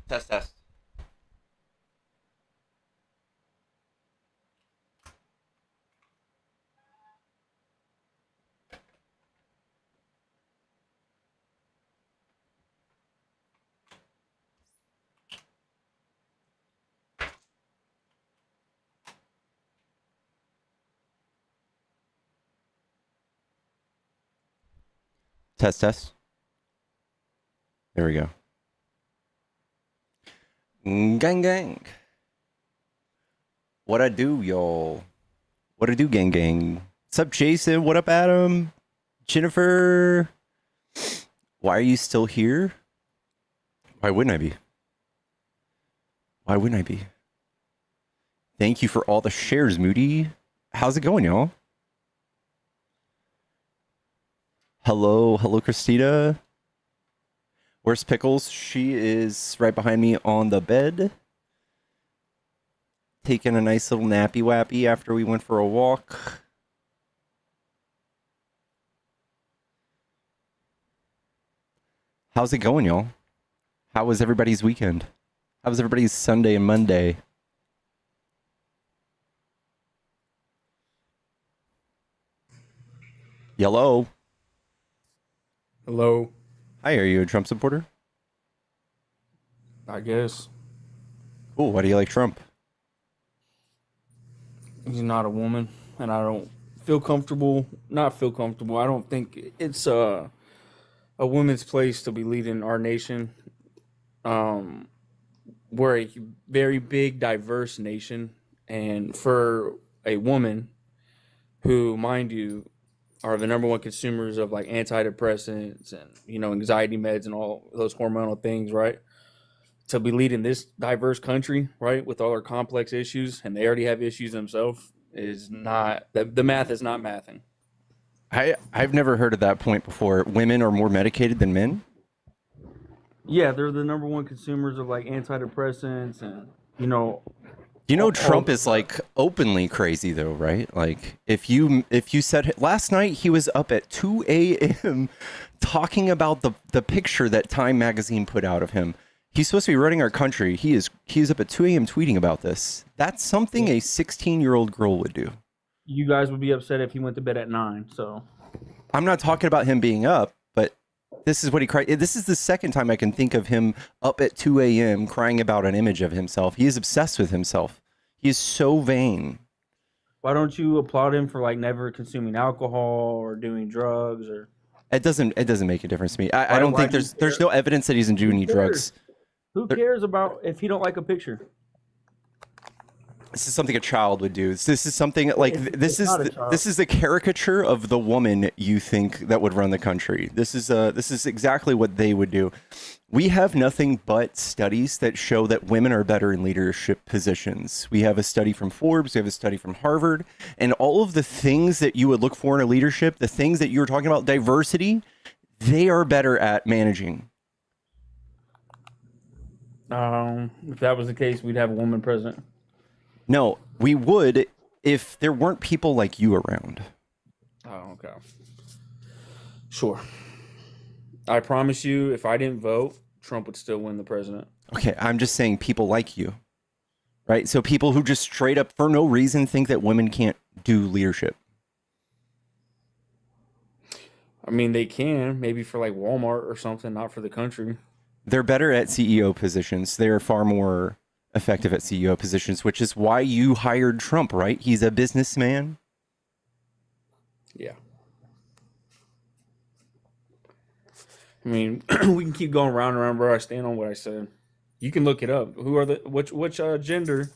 Test, test. Test, test. There we go. Gang, gang. What I do, y'all? What I do, gang, gang? What's up, Jason? What up, Adam? Jennifer? Why are you still here? Why wouldn't I be? Why wouldn't I be? Thank you for all the shares, Moody. How's it going, y'all? Hello, hello, Christina. Where's Pickles? She is right behind me on the bed. Taking a nice little nappy wappy after we went for a walk. How's it going, y'all? How was everybody's weekend? How was everybody's Sunday and Monday? Yellow. Hello. Hi, are you a Trump supporter? I guess. Cool, why do you like Trump? He's not a woman, and I don't feel comfortable. Not feel comfortable. I don't think it's a woman's place to be leading our nation. We're a very big, diverse nation, and for a woman who, mind you, are the number one consumers of like antidepressants and anxiety meds and all those hormonal things, right? To be leading this diverse country, right, with all our complex issues, and they already have issues themselves, is not the math is not mathing. I've never heard of that point before. Women are more medicated than men? Yeah, they're the number one consumers of like antidepressants and Trump is like openly crazy though, right? Like if you said last night he was up at 2 a.m. talking about the picture that Time magazine put out of him. He's supposed to be running our country. He's up at 2 a.m. tweeting about this. That's something a 16-year-old girl would do. You guys would be upset if he went to bed at 9. So I'm not talking about him being up, but this is what he cried. This is the second time I can think of him up at 2 a.m. crying about an image of himself. He is obsessed with himself. He is so vain. Why don't you applaud him for like never consuming alcohol or doing drugs? Or it doesn't make a difference to me. I don't think there's no evidence that he's doing any drugs. Who cares about if he don't like a picture? This is something a child would do. This is something like this is the caricature of the woman you think that would run the country. This is exactly what they would do. We have nothing but studies that show that women are better in leadership positions. We have a study from Forbes, we have a study from Harvard, and all of the things that you would look for in a leadership, the things that you were talking about, diversity, they are better at managing. If that was the case, we'd have a woman president. No, we would if there weren't people like you around. Oh, okay. Sure. I promise you, if I didn't vote, Trump would still win the president. Okay, I'm just saying people like you, right? So people who just straight up, for no reason, think that women can't do leadership. I mean, they can, maybe for like Walmart or something, not for the country. They're better at CEO positions. They're far more effective at CEO positions, which is why you hired Trump, right? He's a businessman. Yeah. I mean, we can keep going round and round where I stand on what I said. You can look it up. Who are which gender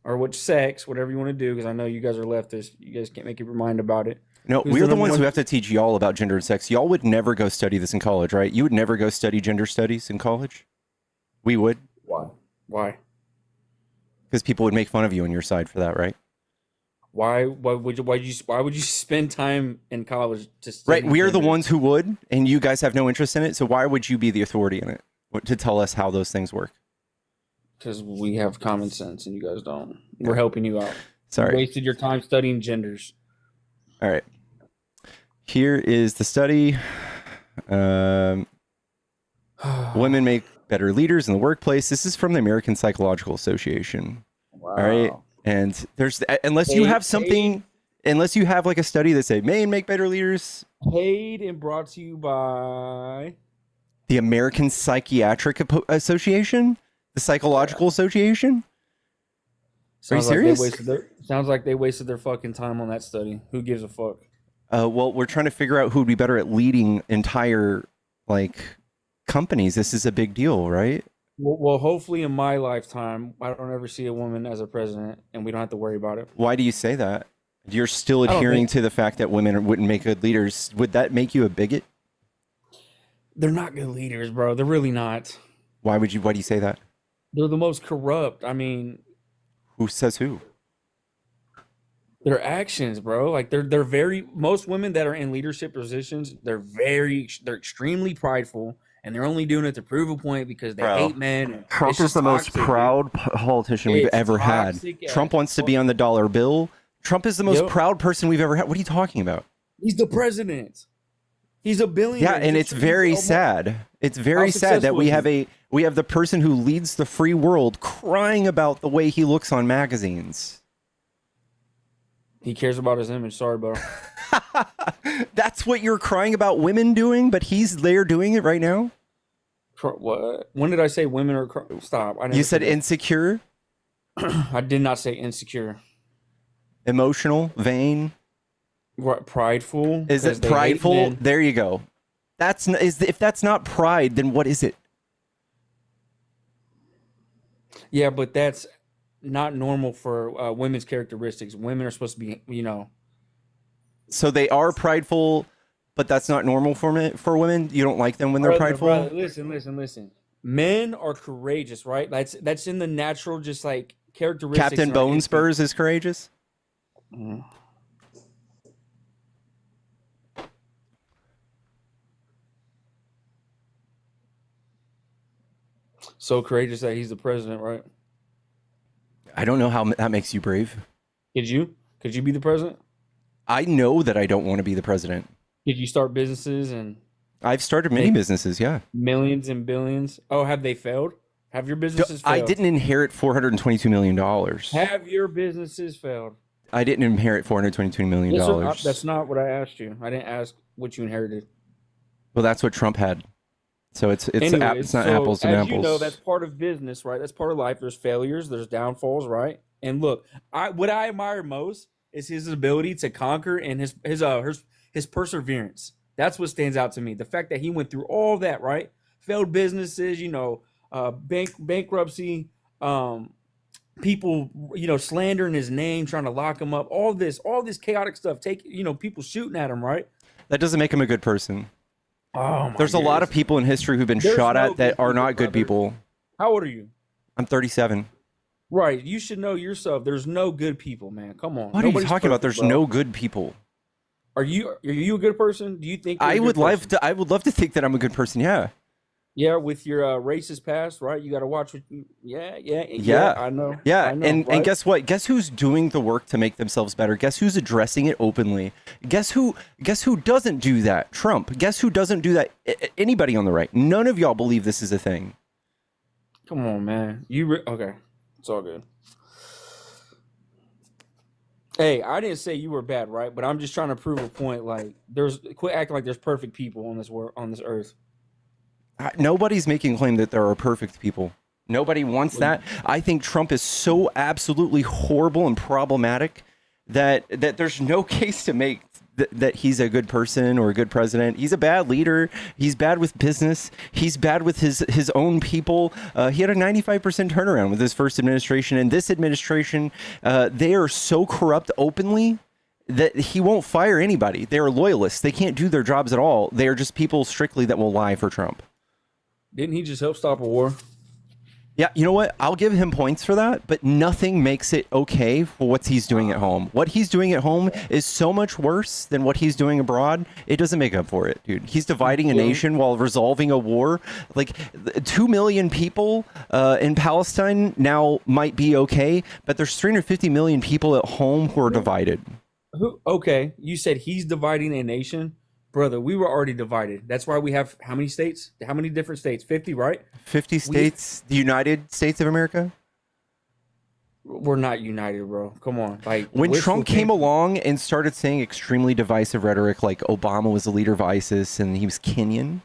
or which sex, whatever you want to do, because I know you guys are leftists. You guys can't make up your mind about it. No, we're the ones who have to teach y'all about gender and sex. Y'all would never go study this in college, right? You would never go study gender studies in college? We would. Why? Because people would make fun of you on your side for that, right? Why would you spend time in college to study? Right, we are the ones who would, and you guys have no interest in it, so why would you be the authority in it to tell us how those things work? Because we have common sense and you guys don't. We're helping you out. Sorry. You wasted your time studying genders. All right. Here is the study. Women make better leaders in the workplace. This is from the American Psychological Association. Wow. All right. And there's, unless you have something, unless you have like a study that say may make better leaders. Paid and brought to you by the American Psychiatric Association, the Psychological Association. Are you serious? Sounds like they wasted their fucking time on that study. Who gives a fuck? Well, we're trying to figure out who would be better at leading entire like companies. This is a big deal, right? Well, hopefully in my lifetime, I don't ever see a woman as a president, and we don't have to worry about it. Why do you say that? You're still adhering to the fact that women wouldn't make good leaders. Would that make you a bigot? They're not good leaders, bro. They're really not. Why do you say that? They're the most corrupt. I mean, who says who? Their actions, bro. Like they're very, most women that are in leadership positions, they're extremely prideful, and they're only doing it to prove a point because they hate men. Trump is the most proud politician we've ever had. Trump wants to be on the dollar bill. Trump is the most proud person we've ever had. What are you talking about? He's the president. He's a billionaire. Yeah, and it's very sad. It's very sad that we have the person who leads the free world crying about the way he looks on magazines. He cares about his image. Sorry, bro. That's what you're crying about women doing, but he's there doing it right now? What? When did I say women are stop? You said insecure? I did not say insecure. Emotional, vain, what, prideful? Is it prideful? There you go. If that's not pride, then what is it? Yeah, but that's not normal for women's characteristics. Women are supposed to be, So they are prideful, but that's not normal for women. You don't like them when they're prideful. Brother, listen. Men are courageous, right? That's in the natural, just like characteristics. Captain Bone Spurs is courageous. Mm. So courageous that he's the president, right? I don't know how that makes you brave. Could you be the president? I know that I don't want to be the president. Did you start businesses and? I've started many businesses, yeah. Millions and billions. Oh, have they failed? Have your businesses failed? I didn't inherit $422 million. Have your businesses failed? I didn't inherit $422 million. That's not what I asked you. I didn't ask what you inherited. Well, that's what Trump had. So it's not apples to apples. As you know, that's part of business, right? That's part of life. There's failures, there's downfalls, right? And look, what I admire most is his ability to conquer and his perseverance. That's what stands out to me. The fact that he went through all that, right? Failed businesses, bankruptcy, people, slandering his name, trying to lock him up, all this chaotic stuff. People shooting at him, right? That doesn't make him a good person. Oh, there's a lot of people in history who've been shot at that are not good people. How old are you? I'm 37. Right. You should know yourself. There's no good people, man. Come on. What are you talking about? There's no good people. Are you a good person? Do you think I would love to think that I'm a good person, yeah. Yeah, with your racist past, right? You got to watch what you. Yeah. I know. Yeah, I know, and right? guess what? Guess who's doing the work to make themselves better? Guess who's addressing it openly? Guess who doesn't do that? Trump. Guess who doesn't do that? Anybody on the right. None of y'all believe this is a thing. Come on, man. Okay? It's all good. Hey, I didn't say you were bad, right? But I'm just trying to prove a point. Like, quit acting like there's perfect people on this earth. Nobody's making a claim that there are perfect people. Nobody wants that. I think Trump is so absolutely horrible and problematic that there's no case to make that he's a good person or a good president. He's a bad leader. He's bad with business. He's bad with his own people. He had a 95% turnaround with his first administration. And this administration, they are so corrupt openly that he won't fire anybody. They are loyalists. They can't do their jobs at all. They are just people strictly that will lie for Trump. Didn't he just help stop a war? Yeah, you know what? I'll give him points for that, but nothing makes it okay for what he's doing at home. What he's doing at home is so much worse than what he's doing abroad. It doesn't make up for it, dude. He's dividing a nation while resolving a war. Like 2 million people in Palestine now might be okay, but there's 350 million people at home who are divided. Okay, you said he's dividing a nation. brother, we were already divided. That's why we have how many states? How many different states? 50, right? 50 states, the United States of America. We're not united, bro. Come on. Like When Trump came along and started saying extremely divisive rhetoric, like Obama was the leader of ISIS and he was Kenyan,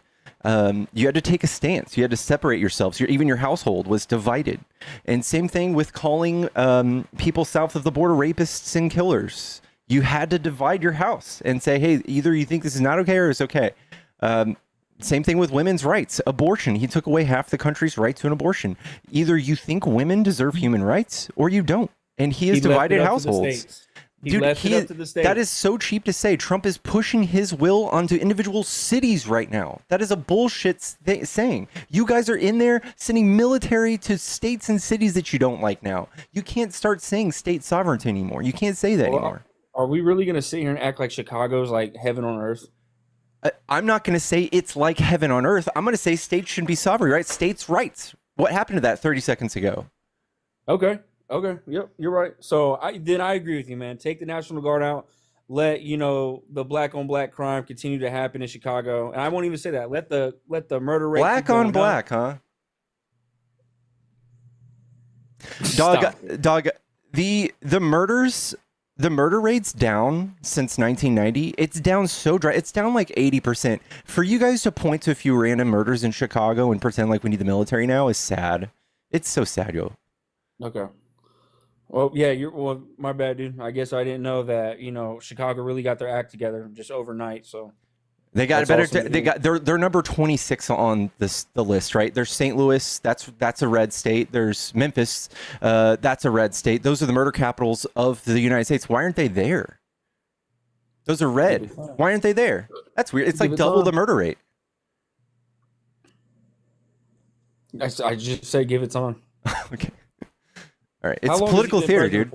you had to take a stance. You had to separate yourselves. Even your household was divided. And same thing with calling people south of the border rapists and killers. You had to divide your house and say, hey, either you think this is not okay or it's okay. Same thing with women's rights. Abortion. He took away half the country's right to an abortion. Either you think women deserve human rights or you don't. And he has divided households. Dude, that is so cheap to say. Trump is pushing his will onto individual cities right now. That is a bullshit saying. You guys are in there sending military to states and cities that you don't like now. You can't start saying state sovereignty anymore. You can't say that anymore. Are we really going to sit here and act like Chicago's like heaven on earth? I'm not going to say it's like heaven on earth. I'm going to say states should be sovereign, right? States' rights. What happened to that 30 seconds ago? Okay. Yep. You're right. So I agree with you, man. Take the National Guard out. Let, the black on black crime continue to happen in Chicago. And I won't even say that. Let the murder rate. Black on black, huh? Dog, the murders. The murder rate's down since 1990. It's down so dry. It's down like 80%. For you guys to point to a few random murders in Chicago and pretend like we need the military now is sad. It's so sad, yo. Okay. Well, yeah, my bad, dude. I guess I didn't know that, Chicago really got their act together just overnight. So they got they're number 26 on the list, right? There's St. Louis, that's a red state. There's Memphis, that's a red state. Those are the murder capitals of the United States. Why aren't they there? Those are red. Why aren't they there? That's weird. It's like double the murder rate. I just say give it time. Okay. All right. It's political theory, dude.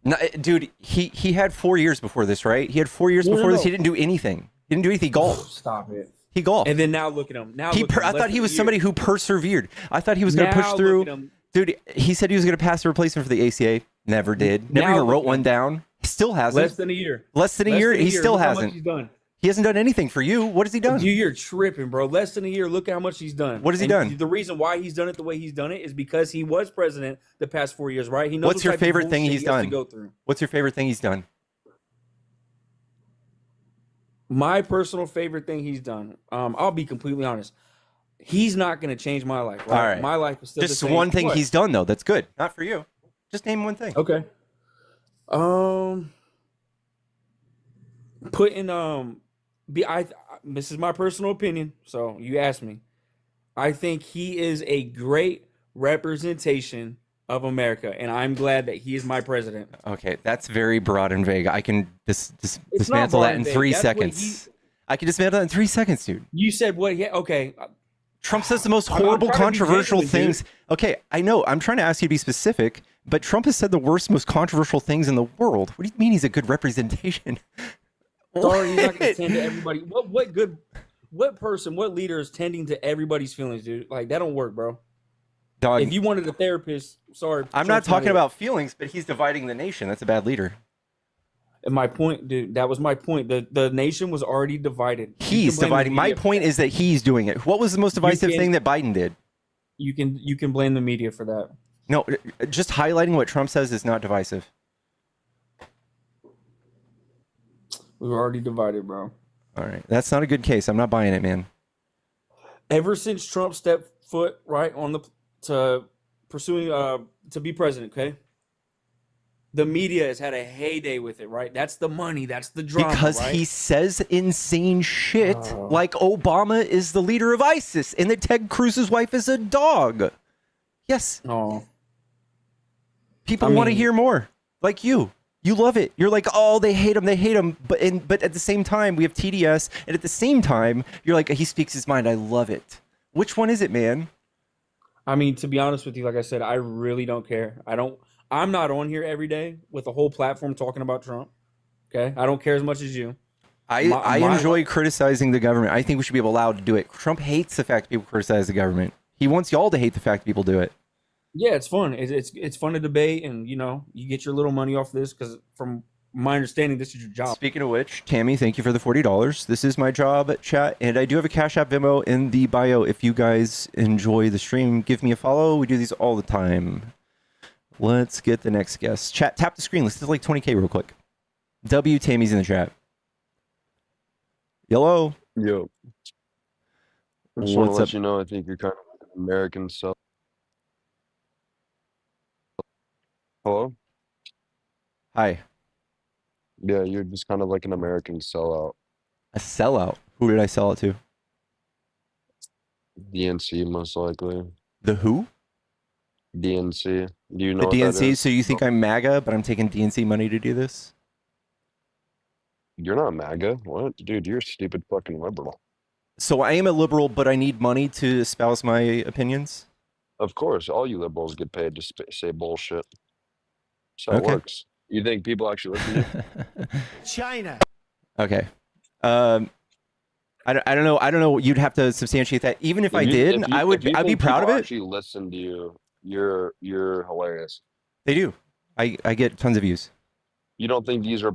No, dude, he had 4 years before this, right? He had 4 years before this. He didn't do anything. He didn't do anything. He golfed. Stop it. He golfed. And then now look at him. I thought he was somebody who persevered. I thought he was going to push through. Dude, he said he was going to pass a replacement for the ACA. Never did. Never even wrote one down. He still hasn't. Less than a year. He still hasn't. How much he's done. He hasn't done anything for you. What has he done? You're tripping, bro. Less than a year. Look how much he's done. What has he done? The reason why he's done it the way he's done it is because he was president the past 4 years, right? He knows. What's your favorite thing he's done? What's your favorite thing he's done? My personal favorite thing he's done. I'll be completely honest. He's not going to change my life. Right? All right. My life is still just the same. One thing he's done though. That's good. Not for you. Just name one thing. Okay. This is my personal opinion, so you asked me. I think he is a great representation of America, and I'm glad that he is my president. Okay, that's very broad and vague. I can dismantle that in 3 seconds. I can dismantle that in 3 seconds, dude. You said what? Yeah, okay. Trump says the most horrible, controversial things. Dude. Okay, I know. I'm trying to ask you to be specific, but Trump has said the worst, most controversial things in the world. What do you mean he's a good representation? Sorry, he's not going to tend to everybody. What leader is tending to everybody's feelings, dude? Like, that don't work, bro. Dog, if you wanted a therapist, sorry. I'm not talking about feelings, but he's dividing the nation. That's a bad leader. And my point, dude, that was my point. The nation was already divided. He's dividing. My point is that he's doing it. What was the most divisive thing that Biden did? You can blame the media for that. No, just highlighting what Trump says is not divisive. We were already divided, bro. All right. That's not a good case. I'm not buying it, man. Ever since Trump stepped foot right on to pursuing to be president, okay? The media has had a heyday with it, right? That's the money. That's the drama, because right? He says insane shit like Obama is the leader of ISIS and that Ted Cruz's wife is a dog. Yes. Oh. People want to hear more. Like you. You love it. You're like, oh, they hate him. But at the same time, we have TDS. And at the same time, you're like, he speaks his mind. I love it. Which one is it, man? I mean, to be honest with you, like I said, I really don't care. I'm not on here every day with a whole platform talking about Trump. Okay? I don't care as much as you. I enjoy criticizing the government. I think we should be allowed to do it. Trump hates the fact people criticize the government. He wants y'all to hate the fact people do it. Yeah, it's fun. It's fun to debate, and you get your little money off this because from my understanding, this is your job. Speaking of which, Tammy, thank you for the $40. This is my job, chat, and I do have a Cash App Venmo in the bio. If you guys enjoy the stream, give me a follow. We do these all the time. Let's get the next guest. Chat, tap the screen. Let's do like 20K real quick. W, Tammy's in the chat. Hello. Yo, I just want to What's let up? you know I think you're kind of an American sellout. Hello? Hi. Yeah, you're just kind of like an American sellout. A sellout. Who did I sell it to? DNC, most likely. The who? DNC. Do you The know what that DNC. is? So you think I'm MAGA, but I'm taking DNC money to do this? You're not MAGA. What? Dude, you're a stupid fucking liberal. So I am a liberal, but I need money to espouse my opinions. Of course, all you liberals get paid to say bullshit. That's how it Okay. works. You think people actually listen to you? China. Okay. I don't know. I don't know. You'd have to substantiate that. Even if I did, I'd be think proud of people it. actually listen to you, you're hilarious. They do. I get tons of views. You don't think these are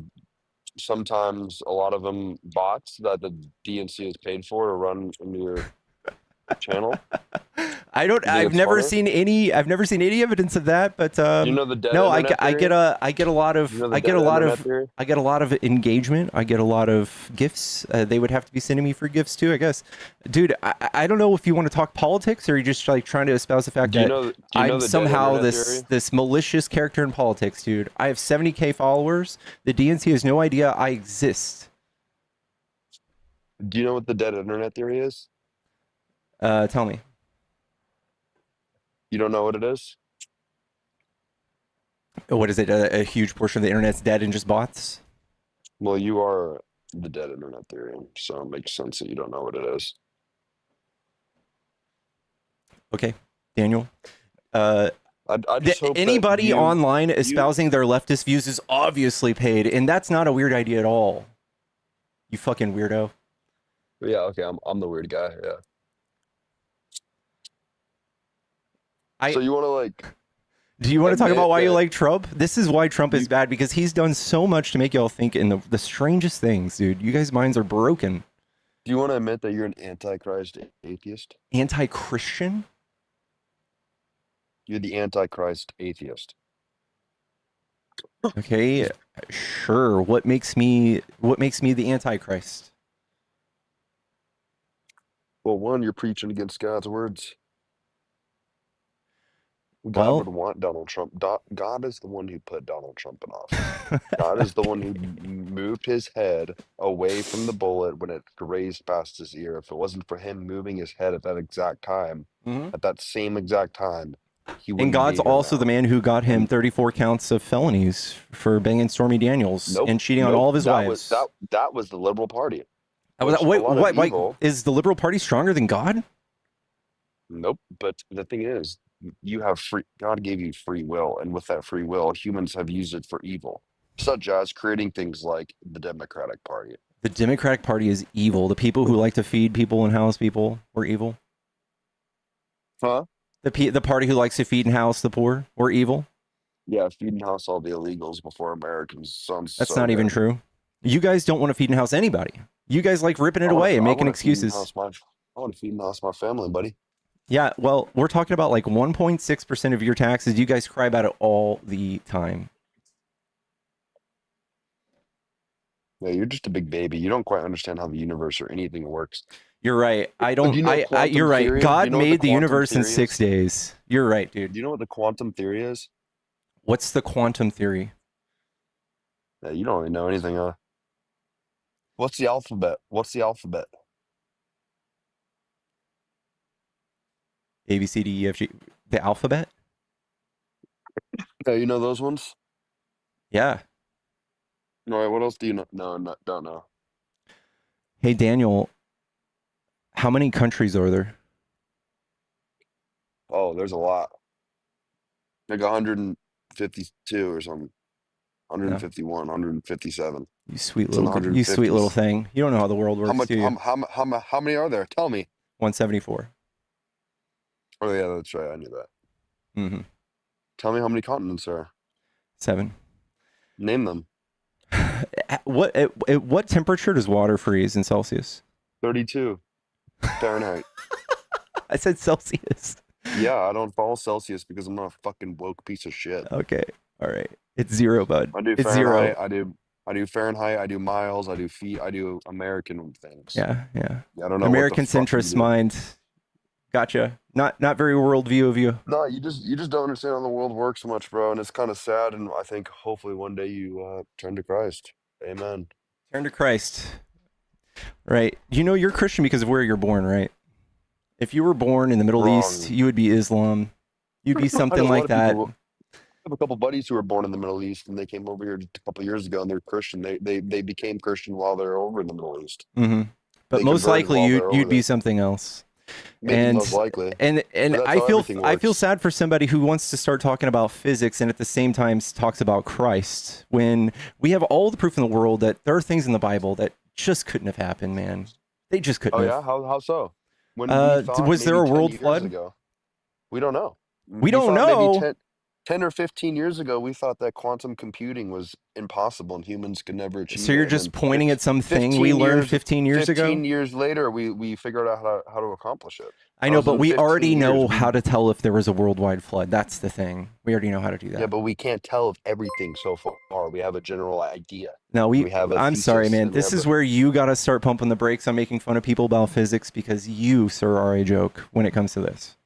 sometimes a lot of them bots that the DNC is paid for to run into your channel? I don't. You think I've it's never funny? seen any. I've never seen any evidence of that. But You know the dead no, I internet get theory? I get a lot of You know the I get a dead lot internet of theory? I get a lot of engagement. I get a lot of gifts. They would have to be sending me for gifts too, I guess. Dude, I don't know if you want to talk politics or you're just like trying to espouse the fact Do you that know? Do you I'm know the dead somehow internet this theory? this malicious character in politics, dude. I have 70K followers. The DNC has no idea I exist. Do you know what the dead internet theory is? Tell me. You don't know what it is? What is it? A huge portion of the internet's dead and just bots? Well, you are the dead internet theory, so it makes sense that you don't know what it is. Okay, Daniel. I just hope that Anybody you, online espousing their leftist views is obviously paid, and that's not a weird idea at all. You fucking weirdo. yeah, okay, I'm the weird guy, yeah. So you want to like? Do you want to talk admit about why you that- like Trump? This is why Trump is bad, because he's done so much to make y'all think in the strangest things, dude. You guys' minds are broken. Do you want to admit that you're an antichrist atheist? Anti-Christian? You're the antichrist atheist. Okay, sure. What makes me the Antichrist? Well, one, you're preaching against God's words. God Well- would want Donald Trump. God is the one who put Donald Trump in office. God is the one who moved his head away from the bullet when it grazed past his ear. If it wasn't for him moving his head at that exact time, at that same exact time, he wouldn't And God's be here also now. the man who got him And- 34 counts of felonies for banging Stormy Daniels Nope, and cheating on nope, all of his that wives. that was the liberal party. Was which a wait, lot of what? Like, evil- is the liberal party stronger than God? Nope. But the thing is, you have God gave you free will, and with that free will, humans have used it for evil, such as creating things like the Democratic Party. The Democratic Party is evil. The people who like to feed people and house people were evil. Huh? The party who likes to feed and house the poor were evil. Yeah, feeding house all the illegals before Americans sounds. That's so not even good. true. You guys don't want to feed and house anybody. You guys like ripping it I wanna- away and I making wanna feed and excuses. house I want to feed and house my family, buddy. Yeah, well, we're talking about like 1.6% of your taxes. You guys cry about it all the time. Yeah, you're just a big baby. You don't quite understand how the universe or anything works. You're right. I don't. Do you know quantum you're right. theory? Do God you know what the made the quantum universe in theory 6 is? days. You're right, dude. Do you know what the quantum theory is? What's the quantum theory? Yeah, you don't even know anything, huh? What's the alphabet? What's the alphabet? A, B, C, D, E, F, G. The alphabet? Yeah, you know those ones? Yeah. All right, what else do you know? No, don't know. Hey, Daniel, how many countries are there? Oh, there's a lot. Like 152 or something. 151, 157. You sweet It's in little, the you sweet little 150s. thing. You don't know how the world works, How much? do you? How many are there? Tell me. 174. Oh yeah, that's right. I knew that. Mm-hmm. Tell me how many continents there are. 7. Name them. At what temperature does water freeze in Celsius? 32 Fahrenheit. I said Celsius. Yeah, I don't follow Celsius because I'm not a fucking woke piece of shit. Okay. All right. It's 0, bud. I do It's Fahrenheit. 0. I do Fahrenheit. I do miles. I do feet. I do American things. Yeah. I don't know American what the fuck you centrist do. mind. Gotcha. Not very worldview of you. No, you just don't understand how the world works so much, bro, and it's kind of sad. And I think hopefully one day you turn to Christ. Amen. Turn to Christ. Right. You're Christian because of where you're born, right? If you were born in the Middle East, Wrong. you would be Islam. You'd be I know something a lot like of that. people. I have a couple buddies who were born in the Middle East, and they came over here a couple years ago, and they're Christian. They became Christian while they're over in the Middle East. Mm-hmm. But They most converted likely while they're over you'd be there. something else. Maybe most likely. And But that's I how feel everything I feel works. sad for somebody who wants to start talking about physics and at the same time talks about Christ when we have all the proof in the world that there are things in the Bible that just couldn't have happened, man. They just couldn't Oh have. yeah, how so? When we thought Was there maybe a 10 world years flood? ago, we don't know. We We don't thought maybe know. 10 or 15 years ago, we thought that quantum computing was impossible and humans could never So achieve you're it. And just then pointing at something we learned 15 years 15 ago? years later, we figured out how to accomplish it. I That know, was but in we 15 already years. know how to tell if there was a worldwide flood. That's the thing. We already know how to do Yeah, that. but we can't tell of everything so far. We have a general idea. No, We have a I'm sorry, thesis, man. and we This have is where you got to start pumping the brakes on making fun of people about physics because you, sir, are a joke when it comes to this.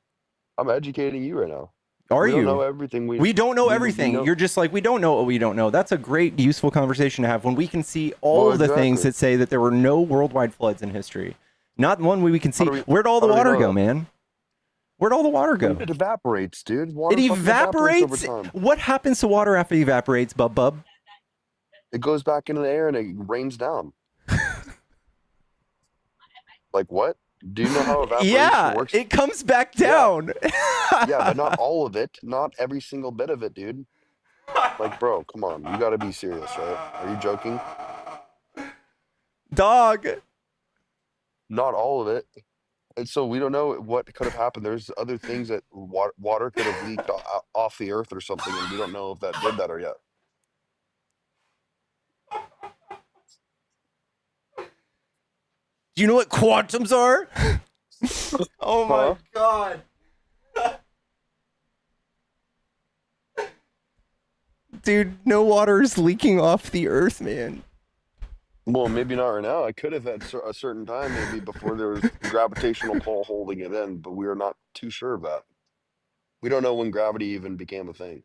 I'm educating you right now. Are We don't know you? everything. We don't know we everything. know. You're just like, we don't know what we don't know. That's a great, useful conversation to have when we can see all Well, of the things exactly. that say that there were no worldwide floods in history. Not one we can see. How do we Where'd all the how do we water know go, that? man? Where'd all the water go? It evaporates, dude. It Water fucking evaporates over evaporates? time. What happens to water after it evaporates, bub? It goes back into the air and it rains down. Like what? Do you know how evaporation Yeah, works? it comes back Yeah. down. Yeah, but not all of it. Not every single bit of it, dude. Like, bro, come on. You gotta be serious, right? Are you joking? Dog. Not all of it. And so we don't know what could have happened. There's other things that water could have leaked off the earth or something, and we don't know if that did that or yet. Do you know what quantums are? Oh my Huh? god. Dude, no water is leaking off the earth, man. Well, maybe not right now. I could have at a certain time, maybe before there was gravitational pull holding it in, but we are not too sure of that. We don't know when gravity even became a thing.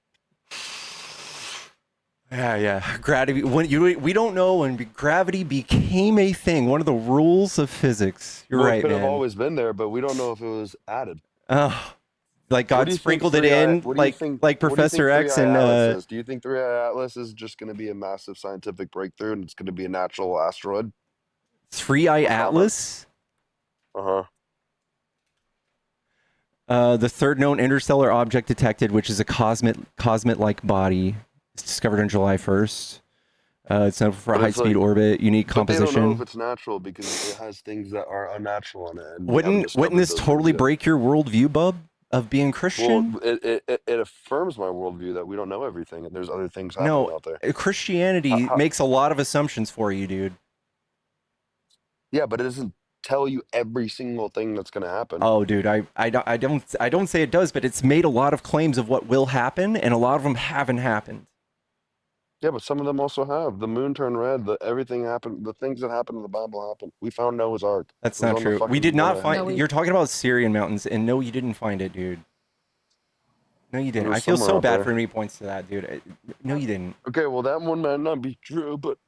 Yeah. Gravity. We don't know when gravity became a thing. One of the rules of physics. You're Well, right, it could man. have always been there, but we don't know if it was added. Like What God do you think sprinkled it 3i in, what do you like think like what do you think Professor X 3i and Atlas is? Do you think 3i Atlas is just going to be a massive scientific breakthrough and it's going to be a natural asteroid 3i or comet? Atlas. Uh-huh. The third known interstellar object detected, which is a comet-like body, it's discovered on July 1st. It's known for a But it's high-speed like, orbit, unique but they don't know if composition. it's natural because it has things that are unnatural in it, and we haven't Wouldn't discovered this those things totally yet. break your worldview, bub, of being Christian? Well, it affirms my worldview that we don't know everything and there's other things happening No, out there. Christianity How, makes a lot of assumptions for you, dude. yeah, but it doesn't tell you every single thing that's going to happen. Oh, dude, I don't say it does, but it's made a lot of claims of what will happen, and a lot of them haven't happened. Yeah, but some of them also have. The moon turned red. Everything happened. The things that happened in the Bible happened. We found Noah's Ark. That's It was not on the true. We fucking did not planet. find. No, You're talking about Syrian mountains, and no, you didn't find it, dude. No, you It didn't. was I feel somewhere so out bad there. for any points to that, dude. No, you didn't. Okay, well, that one might not be true, but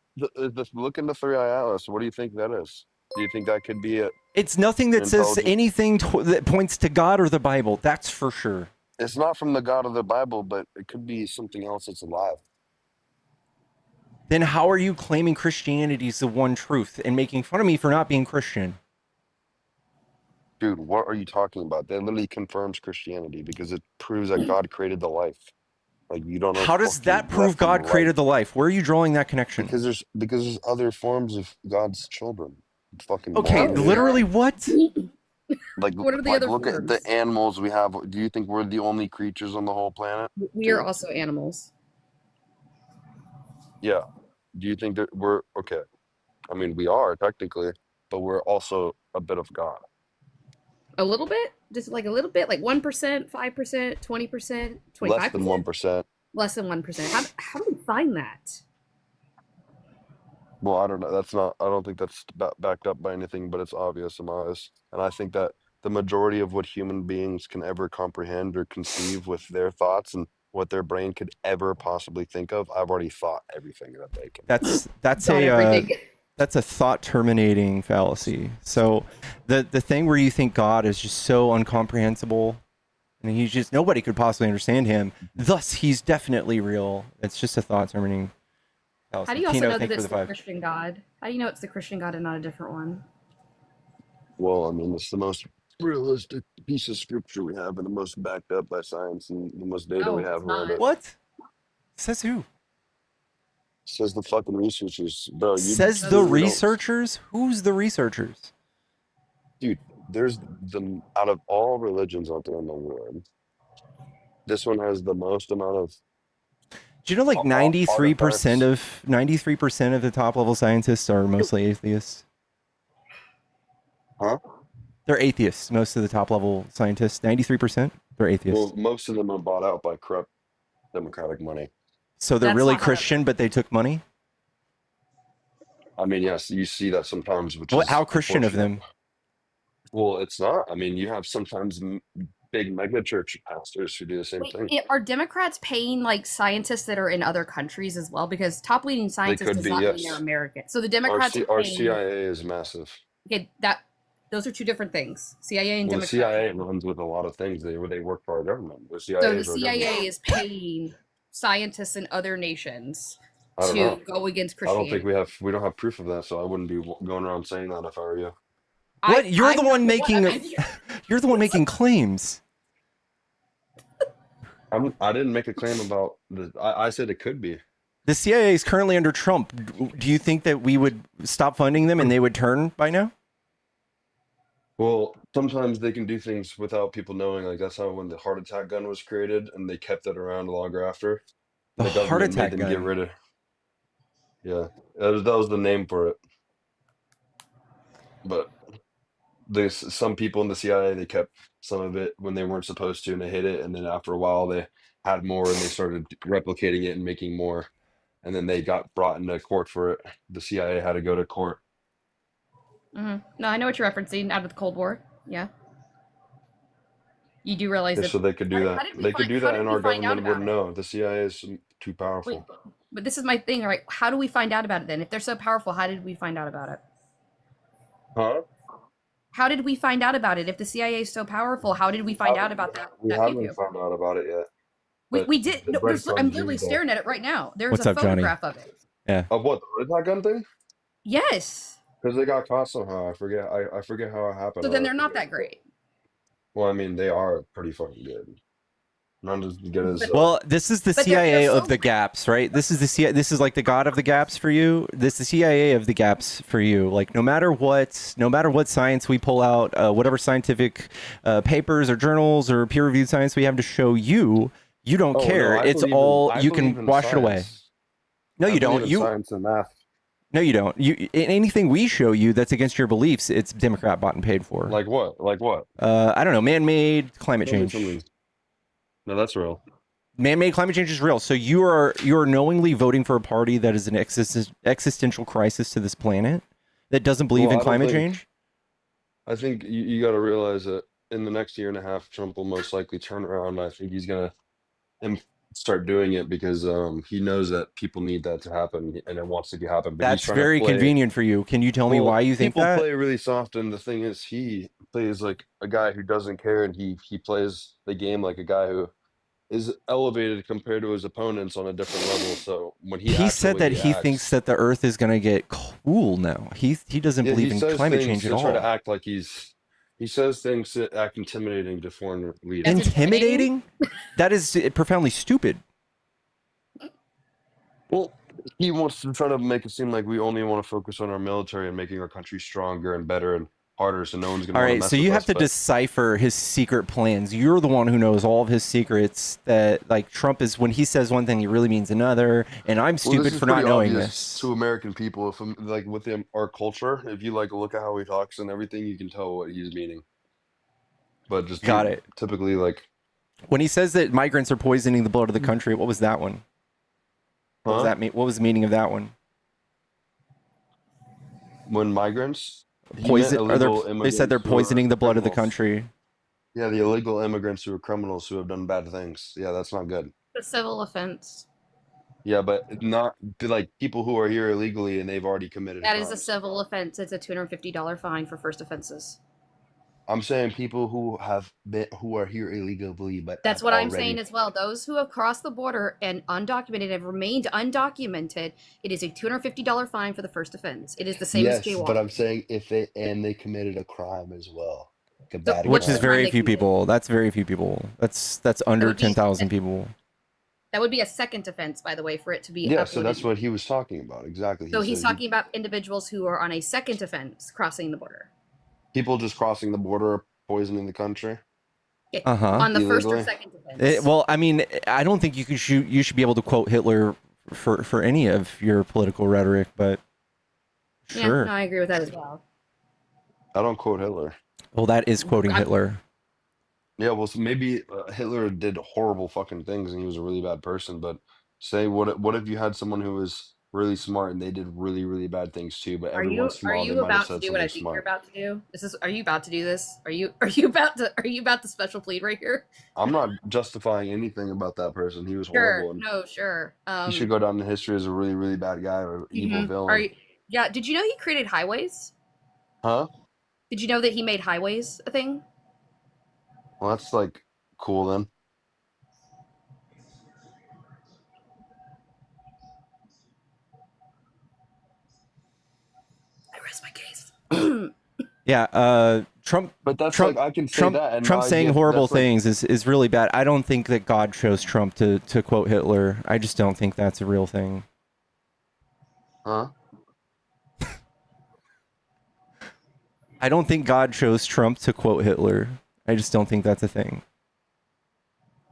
look into 3i Atlas. What do you think that is? Do you think that could be it? It's nothing that says Intelligent. anything that points to God or the Bible. That's for sure. It's not from the God of the Bible, but it could be something else that's alive. Then how are you claiming Christianity is the one truth and making fun of me for not being Christian? Dude, what are you talking about? That literally confirms Christianity because it proves that God created the life. Like you don't have How does fucking that prove breath and God life. created the life? Where are you drawing that connection? Because there's other forms of God's children. It's fucking Okay, blind, dude. literally what? Like, What are the like other look at the forms? animals we have. Do you think we're the only creatures on the whole planet? We are also animals. Yeah. Do you think that we're okay? I mean, we are technically, but we're also a bit of God. A little bit, just like a little bit, like 1%, 5%, 20%, Less 25%, than 1%. less than 1%. How do we find that? Well, I don't know. That's not. I don't think that's backed up by anything, but it's obvious in my eyes. And I think that the majority of what human beings can ever comprehend or conceive with their thoughts and what their brain could ever possibly think of, I've already thought everything that they can. That's Got everything. that's a thought terminating fallacy. So the thing where you think God is just so incomprehensible and he's just nobody could possibly understand him, thus he's definitely real. It's just a thought terminating fallacy. How do you also Kino, know that thank you for it's the the 5. Christian God? How do you know it's the Christian God and not a different one? Well, I mean, it's the most realistic piece of scripture we have, and the most backed up by science, and the most data we No, have it's around not. it. What? Says who? Says the fucking researchers, bro. Says the researchers? Who's the researchers? Dude, there's the out of all religions out there in the world, this one has the most amount of Do you know like 93% artifacts. of 93% of the top level scientists are mostly atheists? Huh? They're atheists. Most of the top level scientists, 93%, they're atheists. Well, most of them are bought out by corrupt democratic money. So they're That's really not how it Christian, but they took money? I mean, yes, you see that sometimes, which What? is How Christian of unfortunate. them? Well, it's not. I mean, you have sometimes big mega church pastors who do the same Wait, thing. are Democrats paying like scientists that are in other countries as well? Because top leading They scientists could does be, not mean they're yes. American. So the Democrats are Our paying. CIA is massive. Okay, those are two different things. CIA and Well, the Democrats. CIA runs with a lot of things. They work for our government. The CIA So the is our government. CIA is paying scientists in other nations I don't to know. go against I don't think Christianity. we don't have proof of that, so I wouldn't be going around saying that if I were you. What? You're the one making I you're the one making claims. I didn't make a claim about the. I said it could be. The CIA is currently under Trump. Do you think that we would stop funding them and they would turn by now? Well, sometimes they can do things without people knowing. Like that's how when the heart attack gun was created, and they kept it around longer after. The The heart government made attack them get gun. rid of. Yeah, that was the name for it. But there's some people in the CIA, they kept some of it when they weren't supposed to, and they hid it. And then after a while, they had more, and they started replicating it and making more. And then they got brought into court for it. The CIA had to go to court. No, I know what you're referencing out of the Cold War. Yeah, you do realize Just that. so they could do How that. did we They could find? do How that, did and we our find out government about wouldn't it? know. The CIA is too Wait, powerful. but this is my thing, all right? How do we find out about it then? If they're so powerful, how did we find out about it? Huh? How did we find out about it? If the CIA is so powerful, how did we find out about We that pew haven't pew? found out about it yet. We, But we did. the No, I'm breadcrumbs are literally there. staring at it right now. There's What's a up, Johnny? photograph of it. Yeah. Of what, the red dot gun thing? Yes. Because they got caught somehow. I forget. I forget how it happened. So then they're not that great. Well, I mean, they are pretty fucking good. Not as good as. Well, this is the But they're CIA so of the gaps, right? This is the CIA. This is like the god of the gaps for you. This is the CIA of the gaps for you. Like no matter what science we pull out, whatever scientific papers or journals or peer-reviewed science we have to show you, you don't care. No, It's all you can wash it away. No, you don't. You science and math. no, you don't. You anything we show you that's against your beliefs, it's Democrat bought and paid for. Like what? Like what? I don't know. Man-made climate Tell me change. something. No, that's real. Man-made climate change is real. So you are knowingly voting for a party that is an existential crisis to this planet that doesn't believe in climate change. I think you got to realize that in the next year and a half, Trump will most likely turn around. I think he's gonna start doing it because he knows that people need that to happen and it wants to happen. But That's very convenient for you. Can you tell me why you think people that? play really soft, and the thing is, he plays like a guy who doesn't care, and he plays the game like a guy who is elevated compared to his opponents on a different level. So when He said that he thinks that the Earth is going to get cool now. He doesn't believe in climate change at all. Try to act like he says things that act intimidating to foreign leaders. Intimidating? That is profoundly stupid. Well, he wants to try to make it seem like we only want to focus on our military and making our country stronger and better. And harder, so no one's gonna All want to right, mess so with you us. have to But decipher his secret plans. You're the one who knows all of his secrets. That like Trump is when he says one thing, he really means another. And I'm well, this stupid is for pretty not knowing obvious this. to American people. If like within our culture, if you like look at how he talks and everything, you can tell what he's meaning. But just Got people it. typically like, When he says that migrants are poisoning the blood of the country, what was that one? What was huh? that mean? What was the meaning of that one? When migrants, he meant Poison? Are there? illegal They said they're immigrants who are poisoning the blood of the criminals. country. Yeah, the illegal immigrants who are criminals who have done bad things. Yeah, that's not good. A civil offense. Yeah, but not like people who are here illegally and they've already committed That is a crimes. civil offense. It's a $250 fine for first offenses. I'm saying people who have been who are here illegally but That's have what I'm saying already. as well. Those who have crossed the border and undocumented have remained undocumented, it is a $250 fine for the first offense. It is the same as Yes, but I'm jaywalking. saying if they committed a crime as well, like a So bad Which what's the is crime. crime very they few committed? people. That's very few people. That's That under would be 10,000 people. that would be a second offense, by the way, for it to be Yeah, so that's uploaded. what he was talking about. Exactly. He So he's said he talking about individuals who are on a second offense crossing the border. people just crossing the border, poisoning the country Okay. Uh-huh. On the first or illegally. second offense. Well, I mean, I don't think you should be able to quote Hitler for any of your political rhetoric, but Yeah, sure. no, I agree with that as well. I don't quote Hitler. Well, that is quoting Hitler. Yeah, well, so maybe Hitler did horrible fucking things and he was a really bad person. But say, what if you had someone who was really smart and they did really, really bad things too, but every once in a Are while they you might have about to said do what I something think you're smart. about to do? Are you about to do this? Are you about to special plead right here? I'm not justifying anything about that person. He was horrible Sure. and No, sure. he should go down in history as a really, really bad guy or evil Mhm. Are villain. you, yeah, did you know he created highways? Huh? Did you know that he made highways a thing? Well, that's like cool then. I rest my case. Yeah, Trump But that's Trump like I can say Trump that and Trump not saying get horrible that's like things is really bad. I don't think that God chose Trump to quote Hitler. I just don't think that's a real thing. huh? I don't think God chose Trump to quote Hitler. I just don't think that's a thing.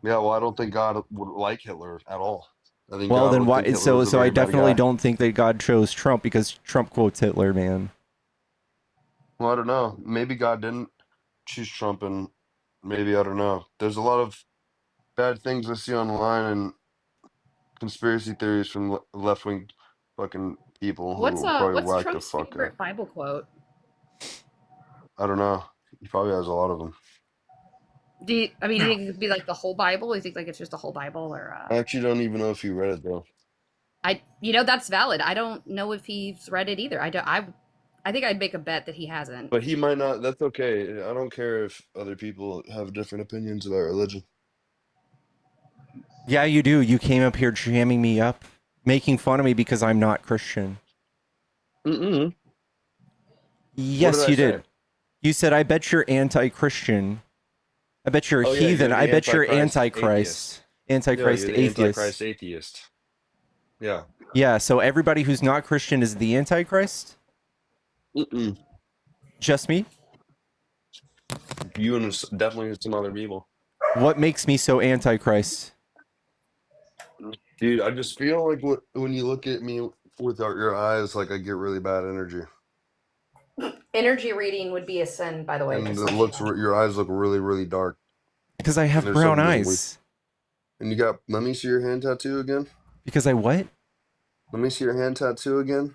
Yeah, well, I don't think God would like Hitler at all. I think Well, God then would why? think Hitler was a So I very bad definitely guy. don't think that God chose Trump because Trump quotes Hitler, man. Well, I don't know. Maybe God didn't choose Trump, and maybe I don't know. There's a lot of bad things I see online and conspiracy theories from left wing fucking people who probably What's whack the Trump's fuck up. favorite Bible quote? I don't know. He probably has a lot of them. Do you think it could be like the whole Bible? Do you think like it's just the whole Bible, or I actually don't even know if he read it though. that's valid. I don't know if he's read it either. I think I'd make a bet that he hasn't. But he might not. That's okay. I don't care if other people have different opinions about religion. Yeah, you do. You came up here jamming me up, making fun of me because I'm not Christian. Mm-mm. What Yes, did I you say? did. You said, I bet you're anti-Christian. I bet you're a Oh yeah, heathen. you're I the bet you're Antichrist Antichrist. atheist. Yeah, Antichrist you're the atheist. Antichrist atheist. Yeah. Yeah, so everybody who's not Christian is the Antichrist? Mm-mm. Just me? You and definitely some other people. What makes me so Antichrist? Dude, I just feel like when you look at me without your eyes, like I get really bad energy. Energy reading would be a sin, by the way. And Just it like looks your eyes look really, really dark. Because I And have there's brown something weird. eyes. And you got, let me see your hand tattoo again. Because I what? Let me see your hand tattoo again.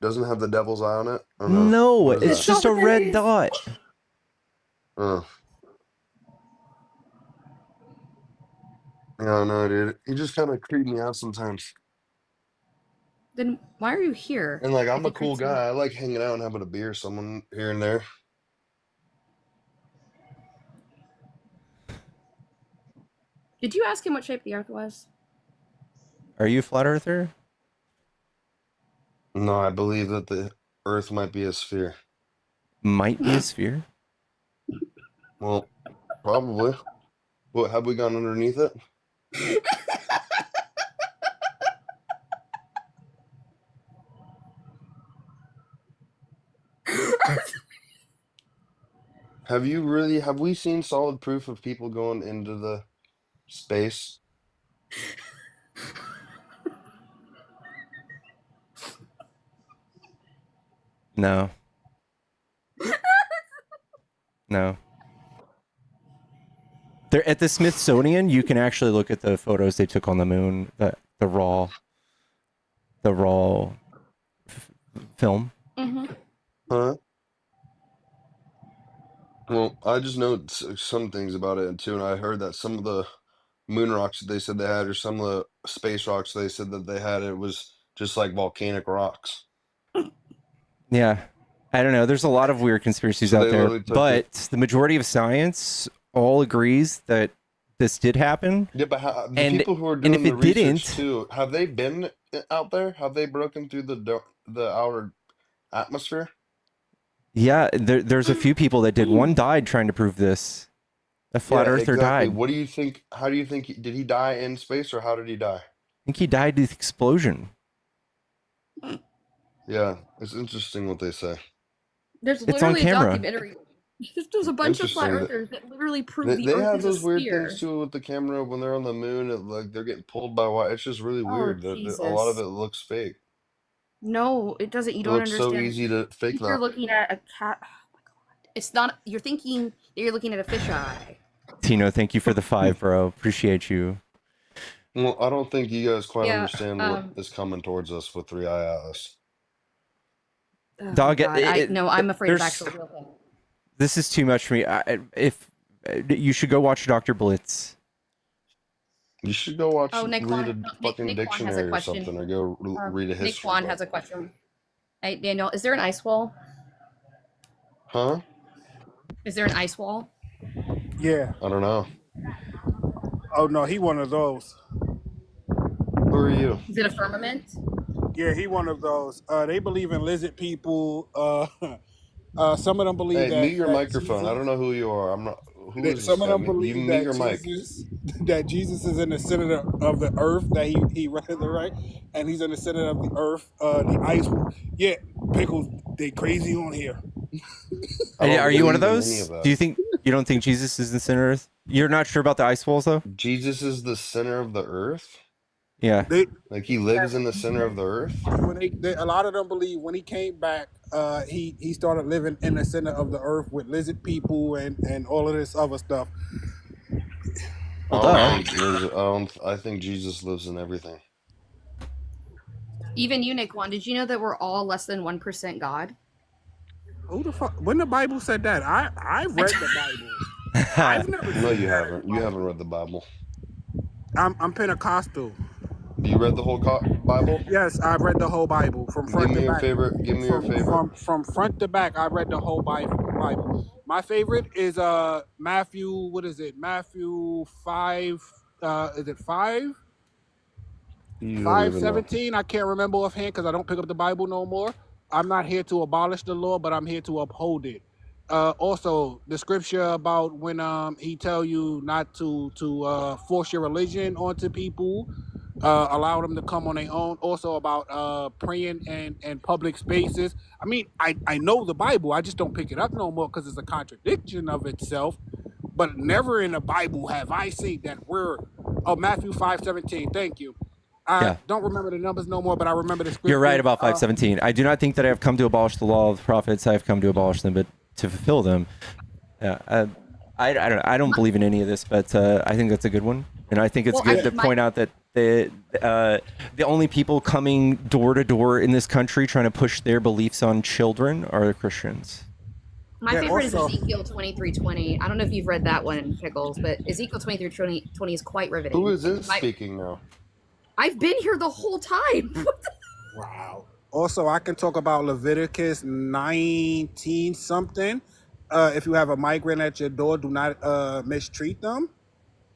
Doesn't have the devil's eye on it? Or no? No, What is it's that? just a what that red is. dot. Oh. Yeah, no, dude. You just kind of creep me out sometimes. then why are you here? And like, I'm If a it cool creeps you out? guy. I like hanging out and having a beer, someone here and there. Did you ask him what shape the Earth was? Are you a flat earther? No, I believe that the Earth might be a sphere. Might be a sphere. Well, probably. What, have we gone underneath it? have we seen solid proof of people going into the space? No. No. They're at the Smithsonian. You can actually look at the photos they took on the moon. The raw film. Hmm. Huh? Well, I just know some things about it too, and I heard that some of the moon rocks that they said they had, or some of the space rocks they said that they had, it was just like volcanic rocks. Yeah. I don't know. There's a lot of weird conspiracies So out they there, literally took but the majority of science all agrees that this did happen. Yeah, but the And people who are and if doing the it research didn't, too, have they been out there? Have they broken through the outer atmosphere? yeah, there's a few people that did. One died trying to prove this. A Yeah, flat earther exactly. died. What do you think? How do you think did he die in space, or how did he die? I think he died with explosion. Yeah, it's interesting what they say. There's It's on literally a camera. documentary. There's a bunch of flat Interesting that earthers that literally prove they, the they Earth have is a those weird things sphere. too with the camera when they're on the moon. Like they're getting pulled by what? It's just really Oh weird. A lot of Jesus! it looks fake. No, it doesn't. You It don't looks so understand. easy to I fake think you're that. looking at a cat. Oh my god! It's not. You're thinking that you're looking at a fisheye. Tino, thank you for the 5, bro. Appreciate you. Well, I don't think you guys quite Yeah. understand what is coming towards us with 3i Atlas. Oh Dog, my god! No, I'm afraid of there's actual real things. this is too much for me. If you should go watch Dr. Blitz. You should go watch, Oh, read a fucking Nick Kwan has a dictionary or question. something, or go read a Nick history Kwan book. has a question. Hey, Daniel, is there an ice wall? Huh? Is there an ice wall? Yeah. I don't know. Oh no, he one of those. Who are you? Is it a firmament? Yeah, he one of those. They believe in lizard people. Some of them believe Hey, mute your that microphone. I Jesus, don't know who you are. I'm not. Who is this some of guy? them You believe mute that your mic. Jesus is in the center of the earth, that he right, and he's in the center of the earth. The ice. Yeah, pickles. They crazy on here. I don't Are you one of believe in any those? of Do that. you don't think Jesus is the center of Earth? You're not sure about the ice walls though? Jesus is the center of the earth. Yeah. They Like he lives in the center of the earth. when a lot of them believe when he came back, he started living in the center of the earth with lizard people and all of this other stuff. Well, I duh. don't. I think Jesus lives in everything. Even you, Nick Kwan, did you know that we're all less than 1% God? Who the fuck? When the Bible said that, I've read the Bible. I've never. No, seen you that haven't. in the You Bible. haven't read the Bible. I'm Pentecostal. You read the whole Bible? Yes, I've read the whole Bible from Give front me to your back. favorite. Give me your favorite. From front to back, I read the whole Bible. My favorite is Matthew. What is it? Matthew 5. Is it 5? You don't even know. 5:17. I can't remember offhand because I don't pick up the Bible no more. I'm not here to abolish the law, but I'm here to uphold it. Also, the scripture about when he tell you not to force your religion onto people, allow them to come on their own. Also about praying in public spaces. I mean, I know the Bible. I just don't pick it up no more because it's a contradiction of itself. But never in the Bible have I seen that word. Oh, Matthew 5:17. Thank you. I Yeah. don't remember the numbers no more, but I remember the scripture. You're right about 517. I do not think that I have come to abolish the law of the prophets. I have come to abolish them, but to fulfill them. I don't know. I don't believe in any of this, but I think that's a good one, and I think it's good to point out that the only people coming door to door in this country trying to push their beliefs on children are the Christians. My Yeah, favorite also- is Ezekiel 23:20. I don't know if you've read that one, Pickles, but Ezekiel 23:20 is quite riveting. Who is this speaking now? I've been here the whole time. Wow. Also, I can talk about Leviticus 19 something. If you have a migrant at your door, do not mistreat them.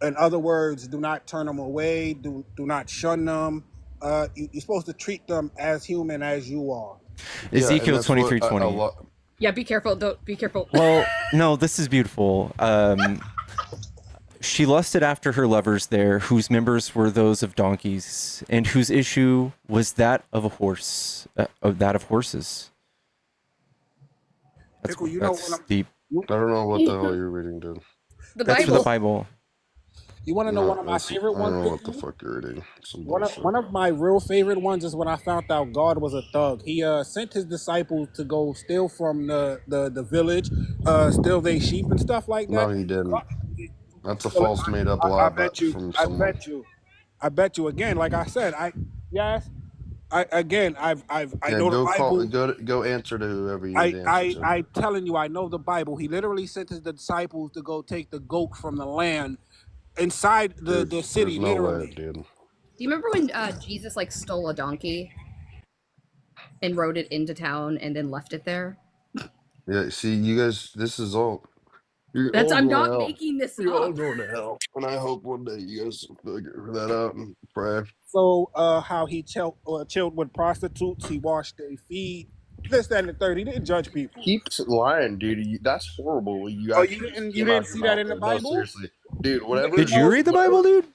In other words, do not turn them away. Do not shun them. You're supposed to treat them as human as you are. Ezekiel 23:20. Yeah, be careful. Don't be careful. Well, no, this is beautiful. She lusted after her lovers there, whose members were those of donkeys, and whose issue was that of a horse, that of horses. Pickle, you know That's when I'm, deep. You, I don't know what the hell you're reading, dude. The That's for the Bible. Bible. you want to know No, one of my that's I favorite ones? don't know what the Pickle? fuck you're reading. Some One of bullshit. one of my real favorite ones is when I found out God was a thug. He sent his disciples to go steal from the village, steal their sheep and stuff like No, that. he didn't. God- That's a so false made up I lie bet you, from I someone. bet you, I bet you again. Like I said, yes, I Yeah, know the go call Bible. go answer to whoever you need to answer to. I telling you, I know the Bible. He literally sent his disciples to go take the goat from the land inside the There's city, no way, literally. dude. Do you remember when Jesus like stole a donkey and rode it into town and then left it there? Yeah, see, you guys, this is all you're That's all I'm going to not hell. making this You're all up. going to hell, and I hope one day you guys figure that out and pray. So how he chilled with prostitutes, he washed their feet, this, that, and the third. He didn't judge people. Keeps lying, dude. That's horrible. You Oh, actually just you came out didn't of your see that mouth in the there. No, Bible? seriously, dude. Did Whatever, you read the Bible, whatever. dude?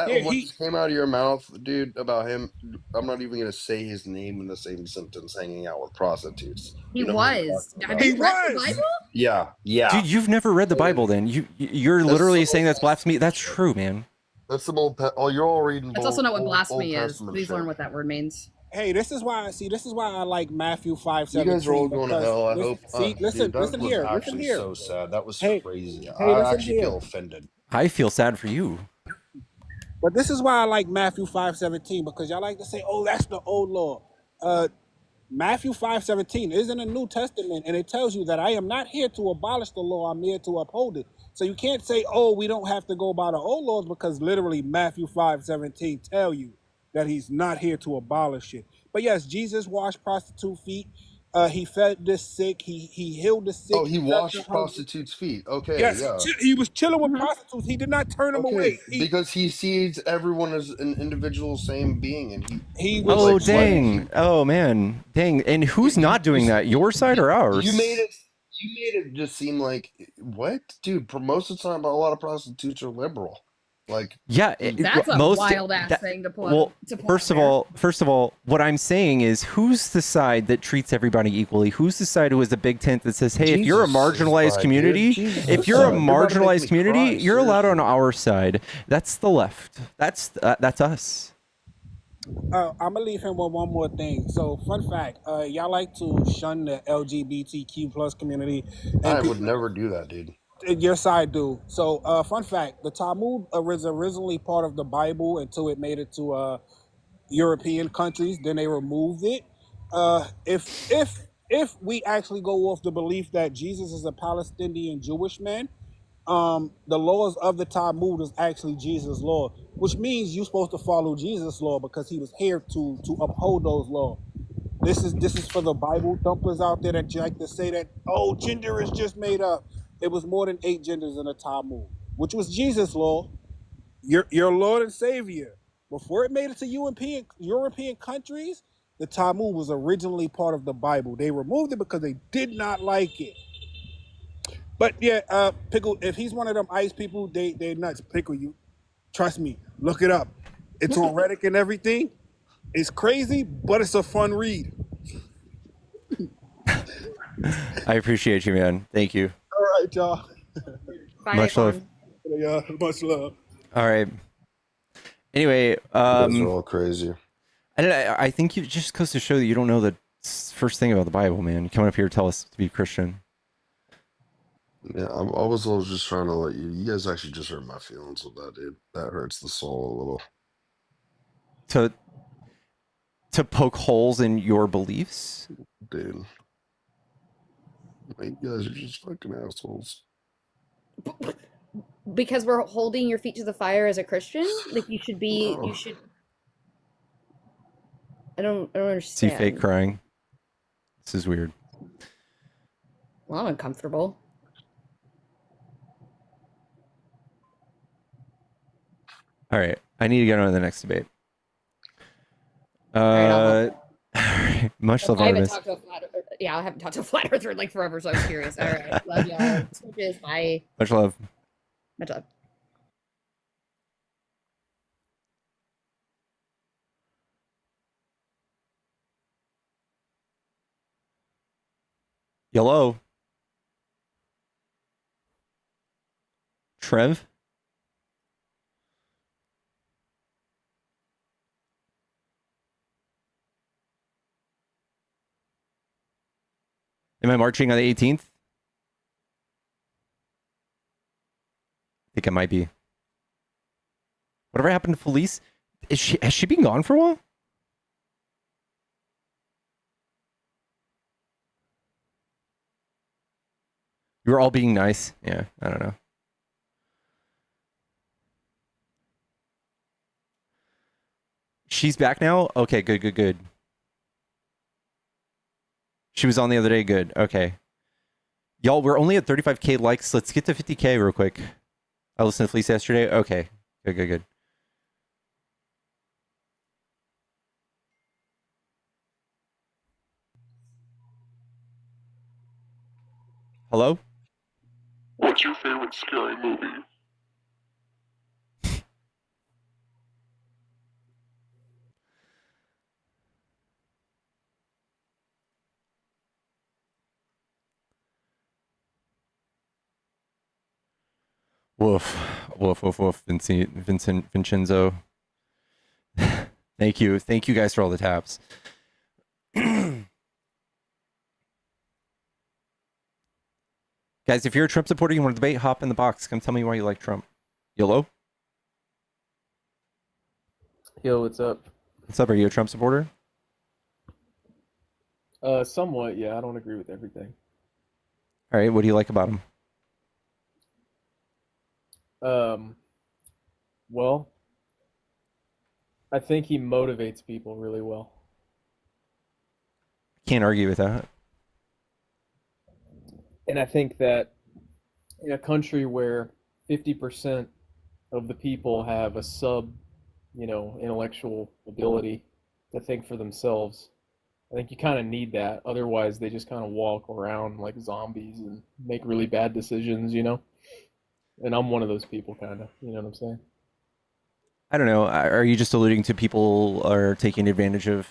Yeah, What just came out of your mouth, dude, about him. I'm not even gonna say his name in the same sentence. Hanging out with prostitutes. He You know who I'm was. talking Have about. he you read the was. Bible? Yeah, yeah. Dude, you've never read the Bible then. You're That's literally some saying old that's blasphemy. Testament That's shit. true, man. That's some old. Oh, you're all reading That's also not what Old blasphemy is. Testament Please shit. learn what that word means. Hey, this is why. See, this is why I like Matthew You guys are 5:17 all going to because hell. I listen, hope. see, Dude, that listen was here, listen actually here. so sad. That was Hey, crazy. hey, I listen actually here. feel offended. I feel sad for you. But this is why I like Matthew 5:17 because y'all like to say, "Oh, that's the old law." Matthew 5:17 is in the New Testament, and it tells you that I am not here to abolish the law; I'm here to uphold it. So you can't say, "Oh, we don't have to go by the old laws," because literally Matthew 5:17 tell you that he's not here to abolish it. But yes, Jesus washed prostitute feet. He fed the sick. He healed the Oh, sick. He he fed the washed hungry. prostitutes' feet. Okay, Yes, yeah. he was chilling with Mhm. prostitutes. He did not turn them Okay, away. He because he sees everyone as an individual, same being, and he was like Oh, what dang. he Oh, man. Dang. And who's not doing that? Your side or you made ours? it you made it just seem like what, dude? For most of the time, a lot of prostitutes are liberal. Like, Yeah, That's a most wild ass that thing to well, put up there. first of all, what I'm saying is who's the side that treats everybody equally? Who's the side who has a big tent that says, "Hey, if you're a Jesus' marginalized side, dude. community, if Jesus' you're a side. You're about to make marginalized me community, cry. you're allowed on Seriously. our side." That's the left. That's us. I'm gonna leave him with one more thing. So, fun fact: y'all like to shun the LGBTQ plus community, and I would never do that, dude. your side do. So, fun fact: the Talmud was originally part of the Bible until it made it to European countries. Then they removed it. If we actually go off the belief that Jesus is a Palestinian Jewish man, the laws of the Talmud is actually Jesus' law, which means you're supposed to follow Jesus' law because he was here to uphold those laws. This is for the Bible thumpers out there that like to say that, oh, gender is just made up. It was more than 8 genders in the Talmud, which was Jesus' law, your Lord and Savior. Before it made it to European countries, the Talmud was originally part of the Bible. They removed it because they did not like it. But yeah, Pickle, if he's one of them ice people, they nuts. Pickle, you trust me, look it up. It's on Reddit and everything. It's crazy, but it's a fun read. I appreciate you, man. Thank you. All right, y'all. Bye, Much love. Daquan. Yeah, much love. All right. Anyway, You guys are all crazy. I think you just goes to show that you don't know the first thing about the Bible, man. You coming up here to tell us to be Christian. Yeah, I was just trying to let you. You guys actually just hurt my feelings with that, dude. That hurts the soul a little, To poke holes in your beliefs. dude. Like, you guys are just fucking assholes. Because we're holding your feet to the fire as a Christian? Like you should be No. you should I don't See understand. fake crying. This is weird. Well, I'm uncomfortable. All right. I need to get on to the next debate. I'll Much love, I haven't Artemis. talked to a flat yeah, I haven't talked to a flat earther in like forever, so I was curious. All right. Love y'all. Switches. Bye. Much love. Much love. Yellow. Trev? Am I marching on the 18th? I think I might be. Whatever happened to Felice? Has she been gone for a while? You were all being nice. Yeah, I don't know. She's back now? Okay, good, good, good. She was on the other day. Good. Okay. Y'all, we're only at 35K likes. Let's get to 50K real quick. I listened to Felice yesterday. Okay. Good, good, good. Hello? What's your favorite scary movie? Woof. Woof, woof, woof. Vincent Vincenzo. Thank you. Thank you guys for all the taps. Guys, if you're a Trump supporter, you want to debate, hop in the box. Come tell me why you like Trump. YOLO? Yo, what's up? What's up? Are you a Trump supporter? Somewhat, yeah. I don't agree with everything. All right. What do you like about him? Well, I think he motivates people really well. Can't argue with that. And I think that in a country where 50% of the people have a intellectual ability to think for themselves, I think you kind of need that. Otherwise, they just kind of walk around like zombies and make really bad decisions, And I'm one of those people, kind of. You know what I'm saying? I don't know. Are you just alluding to people are taking advantage of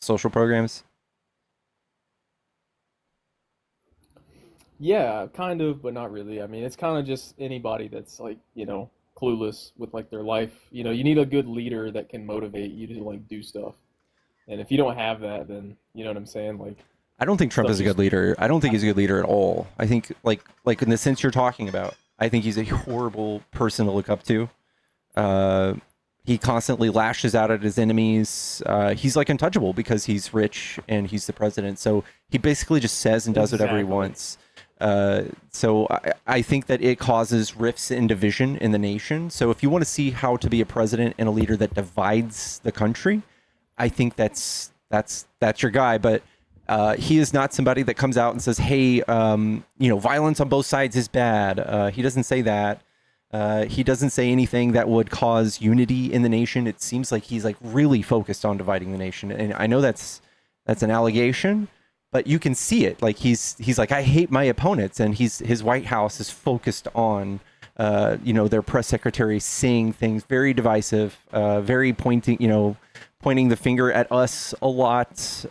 social programs? Yeah, kind of, but not really. I mean, it's kind of just anybody that's like, clueless with like their life. You need a good leader that can motivate you to like do stuff. And if you don't have that, then you know what I'm saying? Like, I don't think Trump is a good leader. I don't think he's a good leader at all. I think like in the sense you're talking about, I think he's a horrible person to look up to. He constantly lashes out at his enemies. He's like untouchable because he's rich and he's the president. So he basically just says and does whatever he wants. So I think that it causes rifts and division in the nation. So if you want to see how to be a president and a leader that divides the country, I think that's your guy. But he is not somebody that comes out and says, hey, violence on both sides is bad. He doesn't say that. He doesn't say anything that would cause unity in the nation. It seems like he's like really focused on dividing the nation. And I know that's an allegation, but you can see it. Like he's like, I hate my opponents. And his White House is focused on, their press secretary saying things very divisive, very pointing the finger at us a lot.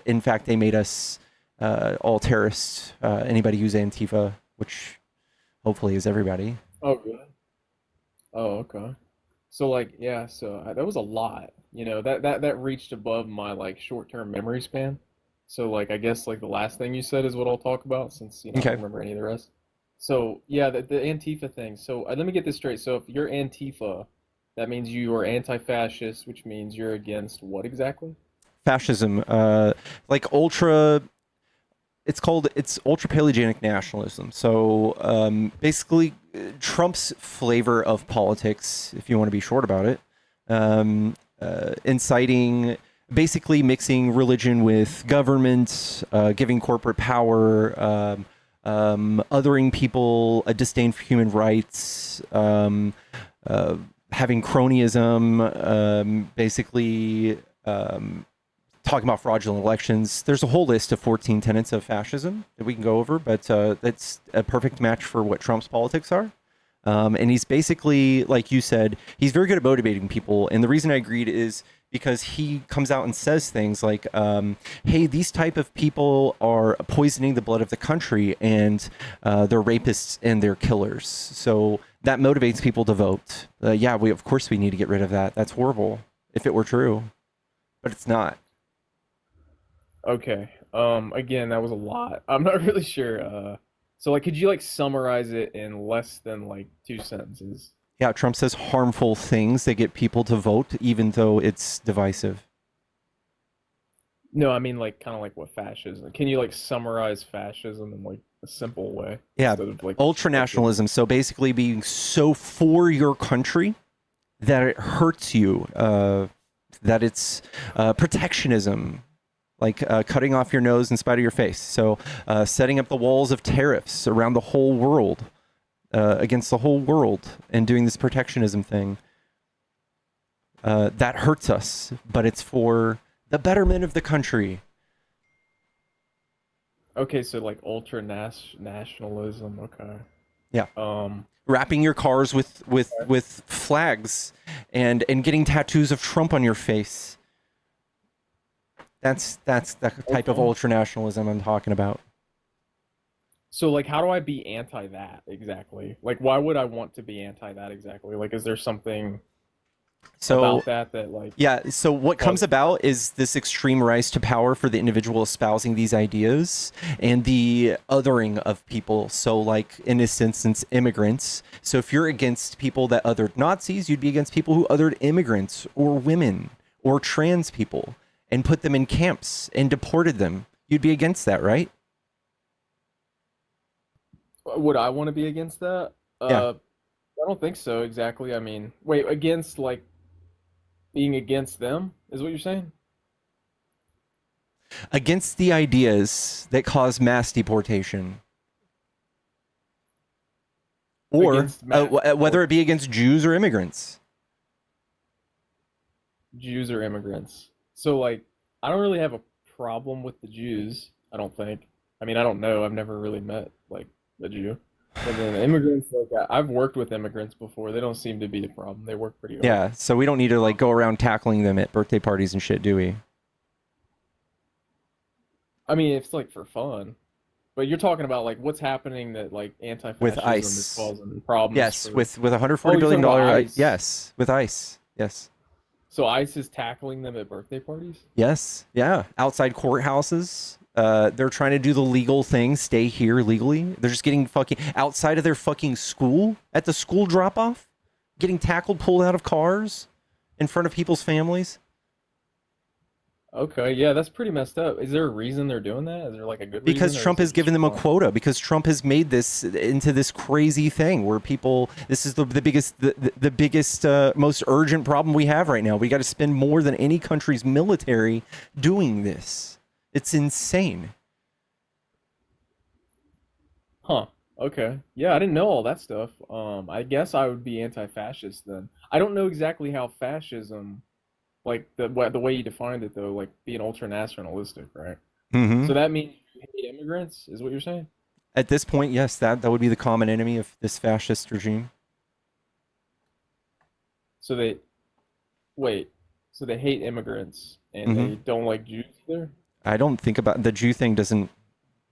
In fact, they made us all terrorists. Anybody who's Antifa, which hopefully is everybody. oh, really? Oh, okay. So like, yeah, so that was a lot. That reached above my like short-term memory span. So like, I guess like the last thing you said is what I'll talk about since I Okay. don't remember any of the rest. So yeah, the Antifa thing. So let me get this straight. So if you're Antifa, that means you are anti-fascist, which means you're against what exactly? Fascism, like it's ultra paleogenic nationalism. So basically Trump's flavor of politics, if you want to be short about it, inciting, basically mixing religion with government, giving corporate power, othering people, a disdain for human rights, having cronyism, basically talking about fraudulent elections. There's a whole list of 14 tenets of fascism that we can go over, but that's a perfect match for what Trump's politics are. And he's basically, like you said, he's very good at motivating people. And the reason I agreed is because he comes out and says things like, hey, these type of people are poisoning the blood of the country, and they're rapists and they're killers. So that motivates people to vote. Yeah, of course we need to get rid of that. That's horrible if it were true, but it's not. Okay. Again, that was a lot. I'm not really sure. So like, could you like summarize it in less than like 2 sentences? Yeah, Trump says harmful things that get people to vote, even though it's divisive. No, I mean like kind of like what fascism. Can you like summarize fascism in like a simple way Yeah, instead of like ultranationalism. So basically being so for your country that it hurts you, that it's protectionism, like cutting off your nose in spite of your face. So setting up the walls of tariffs around the whole world, against the whole world, and doing this protectionism thing. That hurts us, but it's for the betterment of the country. Okay, so like nationalism. Okay. Yeah. Um. Wrapping your cars with flags and getting tattoos of Trump on your face. That's the type of ultranationalism I'm talking about. So like, how do I be anti that exactly? Like, why would I want to be anti that exactly? Like, is there something about that like? Yeah. So what comes about is this extreme rise to power for the individual espousing these ideas and the othering of people. So like in this instance, immigrants. So if you're against people that othered Nazis, you'd be against people who othered immigrants or women or trans people and put them in camps and deported them. You'd be against that, right? Would I want to be against that? Yeah. I don't think so exactly. I mean, wait, against like being against them is what you're saying? Against the ideas that cause mass deportation. Or Against mass whether it be against Jews or immigrants. Jews or immigrants. So like, I don't really have a problem with the Jews, I don't think. I mean, I don't know. I've never really met like a Jew. But then immigrants, like I've worked with immigrants before. They don't seem to be a problem. They work pretty hard. Yeah, so we don't need to like go around tackling them at birthday parties and shit, do we? I mean, it's like for fun. But you're talking about like what's happening that like anti-fascism With is ICE. causing problems. Yes, for... with $140 you're billion talking about ICE. Yes, with ICE. Yes. So ICE is tackling them at birthday parties? Yes. Yeah. Outside courthouses. They're trying to do the legal thing, stay here legally. They're just getting fucking outside of their fucking school at the school drop off, getting tackled, pulled out of cars in front of people's families. Okay, yeah, that's pretty messed up. Is there a reason they're doing that? Is there like a good Because reason? Or Trump is it has given just them a fun? quota, because Trump has made this into this crazy thing where people, this is the biggest, the biggest, most urgent problem we have right now. We got to spend more than any country's military doing this. It's insane. Huh. Okay. Yeah, I didn't know all that stuff. I guess I would be anti-fascist then. I don't know exactly how fascism, like the way you defined it though, like being ultra-nationalistic, right? Mm-hmm. So that means you hate immigrants, is what you're saying? At this point, yes, that would be the common enemy of this fascist regime. So they, wait, so they hate immigrants and they don't like Jews either? I don't think about the Jew thing doesn't.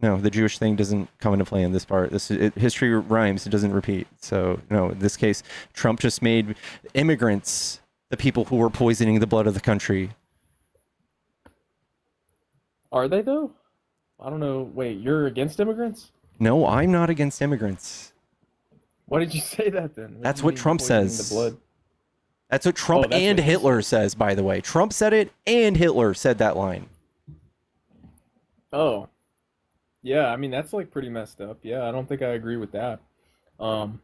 No, the Jewish thing doesn't come into play in this part. History rhymes; it doesn't repeat. So no, in this case, Trump just made immigrants the people who were poisoning the blood of the country. Are they though? I don't know. Wait, you're against immigrants? No, I'm not against immigrants. Why did you say that then? That's do you what mean Trump poisoning says. The blood? That's what Trump that's and what he Hitler says, by the way. Trump said it, and Hitler said that line. Oh. Yeah, I mean that's like pretty messed up. Yeah, I don't think I agree with that. Um,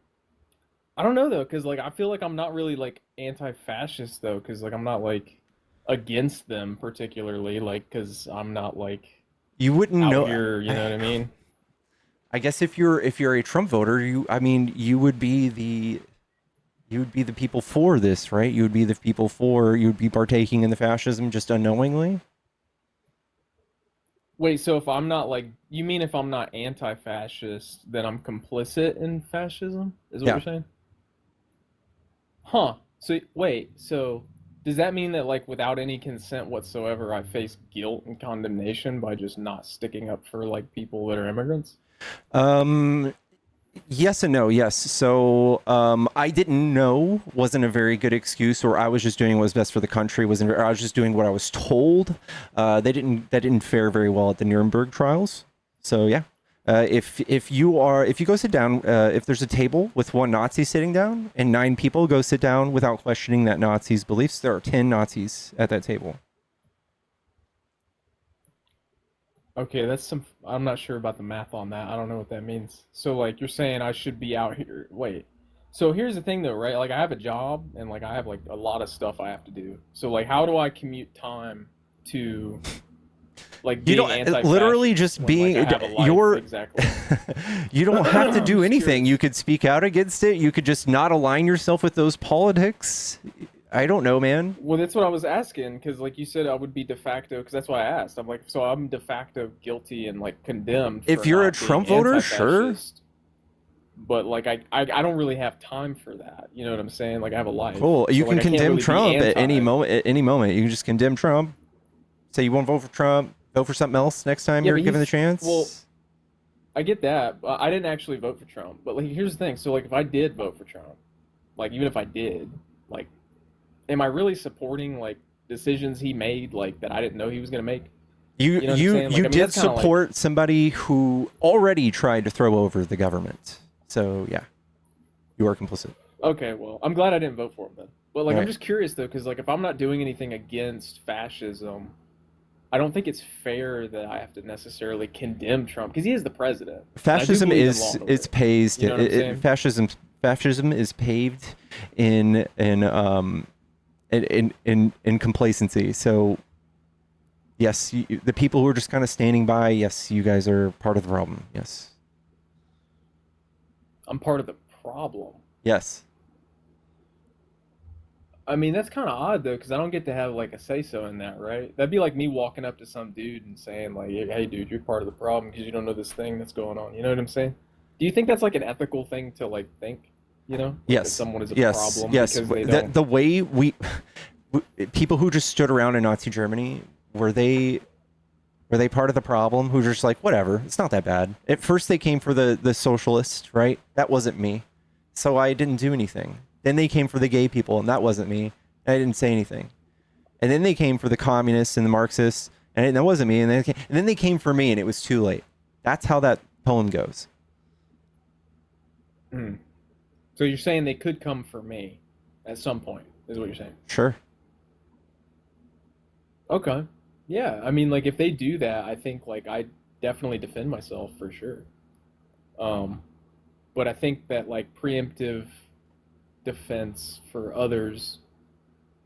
I don't know though, because like I feel like I'm not really like anti-fascist though, because like I'm not like against them particularly, like because I'm not like You wouldn't out know. here, you know what I mean? I guess if you're a Trump voter, you would be the people for this, right? You would be the people you would be partaking in the fascism just unknowingly. Wait, so if I'm not like, you mean if I'm not anti-fascist, then I'm complicit in fascism? Is what Yeah. you're saying? Huh. So wait, so does that mean that like without any consent whatsoever, I face guilt and condemnation by just not sticking up for like people that are immigrants? Um, yes and no. Yes. So I didn't know wasn't a very good excuse, or I was just doing what was best for the country. Wasn't or I was just doing what I was told. That didn't fare very well at the Nuremberg trials. So yeah. If you go sit down, if there's a table with one Nazi sitting down and 9 people go sit down without questioning that Nazi's beliefs, there are 10 Nazis at that table. Okay, that's some. I'm not sure about the math on that. I don't know what that means. So like you're saying I should be out here. Wait. So here's the thing though, right? Like I have a job and like I have like a lot of stuff I have to do. So like how do I commute time to like You being don't literally anti-fascist just when being like I have a life? you're Exactly. you don't have to I'm do just anything. curious. You could speak out against it. You could just not align yourself with those politics. I don't know, man. Well, that's what I was asking because, like you said, I would be de facto. Because that's why I asked. I'm like, so I'm de facto guilty and like condemned If for you're a not being Trump voter, sure. anti-fascist. But like, I don't really have time for that. You know what I'm saying? Like, I have a life. Cool. You So can like, I can't condemn really be Trump at any anti. moment. At any moment, you can just condemn Trump. Say you won't vote for Trump. Vote for something else next time Yeah, you're but given the he's chance. well. I get that. But I didn't actually vote for Trump. But like, here's the thing. So like, if I did vote for Trump, like even if I did, like, am I really supporting like decisions he made like that I didn't know he was gonna make? You You know what I'm saying? Like, you I mean, did that's kind of like, support somebody who already tried to throw over the government. So yeah, you are complicit. okay, well, I'm glad I didn't vote for him then. But like, I'm Right. just curious though, because like, if I'm not doing anything against fascism, I don't think it's fair that I have to necessarily condemn Trump because he is the president, and I do Fascism believe in law is and order. it's paved. You know what I'm saying? Fascism is paved in complacency. So yes, the people who are just kind of standing by. Yes, you guys are part of the problem. Yes. I'm part of the problem. Yes. I mean, that's kind of odd though, because I don't get to have like a say so in that, right? That'd be like me walking up to some dude and saying like, "Hey, dude, you're part of the problem because you don't know this thing that's going on." You know what I'm saying? Do you think that's like an ethical thing to like think? You know, like that Yes. someone is a Yes. problem Yes. because they The don't. the way people who just stood around in Nazi Germany, were they part of the problem? Who just like, whatever, it's not that bad. At first they came for the socialists, right? That wasn't me, so I didn't do anything. Then they came for the gay people, and that wasn't me. I didn't say anything. And then they came for the communists and the Marxists, and that wasn't me. And then they came for me, and it was too late. That's how that poem goes. Hmm. So you're saying they could come for me at some point, is what you're saying? Sure. Okay. Yeah, I mean, like if they do that, I think like I definitely defend myself for sure. Um, but I think that like preemptive defense for others,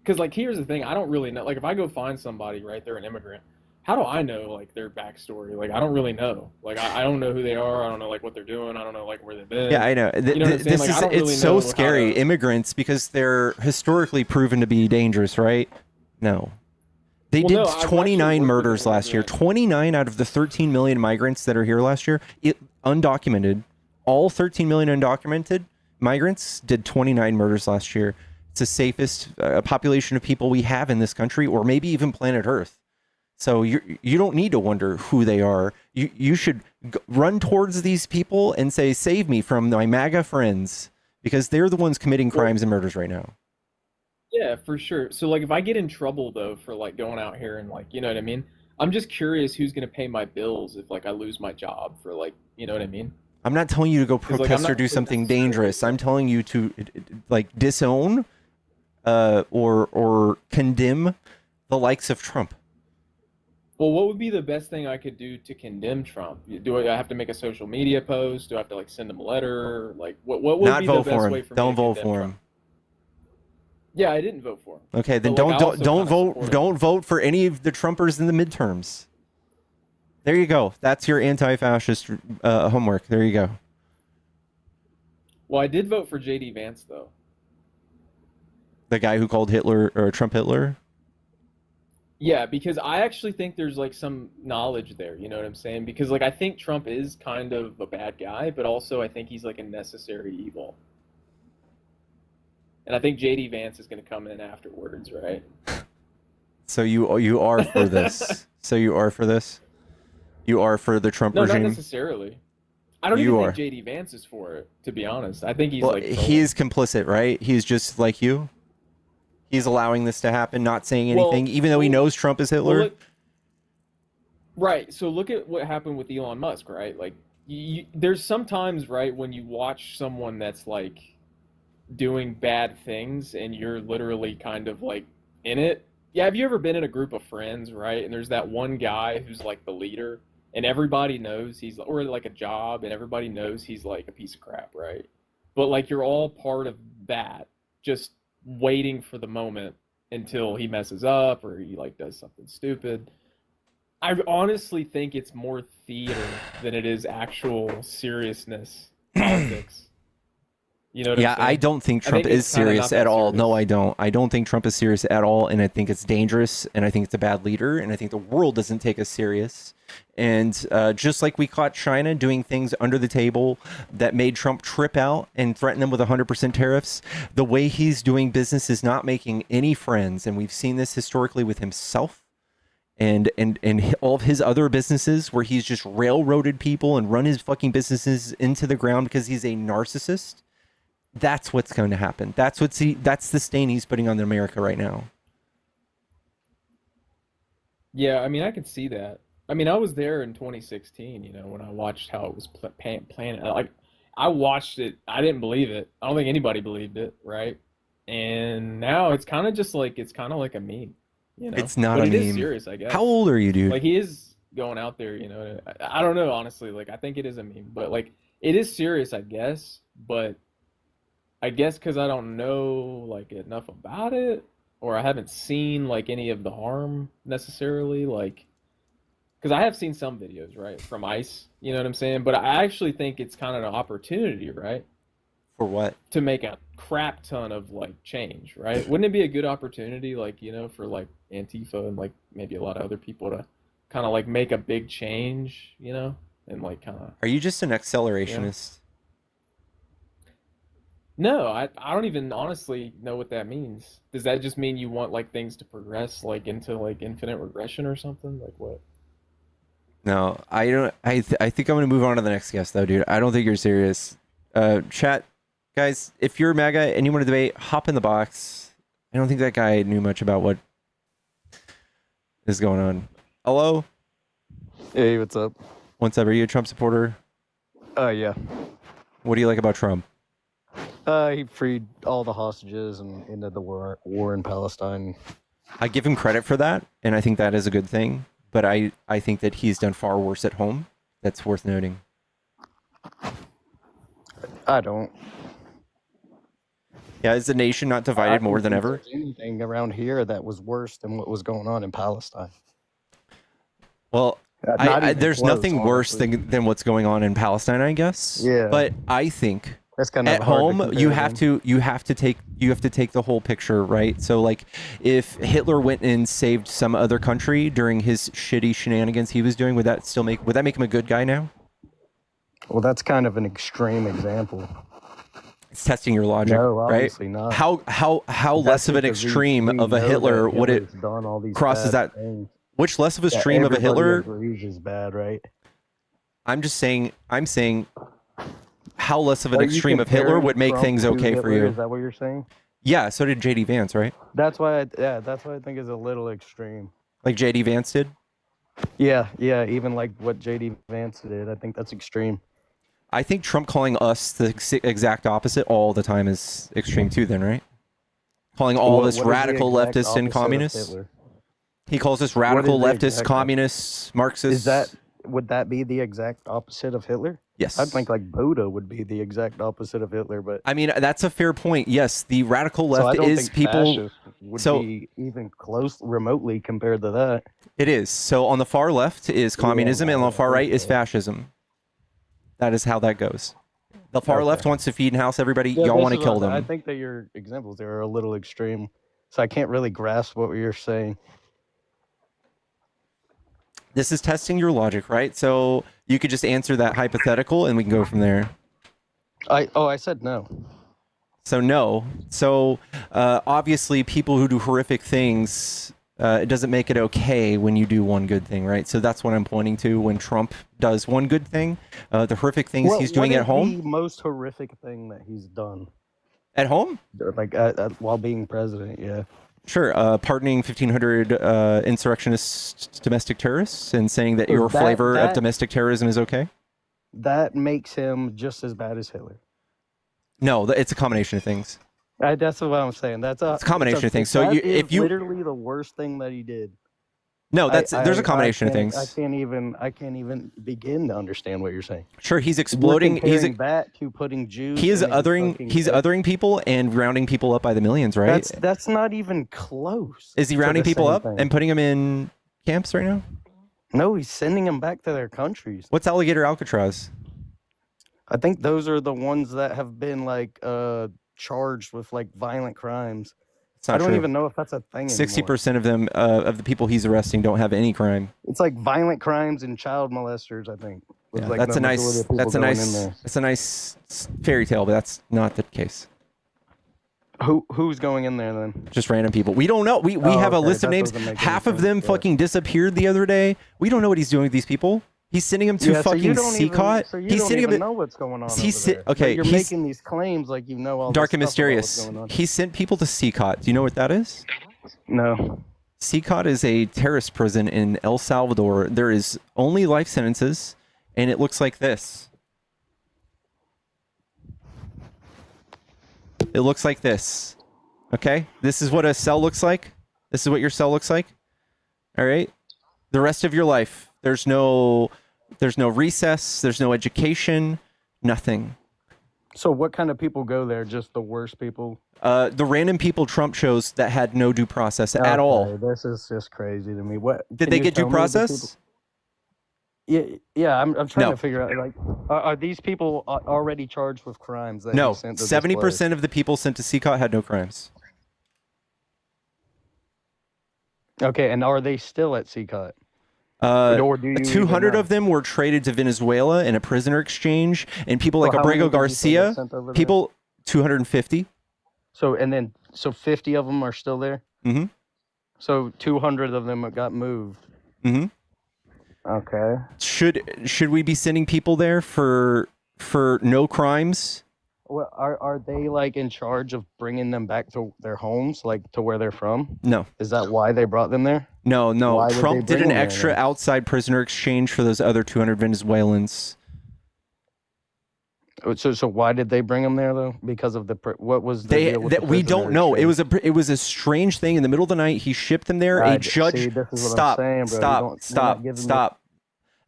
because like here's the thing, I don't really know. Like if I go find somebody, right, they're an immigrant. How do I know like their backstory? Like I don't really know. Like I don't know who they are. I don't know like what they're doing. I don't know like where they've been. Yeah, I know. You know what I'm saying? This Like I is don't it's really so know how scary. to. Immigrants, because they're historically proven to be dangerous, right? No. They Well, did no, I've actually 29 worked with murders an last year. immigrant. 29 out of the 13 million migrants that are here last year, undocumented. All 13 million undocumented migrants did 29 murders last year. It's the safest population of people we have in this country, or maybe even planet Earth. So you don't need to wonder who they are. You should run towards these people and say, "Save me from my MAGA friends," because they're the ones committing Well, crimes and murders right now. yeah, for sure. So like if I get in trouble though for like going out here and like, you know what I mean? I'm just curious who's gonna pay my bills if like I lose my job for like, you know what I mean? I'm not telling you to go Because like I'm protest or not do really something necessarily dangerous. I'm like, telling you to like disown or condemn the likes of Trump. well, what would be the best thing I could do to condemn Trump? Do I have to make a social media post? Do I have to like send him a letter? Like what would Not be the vote best for way him. for me Don't to vote condemn for Trump? him. Yeah, I didn't vote for him. Okay, then But like I also don't kind of vote support him. don't vote for any of the Trumpers in the midterms. There you go. That's your anti-fascist homework. There you go. Well, I did vote for JD Vance though. The guy who called Hitler or Trump Hitler. Yeah, because I actually think there's like some knowledge there, you know what I'm saying? Because like I think Trump is kind of a bad guy, but also I think he's like a necessary evil. And I think JD Vance is going to come in afterwards, right? So you are for this. So you are for this. You are for the Trump No, not regime. necessarily. I don't You even are. think JD Vance is for it, to be honest. I think he's Well, like he is complicit, right? He's just like you. He's allowing this to happen, not saying anything, even though he knows Trump is Hitler. Right. So look at what happened with Elon Musk, right? Like, there's sometimes, right, when you watch someone that's like doing bad things and you're literally kind of like in it. Yeah, have you ever been in a group of friends, right? And there's that one guy who's like the leader and everybody knows he's, or like a job and everybody knows he's like a piece of crap, right? But like you're all part of that, just waiting for the moment until he messes up or he like does something stupid. I honestly think it's more theater than it is actual seriousness, politics. You know what I'm saying? I don't think Trump is serious at all. No, I don't. I don't think Trump is serious at all, and I think it's dangerous, and I think it's a bad leader, and I think the world doesn't take us serious. And just like we caught China doing things under the table that made Trump trip out and threaten them with 100% tariffs, the way he's doing business is not making any friends, and we've seen this historically with himself and all of his other businesses where he's just railroaded people and run his fucking businesses into the ground because he's a narcissist. That's what's going to happen. That's the stain he's putting on America right now. Yeah, I mean, I could see that. I mean, I was there in 2016, you know, when I watched how it was planned. Like, I watched it. I didn't believe it. I don't think anybody believed it, right? And now it's kind of just like, it's kind of like a meme, you know? It's not but a meme. It is serious, I guess. How old are you, dude? Like, he is going out there, you know. I don't know, honestly. Like, I think it is a meme. But, like, it is serious, I guess. But I guess because I don't know like enough about it, or I haven't seen like any of the harm necessarily, like because I have seen some videos, right, from ICE, you know what I'm saying? But I actually think it's kind of an opportunity, right? For what? To make a crap ton of like change, right? Wouldn't it be a good opportunity, like, you know, for like Antifa and like maybe a lot of other people to kind of like make a big change, you know, and like kind of. Are you just an accelerationist? No, I don't even honestly know what that means. Does that just mean you want like things to progress like into like infinite regression or something? Like what? No, I don't. I think I'm gonna move on to the next guest though, dude. I don't think you're serious. Chat, guys, if you're MAGA and you want to debate, hop in the box. I don't think that guy knew much about what is going on. Hello? Hey, what's up? What's up? Are you a Trump supporter? Yeah. What do you like about Trump? He freed all the hostages and ended the war in Palestine. I give him credit for that, and I think that is a good thing. But I think that he's done far worse at home. That's worth noting. I don't. Yeah, is the nation not divided more than ever? Anything around here that was worse than what was going on in Palestine? Well, there's close, nothing worse than what's going on in Palestine, I guess. Yeah. But I think that's kind of at home you have to take the whole picture, right? So like if Hitler went and saved some other country during his shitty shenanigans he was doing, would that make him a good guy now? Well, that's kind of an extreme example. It's testing your logic, no, right? obviously not. How less of an extreme of a Hitler would it done all these crosses that? things. Which less of a extreme of a Hitler? Agrees is bad, right? I'm saying how less of an extreme of Hitler would make Trump things okay Hitler, for you. Is that what you're saying? Yeah, so did JD Vance, right? That's why I think is a little extreme. Like JD Vance did? Yeah, even like what JD Vance did, I think that's extreme. I think Trump calling us the exact opposite all the time is extreme too then, right? Calling all of us radical leftists and communists. He calls us radical leftists, communists, Marxists. Would that be the exact opposite of Hitler? Yes. I'd think like Buddha would be the exact opposite of Hitler, but I mean, that's a fair point. Yes, the radical left is people would be even close remotely compared to that. It is. So on the far left is communism and on the far right is fascism. That is how that goes. The far left wants to feed and house everybody. Yeah, y'all want to kill them. I think that your examples there are a little extreme, so I can't really grasp what you're saying. This is testing your logic, right? So you could just answer that hypothetical and we can go from there. I said no. So no. So obviously, people who do horrific things, it doesn't make it okay when you do one good thing, right? So that's what I'm pointing to when Trump does one good thing. The horrific things he's doing at home. What is the most horrific thing that he's done? At home? Like while being president, yeah. Sure. Pardoning 1,500 insurrectionist domestic terrorists and saying that your flavor of domestic terrorism is okay? That makes him just as bad as Hitler. No, it's a combination of things. That's what I'm saying. It's a combination of things. So if you literally the worst thing that he did. No, there's a combination of things. I can't even begin to understand what you're saying. Sure, he's exploding. He's that to putting Jews. He is othering people and rounding people up by the millions, right? That's not even close. Is he rounding people up and putting them in camps right now? No, he's sending them back to their countries. What's Alligator Alcatraz? I think those are the ones that have been like charged with like violent crimes. I don't even know if that's a thing. 60% of them, of the people he's arresting, don't have any crime. It's like violent crimes and child molesters, I think. Yeah, like that's a nice fairy tale, but that's not the case. Who's going in there then? Just random people. We don't know. We have a list of names. Half of them fucking disappeared the other day. We don't know what he's doing with these people. He's sending them to fucking CCOT. He's sending them. Know what's going on. Okay. You're making these claims like you know all. Dark and mysterious. He sent people to CCOT. Do you know what that is? No. CCOT is a terrorist prison in El Salvador. There is only life sentences, and it looks like this. It looks like this. Okay? This is what a cell looks like. This is what your cell looks like. All right? The rest of your life, there's no recess, there's no education, nothing. So what kind of people go there? Just the worst people? The random people Trump chose that had no due process at all. This is just crazy to me. What did they get due process? Yeah. I'm trying to figure out. Like, are these people already charged with crimes? That No, 70% of the people sent to CCOT had no crimes. Okay, and are they still at CCOT? 200 of them were traded to Venezuela in a prisoner exchange, and people like Abrego Garcia, 250. So 50 of them are still there? Mm-hmm. So 200 of them got moved. Mm-hmm. Okay. Should we be sending people there for no crimes? Well, are they like in charge of bringing them back to their homes, like to where they're from? No. Is that why they brought them there? No. Trump did an extra outside prisoner exchange for those other 200 Venezuelans. So why did they bring them there though? Because of what was the deal with we don't know. It was a strange thing. In the middle of the night, he shipped them there. A judge. Stop.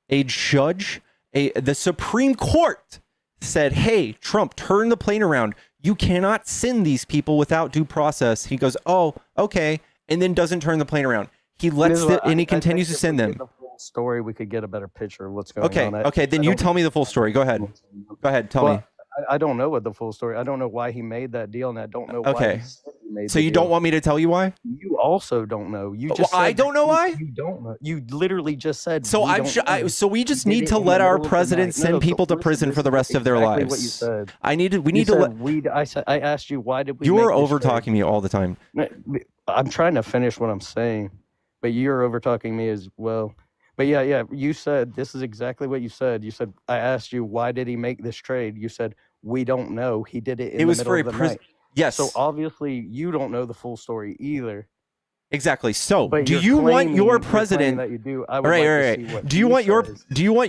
A judge. The Supreme Court said, "Hey, Trump, turn the plane around. You cannot send these people without due process." He goes, "Oh, okay," and then doesn't turn the plane around. He and he continues to send them. Story, we could get a better picture of what's going on. Okay, then you tell me the full story. Go ahead. Tell me. I don't know what the full story. I don't know why he made that deal, and I don't know why he made so you don't want me to tell you why? You also don't know. You just I don't know why? You don't know. You literally just said. So so we just need to let our president send people to prison for the rest of their lives. What you said. I asked you why did we. You are over talking me all the time. I'm trying to finish what I'm saying, but you're over talking me as well. But yeah, you said, this is exactly what you said. You said, I asked you, why did he make this trade? You said, we don't know. He did it in the middle of the night. Yes. So obviously you don't know the full story either. Exactly. So do you want your president that you do? I would right. Do you want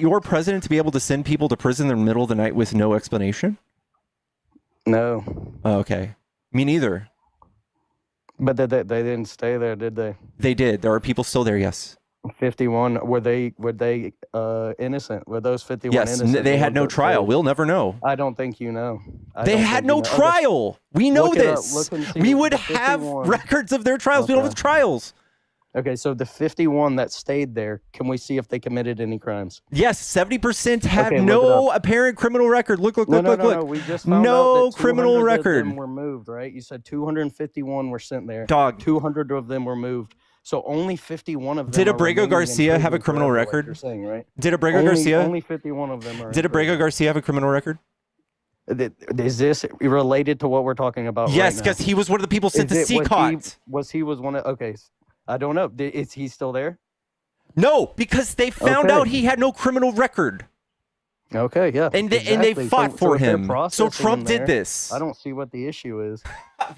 your president to be able to send people to prison in the middle of the night with no explanation? No. Okay. Me neither. But they didn't stay there, did they? They did. There are people still there, yes. 51, were they innocent? Were those 51 innocent? Yes, they had no trial. We'll never know. I don't think you know. They had no trial. We know this. We would have records of their trials. We don't have trials. Okay, so the 51 that stayed there, can we see if they committed any crimes? Yes, 70% have no apparent criminal record. Look. No. We just found out that criminal record. Of them were moved, right? You said 251 were sent there. 200 of them were moved. So only 51 of them. Did Abrego Garcia have a criminal record? You're saying, right? Did Abrego Garcia? Only 51 of them are. Did Abrego Garcia have a criminal record? Is this related to what we're talking about Yes, right because now? he was one of the people sent to Was he CCOT. was one of okay? I don't know. Is he still there? No, because they found out he had no criminal record. Okay, yeah. And they exactly. fought for if they're him. So processing Trump him did there, this. I don't see what the issue is.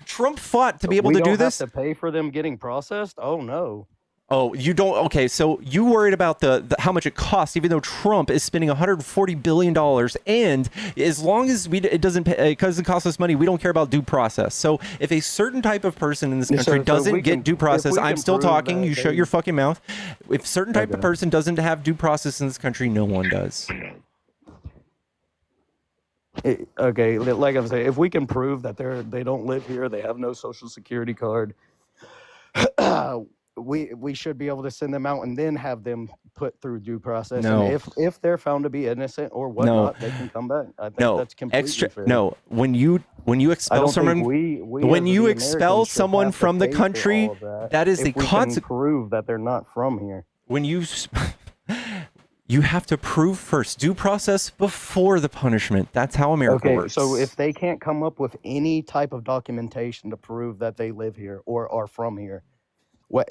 Trump fought to be able we to don't do this. have to pay for them getting processed? Oh no. Oh, you don't? Okay, so you worried about the how much it costs, even though Trump is spending $140 billion, and as long as it doesn't cost us money, we don't care about due process. So if a certain type of person in this country doesn't get due process, I'm still talking. You shut your fucking mouth. If a certain type of person doesn't have due process in this country, no one does. Okay, like I'm saying, if we can prove that they don't live here, they have no social security card, we should be able to send them out and then have them put through due process. No. And if they're found to be innocent or whatnot, they can come back. I think that's completely fair. No, when you expel someone, when you expel someone from the country, that is the consequence. Prove that they're not from here. When you have to prove first due process before the punishment. That's how America works. So if they can't come up with any type of documentation to prove that they live here or are from here,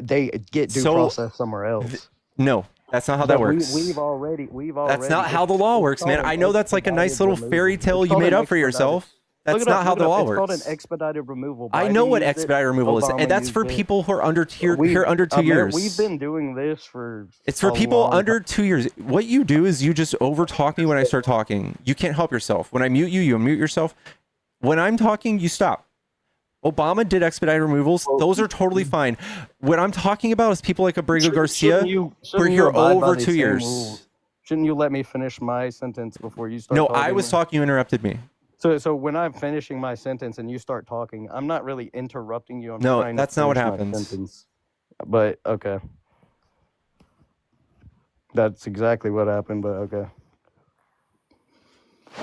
they get due process somewhere else. No, that's not how that works. We've already. That's not how the law works, man. I know that's like a nice little fairy tale you made up for yourself. That's not how the law works. It's called an expedited removal. I know what expedited removal is, and that's for people who are under 2 years. We've been doing this for. It's for people under 2 years. What you do is you just overtalk me when I start talking. You can't help yourself. When I mute you, you unmute yourself. When I'm talking, you stop. Obama did expedited removals. Those are totally fine. What I'm talking about is people like Abrego Garcia who are here over 2 years. Shouldn't you let me finish my sentence before you start? No, I was talking. You interrupted me. So when I'm finishing my sentence and you start talking, I'm not really interrupting you. No, that's not what happens. But okay, that's exactly what happened. But okay.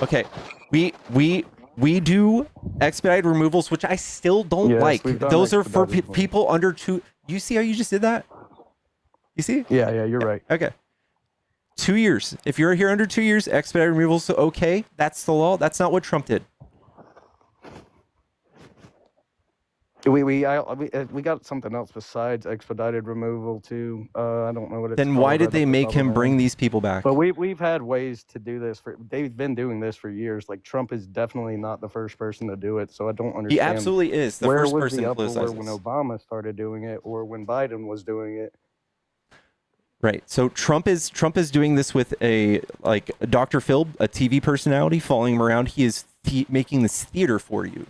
Okay, we do expedited removals, which I still don't like. Those are for people under 2. You see how you just did that? You see? Yeah, you're right. Okay. 2 years. If you're here under 2 years, expedited removals, okay. That's the law. That's not what Trump did. We got something else besides expedited removal too. I don't know what it's Then called. why did they make him bring these people back? But we've had ways to do this they've been doing this for years. Like Trump is definitely not the first person to do it, so I don't understand. He absolutely is the first person to politicize when Obama started doing it or when Biden was doing it. Right. So Trump is doing this with a Dr. Phil, a TV personality, following him around. He is making this theater for you.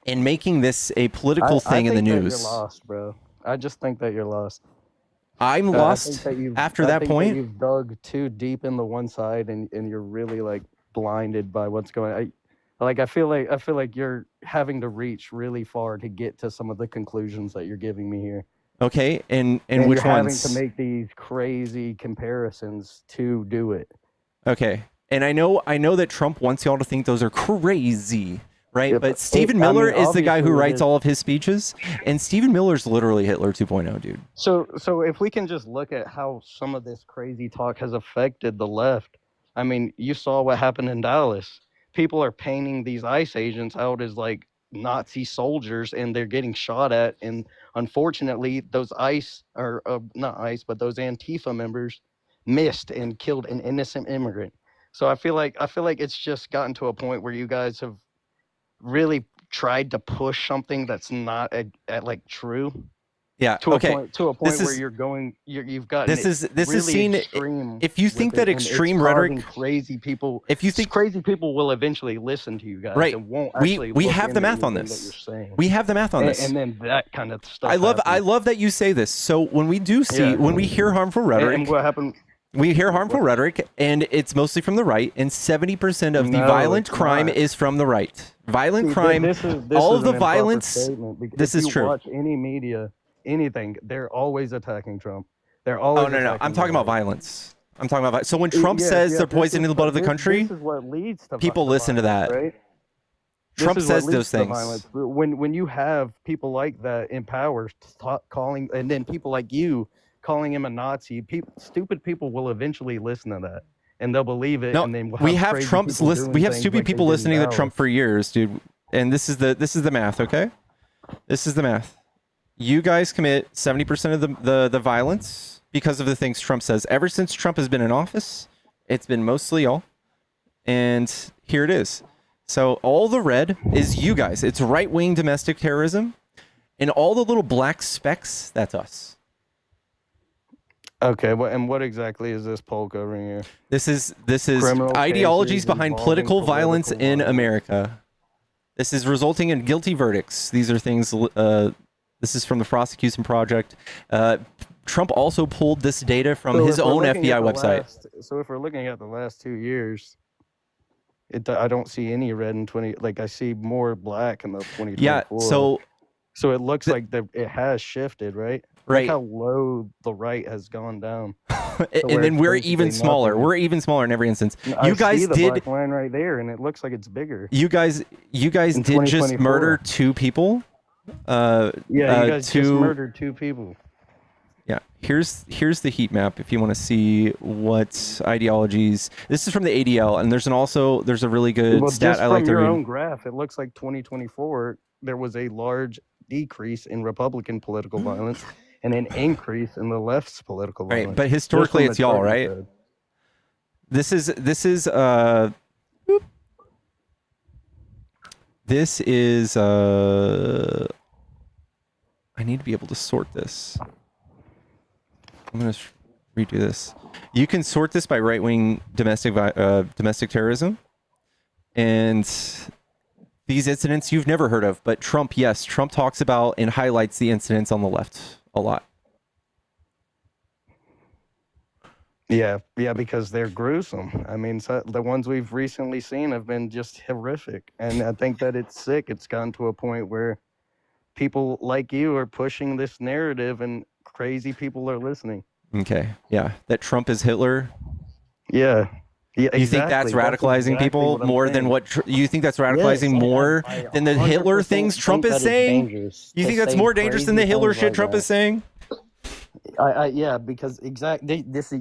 And making this a political thing in the news. You're lost, bro. I just think that you're lost. I'm lost after that point. You've dug too deep in the one side, and you're really like blinded by what's going on. I feel like you're having to reach really far to get to some of the conclusions that you're giving me here. Okay, and which you're ones? Having to make these crazy comparisons to do it. Okay, and I know that Trump wants y'all to think those are crazy. Right, yeah, but Stephen Miller is the guy who writes all of his speeches, and Stephen Miller's literally Hitler 2.0, dude. So if we can just look at how some of this crazy talk has affected the left, I mean, you saw what happened in Dallas. People are painting these ICE agents out as like Nazi soldiers, and they're getting shot at, and unfortunately, those ICE or not ICE, but those Antifa members missed and killed an innocent immigrant. So I feel like it's just gotten to a point where you guys have really tried to push something that's not at like true. Yeah. To a point where you've got this is seen extreme. If you think that extreme rhetoric, crazy people. If you think crazy people will eventually listen to you guys, right? And won't we have the math on this. We have the math on this, and then that kind of stuff. I love that you say this. So when we do see when we hear harmful rhetoric, and what happened? We hear harmful rhetoric, and it's mostly from the right, and 70% of the violent crime is from the right. Violent crime, all of the violence, this is true. If you watch any media, anything, they're always attacking Trump. They're always no. I'm talking about violence. So when Trump says they're poisoning the blood of the country, this is what leads to people listen to that. Right? Trump says those things. When you have people like that in power calling, and then people like you calling him a Nazi, stupid people will eventually listen to that. and they'll believe it. No, and then we'll we have crazy Trump's people list. doing We have things stupid like they people did in listening to Dallas. Trump for years, dude. And this is the math, okay? This is the math. You guys commit 70% of the violence because of the things Trump says. Ever since Trump has been in office, it's been mostly y'all. And here it is. So all the red is you guys. It's right-wing domestic terrorism. And all the little black specks, that's us. Okay, and what exactly is this poll covering here? This is Criminal ideologies cases behind involving political violence political in violence. America. This is resulting in guilty verdicts. These are things. This is from the Prosecution Project. Trump also pulled this data from So his if we're own looking FBI at the website. so if we're looking at the last 2 years, I don't see any red in 20. Like I see more black in the 2024. Yeah. So it looks like it has shifted, right? Right. Look how low the right has gone down. And then we're even basically smaller. nothing. We're even smaller in every instance. I You guys see the did. black line right there, and it looks like it's bigger. You guys In did just 2024. murder 2 people. Yeah, you guys just murdered 2 people. Yeah, here's the heat map if you want to see what ideologies. This is from the ADL, and there's a really good Well, stat just I like from to your read. own graph, it looks like 2024 there was a large decrease in Republican political violence and an increase in the left's political violence. Right, but Just historically from it's the y'all, chart you right? said. This is I need to be able to sort this. I'm gonna redo this. You can sort this by right-wing domestic terrorism, and these incidents you've never heard of, but Trump talks about and highlights the incidents on the left a lot. Yeah, because they're gruesome. I mean, the ones we've recently seen have been just horrific, and I think that it's sick. It's gotten to a point where people like you are pushing this narrative, and crazy people are listening. Okay, yeah, that Trump is Hitler. Yeah, exactly. You think that's radicalizing exactly people what I'm more than saying. what you think that's radicalizing Yes, more I than the Hitler 100% things Trump think is that it's saying? dangerous You to think that's say more dangerous than the crazy Hitler things shit like Trump that. is saying? Yeah, because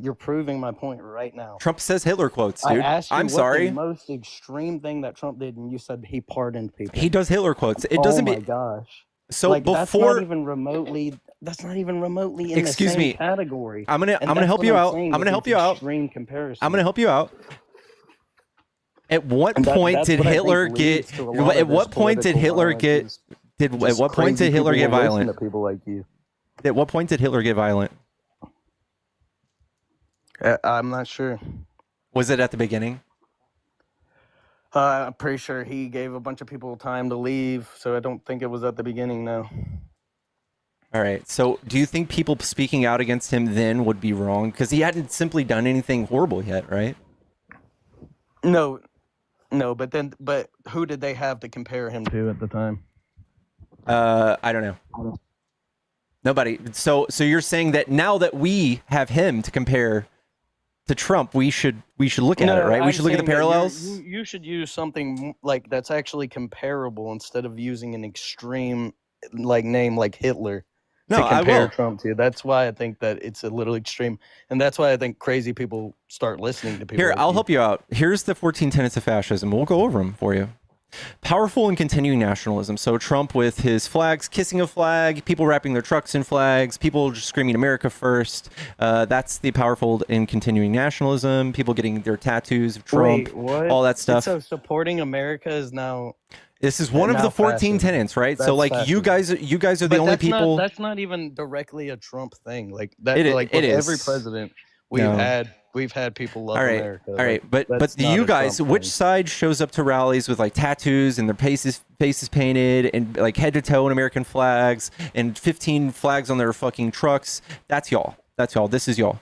you're proving my point right now. Trump says Hitler quotes, I dude. asked you I'm what sorry. the most extreme thing that Trump did, and you said he pardoned people. He does Hitler quotes. It doesn't Oh my be gosh. so Like before. that's not even remotely in Excuse the same me. category. I'm And gonna that's help what you I'm out. saying I'm with gonna help these you out. extreme comparisons. I'm gonna help you out. At what And point that's did what I think Hitler leads get? to a lot At of what this point did political Hitler violence get? is At just what point did crazy Hitler people get who listen violent? to people like you. At what point did Hitler get violent? I'm not sure. Was it at the beginning? I'm pretty sure he gave a bunch of people time to leave, so I don't think it was at the beginning, no. All right. So, do you think people speaking out against him then would be wrong because he hadn't simply done anything horrible yet, right? No, but who did they have to compare him to at the time? I don't know. Nobody. So you're saying that now that we have him to compare to Trump, we should look at it, right? We should look at the parallels. You should use something like that's actually comparable instead of using an extreme like name like Hitler No, to I compare will. Trump to. That's why I think that it's a little extreme, and that's why I think crazy people start listening to people. Here, like I'll you. help you out. Here's the 14 tenets of fascism. We'll go over them for you. Powerful and continuing nationalism. So Trump with his flags, kissing a flag, people wrapping their trucks in flags, people just screaming America first. That's the powerful and continuing nationalism. People getting their tattoos of Trump, Wait, what? all that stuff. So supporting America is now. This is one of now the 14 fascism. tenets, right? So That's like you fascism. guys are the But only that's people. that's not even directly a Trump thing. Like that. It- Like it with is. every president we've had people love All right, America. all right, Like, but that's not you a guys, Trump which thing. side shows up to rallies with like tattoos and their faces painted and like head to toe in American flags and 15 flags on their fucking trucks? That's y'all. That's y'all. This is y'all.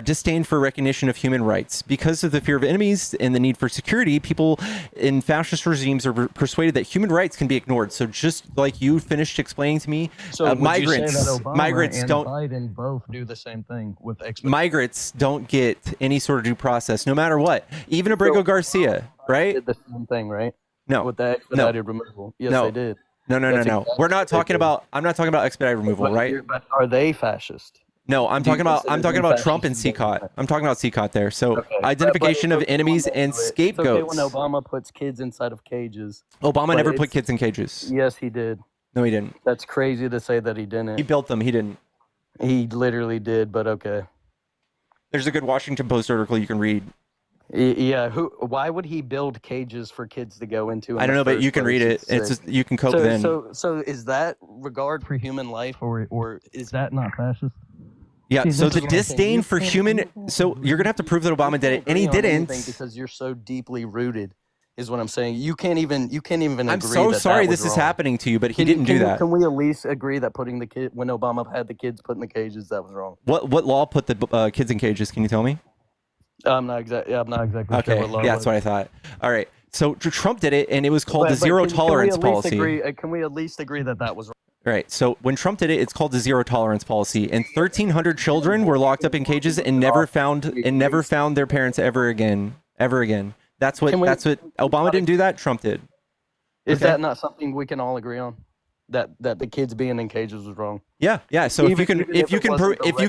Disdain for recognition of human rights. Because of the fear of enemies and the need for security, people in fascist regimes are persuaded that human rights can be ignored. So just like you finished explaining to me, So would you say migrants, that Obama migrants and don't. Biden both do the same thing with Migrants don't get any sort of due process, no matter what. Even Abrego Garcia, right? did the same thing, right? No, With the expedited removal. Yes, No. they did. no. That's We're not exactly talking what about. I'm not talking about expedited removal, right? But are they fascist? No, I'm Do you talking about consider them Trump and fascist CCOT. I'm talking about CCOT there. So Okay. identification But of it's okay enemies when they and do it. It's okay scapegoats. when Obama puts kids inside of cages. Obama but never put it's- kids in cages. Yes, he did. No, he didn't. That's crazy to say that he He didn't. built them. He didn't. He literally did, but okay. There's a good Washington Post article you can read. Yeah, why would he build cages for kids to go into? I don't know, but you can read it. It's just, you can cope then. So is that regard for human life, or is that not fascist? Yeah. See, So this the is what I'm saying. disdain You for can't- human. you can't- So you're gonna have to prove that You Obama did it, can't and he agree on didn't. anything because you're so deeply rooted. Is what I'm saying. You can't even I'm agree so that sorry that was this is wrong. happening to you, but he Can- didn't do can- that. Can we at least agree that putting the kid when Obama had the kids put in the cages, that was wrong? What law put the kids in cages? Can you tell me? I'm not exactly sure Okay, what law yeah, it that's what I thought. All right, so Trump did it, and it was called But- the but zero can we tolerance at least policy. agree- can we at least agree that that was wrong? Right. So when Trump did it, it's called the zero tolerance policy, and 1,300 children were locked up in cages and never found their parents ever again. That's what Obama didn't do that. Trump did. Is Okay. that not something we can all agree on? That the kids being in cages was wrong. Yeah. So if you can Even if it wasn't if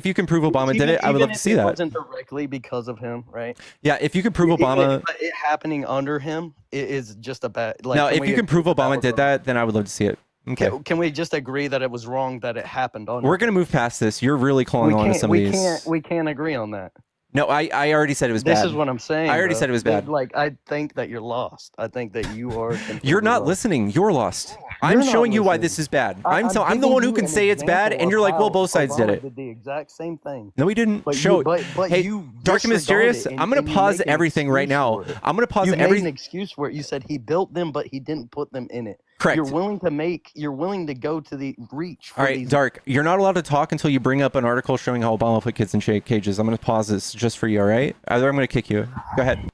you can prove Obama did it, I would love to see that. It wasn't directly because of him, right? Yeah. If you can prove Obama. But it happening under him is just a bad. Like, Now, if we you can agree prove that Obama was did wrong? that, then I would love to see it. Okay. Can we just agree that it was wrong that it happened on? We're gonna move past this. You're really calling on to some of these. We can't agree on that. No, I already said it was bad. This is what I'm saying. I already bro. said it was bad. Like, I think that you're lost. I think that you are. You're not listening. You're lost. I'm not showing you why listening. this is bad. I'm I'm the giving one who you can an say it's bad, example and you're of like, well, how both sides did Obama it. Did the exact same thing. No, he didn't. But Show. but Hey, you Dark and disregard Mysterious. it, and- I'm gonna and you pause make an everything right excuse now. for it. I'm gonna pause You made every. an excuse for it. You said he built them, but he didn't put them in it. Correct. You're willing to go to the reach. For All right, these. Dark. You're not allowed to talk until you bring up an article showing how Obama put kids in cages. I'm gonna pause this just for you. All right? Either I'm gonna kick you. Go ahead.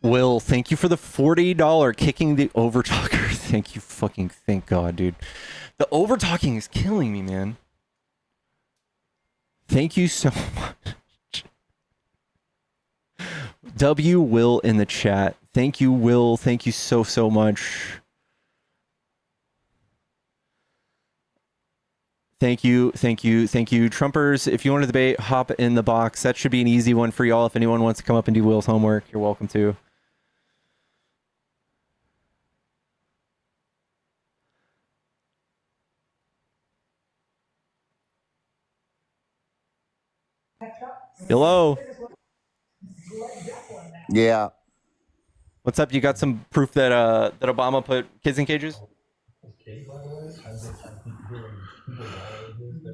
Will, thank you for the $40 kicking the overtalker. Thank you, thank God, dude. The overtalking is killing me, man. Thank you so much. W Will in the chat. Thank you, Will. Thank you so much. Thank you. Trumpers, if you want to debate, hop in the box. That should be an easy one for y'all. If anyone wants to come up and do Will's homework, you're welcome to. Hello. Yeah. What's up? You got some proof that that Obama put kids in cages?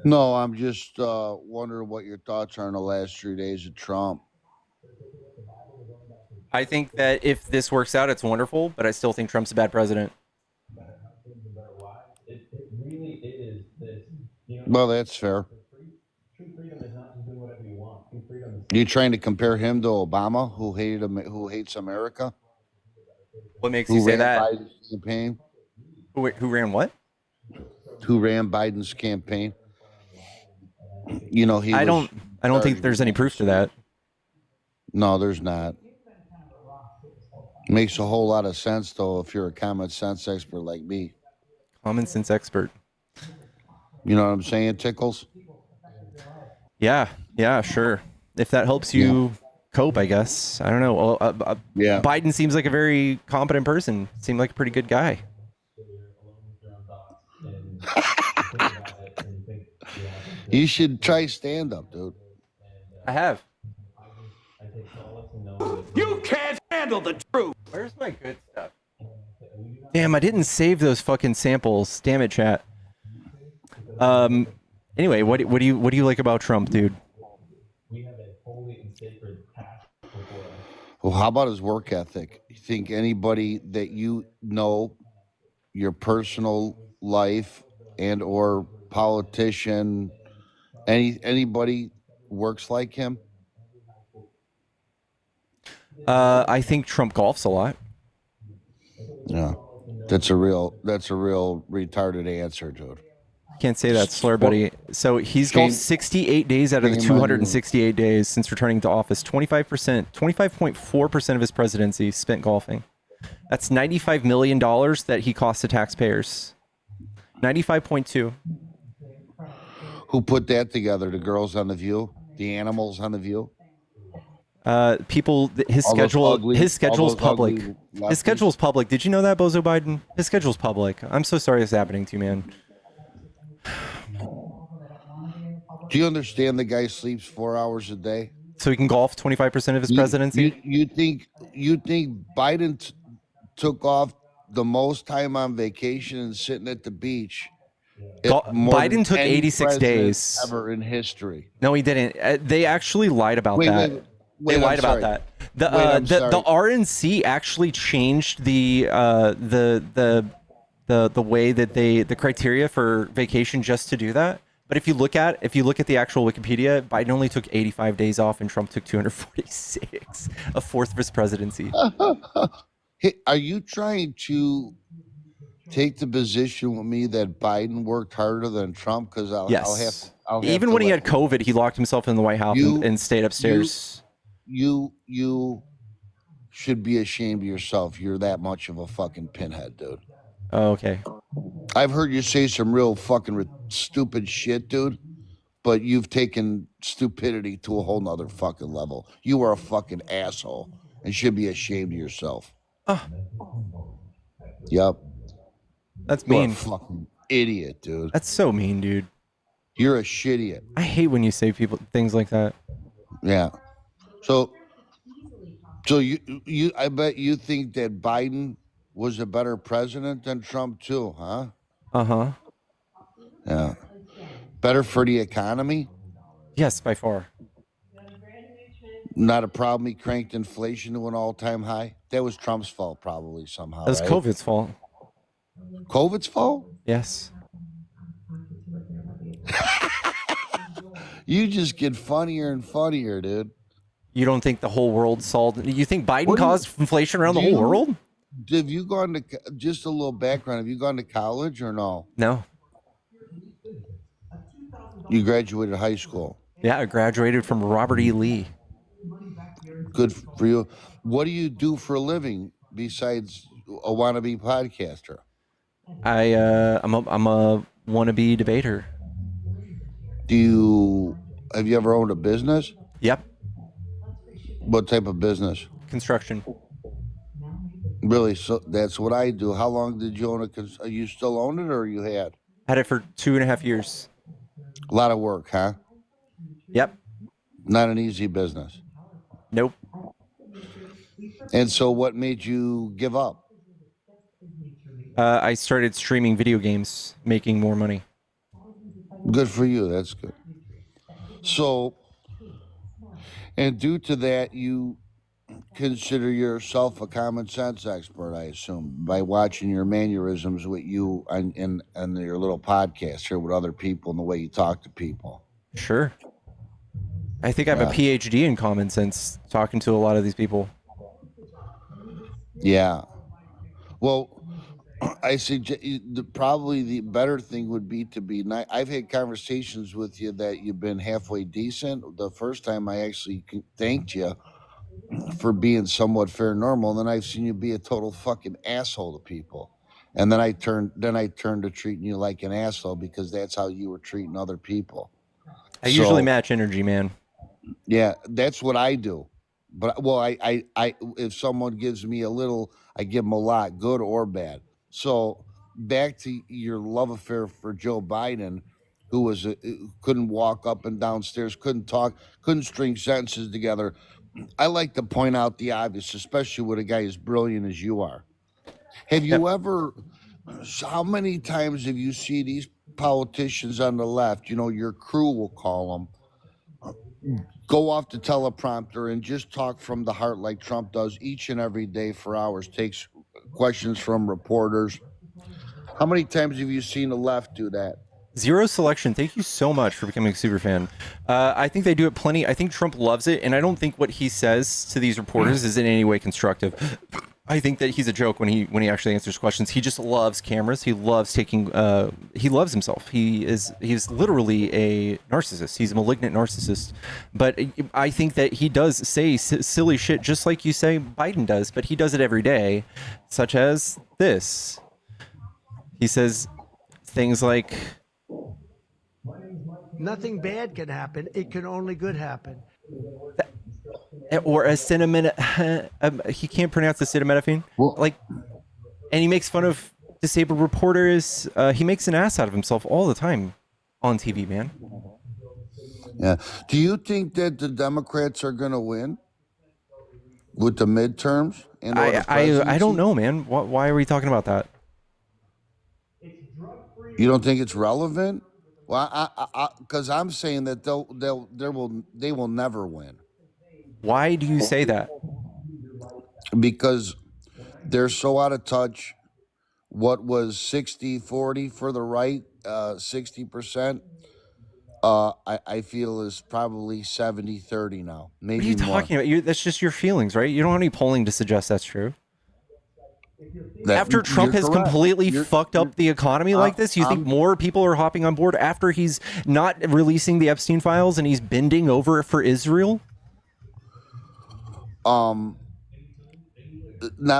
No, I'm just wondering what your thoughts are on the last 3 days of Trump. I think that if this works out, it's wonderful, but I still think Trump's a bad president. Well, that's fair. You trying to compare him to Obama, who hates America? What makes Who you say ran that? Biden's campaign? Who ran what? Who ran Biden's campaign? You know, I don't think there's any proof to that. No, there's not. Makes a whole lot of sense, though, if you're a common sense expert like me. Common sense expert. You know what I'm saying, Tickles? Yeah, sure. If that helps you cope, I guess. I don't know. Well, Yeah. Biden seems like a very competent person. Seemed like a pretty good guy. You should try stand up, dude. I have. You can't handle the truth. Where's my good stuff? Damn, I didn't save those fucking samples. Damn it, chat. Anyway, what do you like about Trump, dude? Well, how about his work ethic? You think anybody that you know, your personal life and or politician, anybody works like him? I think Trump golfs a lot. Yeah, that's a real retarded answer, dude. Can't say that slur, buddy. So he's golfed 68 days out of the shame on you. 268 days since returning to office. 25.4% of his presidency spent golfing. That's $95 million that he cost the taxpayers. 95.2. Who put that together? The girls on The View, the animals on The View. People, his All those schedule, ugly- his schedule's all those ugly public. lefties. His schedule's public. Did you know that, Bozo Biden? His schedule's public. I'm so sorry this is happening to you, man. Do you understand the guy sleeps 4 hours a day? So he can golf 25% of his presidency? You think Biden took off the most time on vacation and sitting at the beach? more than Biden took any 86 president days. ever in history. No, he didn't. They actually lied about that. They lied about that. The RNC actually changed the way that the criteria for vacation just to do that. But if you look at the actual Wikipedia, Biden only took 85 days off and Trump took 246, a fourth of his presidency. Hey, are you trying to take the position with me that Biden worked harder than Trump? Because I'll have even to when he let had COVID, he locked himself in the White House and stayed upstairs. You should be ashamed of yourself. You're that much of a fucking pinhead, dude. Oh, okay. I've heard you say some real fucking stupid shit, dude, but you've taken stupidity to a whole nother fucking level. You are a fucking asshole and should be ashamed of yourself. Yep. That's You're mean. a fucking idiot, dude. That's so mean, dude. You're a shit-idiot. I hate when you say things like that. Yeah. So you I bet you think that Biden was a better president than Trump too, huh? Uh-huh. Yeah. Better for the economy? Yes, by far. Not a problem. He cranked inflation to an all-time high. That was Trump's fault, probably somehow. That was right? COVID's fault. COVID's fault? Yes. You just get funnier and funnier, dude. You don't think the whole world solved? You think Biden caused inflation around the whole world? Have you gone to, just a little background, have you gone to college or no? No. You graduated high school. Yeah, I graduated from Robert E. Lee. Good for you. What do you do for a living besides a wannabe podcaster? I'm a wannabe debater. Have you ever owned a business? Yep. What type of business? Construction. Really? So that's what I do. How long did you own it? You still own it, or you had? Had it for 2.5 years. A lot of work, huh? Yep. Not an easy business. Nope. And so what made you give up? I started streaming video games, making more money. Good for you. That's good. So, and due to that, you consider yourself a common sense expert, I assume, by watching your mannerisms with you and your little podcast here with other people and the way you talk to people. Sure. I think I have a PhD in common sense talking to a lot of these people. Yeah. Well, I suggest probably the better thing would be to be nice. I've had conversations with you that you've been halfway decent. The first time I actually thanked you for being somewhat fair and normal, and then I've seen you be a total fucking asshole to people. And then I turned to treating you like an asshole because that's how you were treating other people. I usually match energy, man. Yeah, that's what I do. But I if someone gives me a little, I give them a lot, good or bad. So back to your love affair for Joe Biden, who couldn't walk up and downstairs, couldn't talk, couldn't string sentences together. I like to point out the obvious, especially with a guy as brilliant as you are. Have you ever? How many times have you seen politicians on the left, your crew will call them, go off the teleprompter and just talk from the heart like Trump does each and every day for hours, takes questions from reporters. How many times have you seen the left do that? Zero Selection, thank you so much for becoming a super fan. I think they do it plenty. I think Trump loves it, and I don't think what he says to these reporters is in any way constructive. I think that he's a joke when he actually answers questions. He just loves cameras. He loves taking. He loves himself. He's literally a narcissist. He's a malignant narcissist. But I think that he does say silly shit, just like you say Biden does. But he does it every day, such as this. He says things like, nothing bad can happen. It can only good happen. Or a he can't pronounce the acetaminophen. And he makes fun of disabled reporters. He makes an ass out of himself all the time on TV, man. Yeah. Do you think that the Democrats are going to win with the midterms? I don't know, man. Why are we talking about that? You don't think it's relevant? Well, because I'm saying that they will never win. Why do you say that? Because they're so out of touch. What was 60-40 for the right, 60%, I feel is probably 70-30 now. Maybe what are you talking about? That's just your feelings, right? You don't have any polling to suggest that's true. After Trump has completely fucked up the economy like this, you think more people are hopping on board after he's not releasing the Epstein files and he's bending over for Israel? Not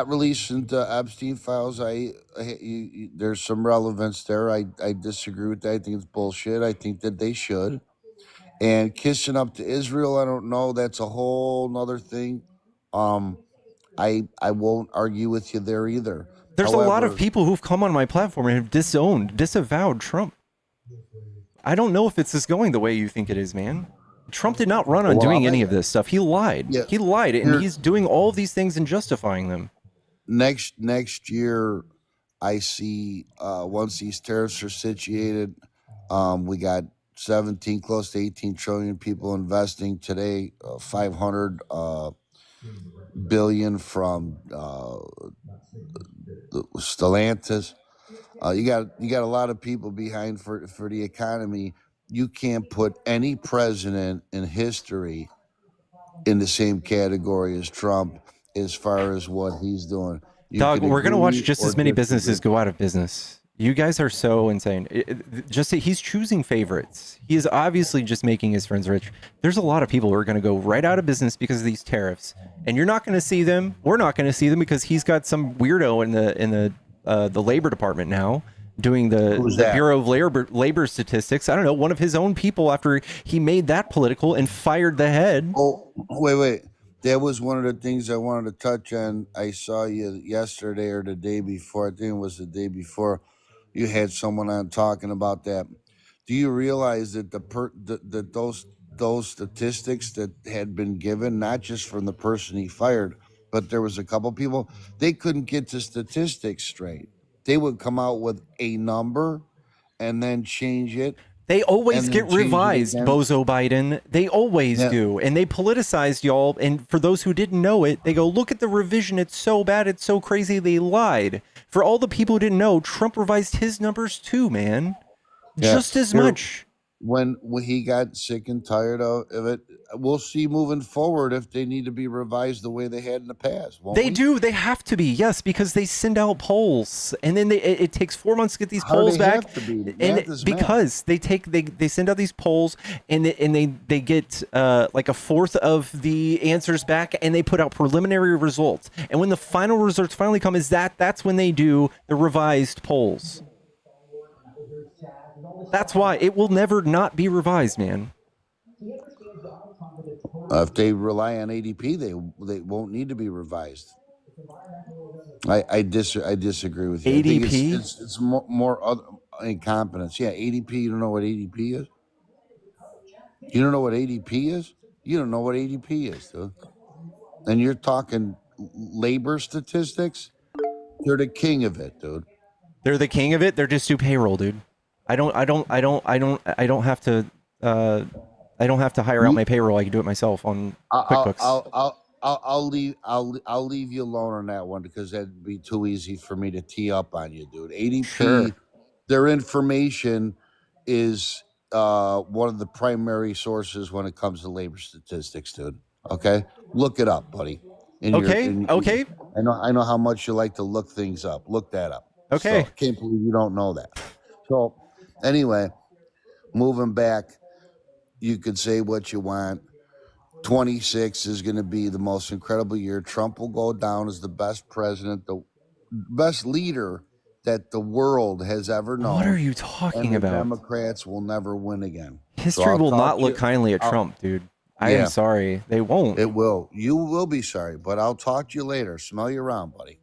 releasing the Epstein files. There's some relevance there. I disagree with that. I think it's bullshit. I think that they should. And kissing up to Israel, I don't know. That's a whole nother thing. I won't argue with you there either. There's a lot of people who've come on my platform and have disavowed Trump. I don't know if it's just going the way you think it is, man. Trump did not run on doing any of this stuff. He lied. Yeah. He lied, and he's doing all of these things and justifying them. Next year, I see once these tariffs are situated, we got 17, close to 18 trillion people investing today. 500 billion from Stellantis. You got a lot of people behind for the economy. You can't put any president in history in the same category as Trump as far as what he's doing. Dog, we're going to watch just as many businesses go out of business. You guys are so insane. He's choosing favorites. He is obviously just making his friends rich. There's a lot of people who are going to go right out of business because of these tariffs. And you're not going to see them. We're not going to see them because he's got some weirdo in the labor department now doing the Bureau of Labor Statistics. I don't know, one of his own people after he made that political and fired the head. Oh, wait. That was one of the things I wanted to touch on. I saw you yesterday or the day before. I think it was the day before. You had someone on talking about that. Do you realize that those statistics that had been given, not just from the person he fired, but there was a couple people, they couldn't get the statistics straight. They would come out with a number and then change it. They always get revised, Bozo Biden. They always do. And they politicized y'all. And for those who didn't know it, they go, look at the revision. It's so bad. It's so crazy. They lied. For all the people who didn't know, Trump revised his numbers too, man. Yeah. Just as much. When he got sick and tired of it, we'll see moving forward if they need to be revised the way they had in the past. They do. They have to be. Yes, because they send out polls, and then it takes 4 months to get these polls back. And because they send out these polls, and they get like a fourth of the answers back, and they put out preliminary results. And when the final results finally come, that's when they do the revised polls. That's why it will never not be revised, man. If they rely on ADP, they won't need to be revised. I disagree with you. ADP? It's more other incompetence. Yeah, ADP. You don't know what ADP is? You don't know what ADP is? You don't know what ADP is, dude. And you're talking labor statistics? They're the king of it, dude. They're the king of it? They're just do payroll, dude. I don't have to. I don't have to hire out my payroll. I can do it myself on QuickBooks. I'll leave you alone on that one because that'd be too easy for me to tee up on you, dude. ADP, Sure. their information is one of the primary sources when it comes to labor statistics, dude. Okay, look it up, buddy. Okay. I know how much you like to look things up. Look that up. Okay. So, can't believe you don't know that. So, anyway, moving back, you could say what you want. 26 is going to be the most incredible year. Trump will go down as the best president, the best leader that the world has ever known. What are you talking and the about? Democrats will never win again. History will not look kindly at Trump, dude. I am sorry. They won't. It will. You will be sorry, but I'll talk to you later. Smell you around, buddy.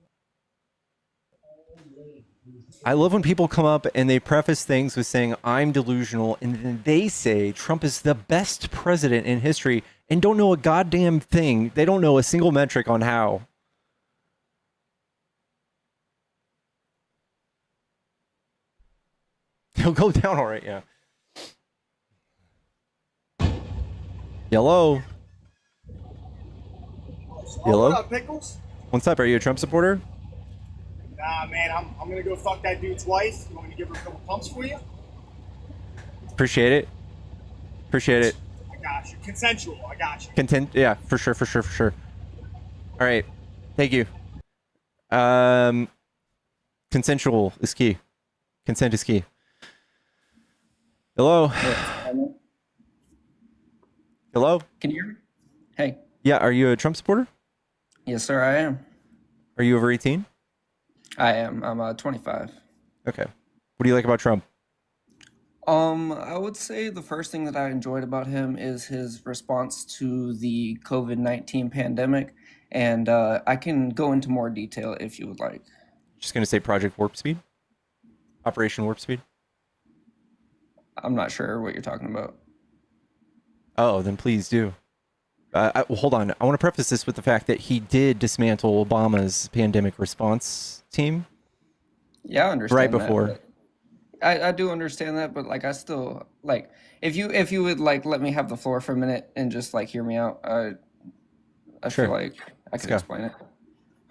I love when people come up and they preface things with saying, I'm delusional, and then they say Trump is the best president in history and don't know a goddamn thing. They don't know a single metric on how. He'll go down all right, yeah. Yellow. Yellow? What up, Pickles? What's up? Are you a Trump supporter? Nah, man, I'm gonna go fuck that dude's wife. You want me to give her a couple pumps for you? Appreciate it. Appreciate it. I got you. Consensual. I got you. Content, yeah, for sure. All right, thank you. Consensual is key. Consent is key. Hello. Hello. Can you hear me? Hey. Yeah, are you a Trump supporter? Yes, sir, I am. Are you over 18? I am. I'm 25. Okay. What do you like about Trump? I would say the first thing that I enjoyed about him is his response to the COVID-19 pandemic, and I can go into more detail if you would like. Just gonna say Project Warp Speed? Operation Warp Speed? I'm not sure what you're talking about. Oh, then please do. Well, hold on. I want to preface this with the fact that he did dismantle Obama's pandemic response team. Yeah, I understand right that, before. I do understand that, but like I still like if you would like let me have the floor for a minute and just like hear me out. I Sure. feel like I Let's can go. explain it.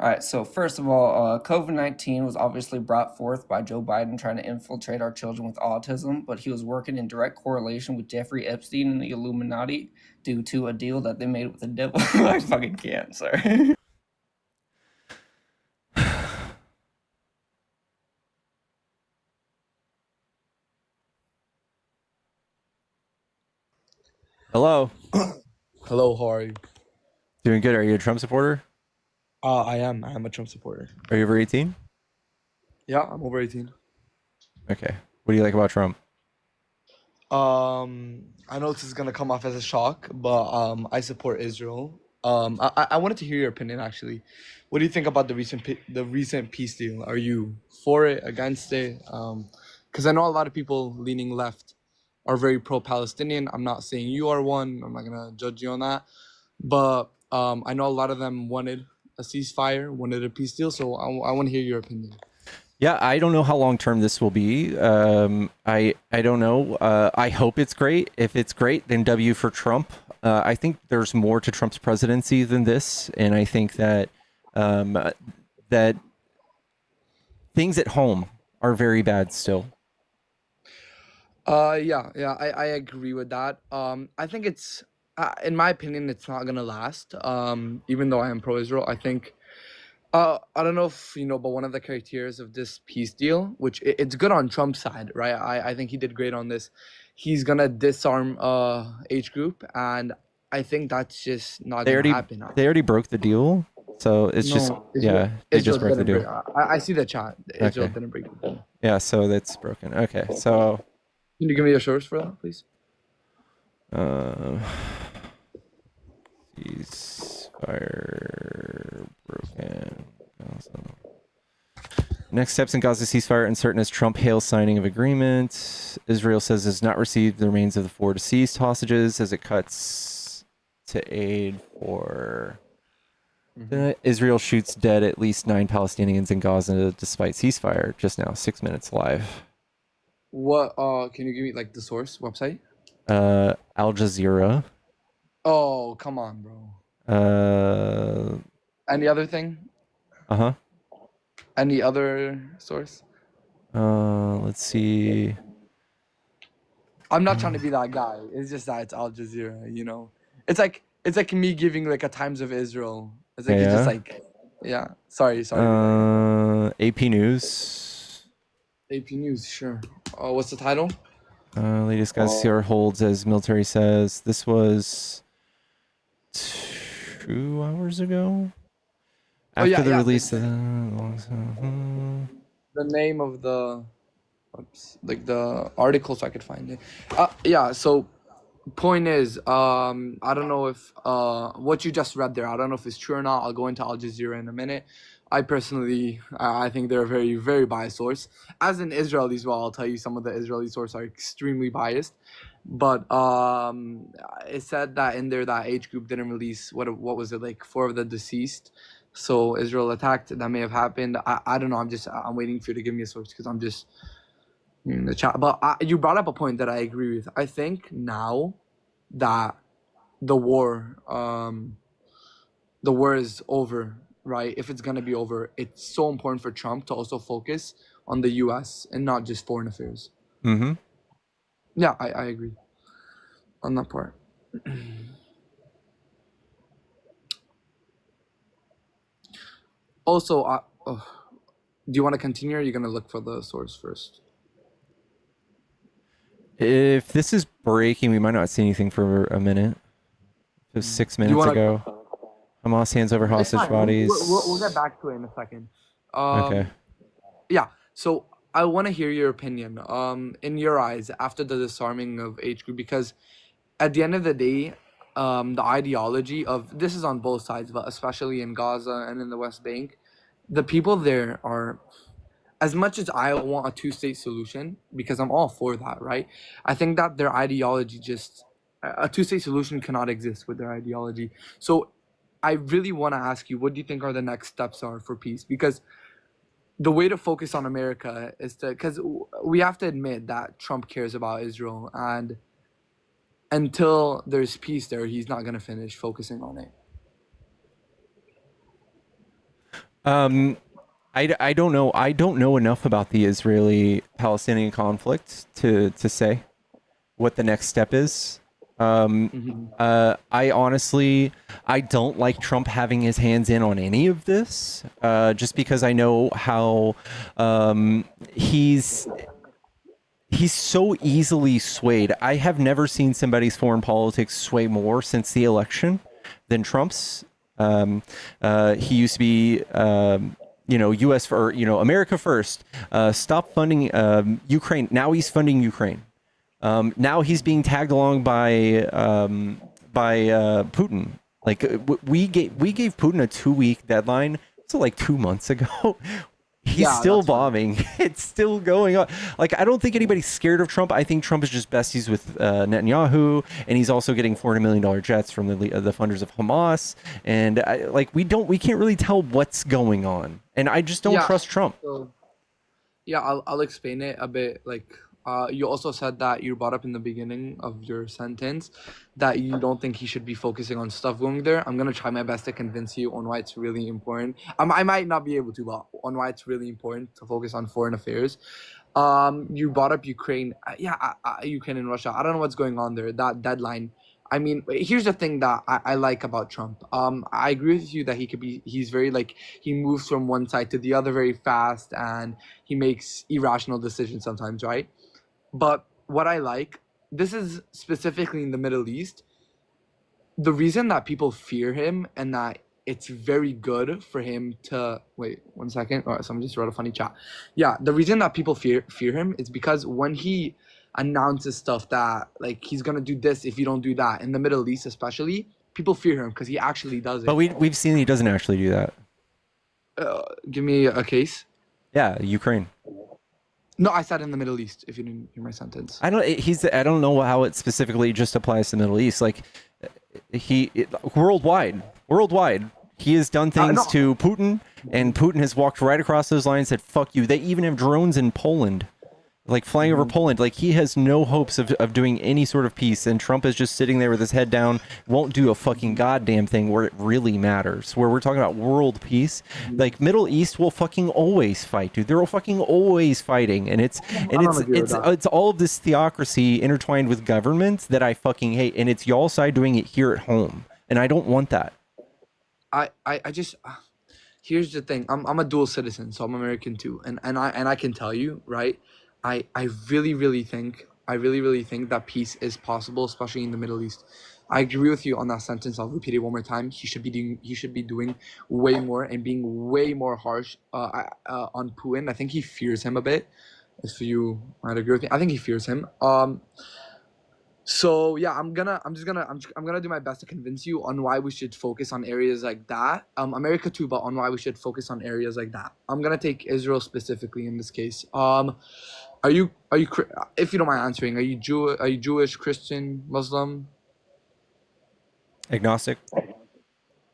All right, so first of all, COVID-19 was obviously brought forth by Joe Biden trying to infiltrate our children with autism, but he was working in direct correlation with Jeffrey Epstein and the Illuminati due to a deal that they made with the devil. I fucking can't, sorry. Hello. Hello, how are you? Doing good. Are you a Trump supporter? I am. I am a Trump supporter. Are you over 18? Yeah, I'm over 18. Okay. What do you like about Trump? I know this is gonna come off as a shock, but I support Israel. I wanted to hear your opinion actually. What do you think about the recent peace deal? Are you for it, against it? Because I know a lot of people leaning left are very pro-Palestinian. I'm not saying you are one. I'm not gonna judge you on that, but I know a lot of them wanted a ceasefire, wanted a peace deal. So I want to hear your opinion. Yeah, I don't know how long term this will be. I don't know. I hope it's great. If it's great, then W for Trump. I think there's more to Trump's presidency than this, and I think that that things at home are very bad still. Yeah, I agree with that. I think it's, in my opinion, it's not gonna last. Even though I am pro-Israel, I think, I don't know if you know, but one of the criteria of this peace deal, which it's good on Trump's side, right? I think he did great on this. He's gonna disarm H group, and I think that's just not gonna happen. They already broke the deal, so it's just Israel they just broke the didn't deal. I see the chat. Israel Okay. didn't break the deal. Yeah, so that's broken. Okay, so Can you give me a source for that, please? Ceasefire broken. Awesome. Next steps in Gaza ceasefire uncertain as Trump hails signing of agreement. Israel says has not received the remains of the 4 deceased hostages as it cuts to aid for. Israel shoots dead at least 9 Palestinians in Gaza despite ceasefire. Just now, 6 minutes live. What? Can you give me like the source website? Al Jazeera. Oh, come on, bro. Uh, Any other thing? uh-huh. Any other source? Let's see. I'm not trying to be that guy. It's just that it's Al Jazeera, you know. It's like me giving like a Times of Israel. It's like it's just Yeah. like, yeah. Sorry. AP News. AP News, sure. What's the title? Latest Gazier holds as military says. This was 2 hours ago. After the release of The name of the, like the article, so I could find it. Yeah. So, point is, I don't know if what you just read there. I don't know if it's true or not. I'll go into Al Jazeera in a minute. I personally, I think they're a very, very biased source. As an Israeli as well, I'll tell you some of the Israeli sources are extremely biased. But it said that in there that age group didn't release what was it, like 4 of the deceased. So Israel attacked. That may have happened. I don't know. I'm waiting for you to give me a source because I'm just in the chat. But you brought up a point that I agree with. I think now that the war is over, right? If it's gonna be over, it's so important for Trump to also focus on the U.S. and not just foreign affairs. Mm-hmm. Yeah, I agree on that part. Also, do you want to continue, or are you gonna look for the source first? If this is breaking, we might not see anything for a minute. It was 6 minutes ago. Hamas hands over hostage bodies. We'll get back to it in a second. Okay. Yeah. So I want to hear your opinion. In your eyes, after the disarming of H group, because at the end of the day, the ideology of this is on both sides, but especially in Gaza and in the West Bank, the people there are, as much as I want a 2-state solution, because I'm all for that, right? I think that their ideology just, a 2-state solution cannot exist with their ideology. So I really want to ask you, what do you think are the next steps are for peace? Because the way to focus on America is to, because we have to admit that Trump cares about Israel, and until there's peace there, he's not going to finish focusing on it. I don't know. I don't know enough about the Israeli-Palestinian conflict to say what the next step is. I honestly, I don't like Trump having his hands in on any of this, just because I know how he's so easily swayed. I have never seen somebody's foreign politics sway more since the election than Trump's. He used to be, U.S. for, America first. Stop funding Ukraine. Now he's funding Ukraine. Now he's being tagged along by Putin. Like we gave Putin a 2-week deadline. So like 2 months ago. He's still bombing. It's still going on. Like, I don't think anybody's scared of Trump. I think Trump is just besties with Netanyahu, and he's also getting $400 million jets from the funders of Hamas. And we can't really tell what's going on. And I just don't trust Trump. So, I'll explain it a bit. Like, you also said that you brought up in the beginning of your sentence that you don't think he should be focusing on stuff going there. I'm going to try my best to convince you on why it's really important. I might not be able to, but on why it's really important to focus on foreign affairs. You brought up Ukraine. Ukraine and Russia. I don't know what's going on there. That deadline. I mean, here's the thing that I like about Trump. I agree with you that he's very, like, he moves from one side to the other very fast, and he makes irrational decisions sometimes, right? But what I like, this is specifically in the Middle East, the reason that people fear him and that it's very good for him to, wait 1 second. All right, someone just wrote a funny chat. Yeah, the reason that people fear him is because when he announces stuff that, like, he's going to do this if you don't do that, in the Middle East especially, people fear him because he actually does it. But we've seen he doesn't actually do that. Give me a case. Yeah, Ukraine. No, I said in the Middle East, if you didn't hear my sentence. I don't know how it specifically just applies to the Middle East. Like, worldwide, he has done things to Putin, and Putin has walked right across those lines, said, fuck you. They even have drones in Poland. like flying over Poland. Like, he has no hopes of doing any sort of peace, and Trump is just sitting there with his head down, won't do a fucking goddamn thing where it really matters, where we're talking about world peace. Like, Middle East will fucking always fight, dude. They're fucking always fighting, and it's all of this theocracy intertwined with governments that I fucking hate, and it's y'all side doing it here at home, and I don't want that. I just here's the thing. I'm a dual citizen, so I'm American too, and I can tell you, right? I really think that peace is possible, especially in the Middle East. I agree with you on that sentence. I'll repeat it one more time. He should be doing way more and being way more harsh on Putin. I think he fears him a bit. If you might agree with me, I think he fears him. So yeah, I'm gonna do my best to convince you on why we should focus on areas like that. America too, but on why we should focus on areas like that. I'm gonna take Israel specifically in this case. Are you if you don't mind answering, are you Jewish, Christian, Muslim? Agnostic.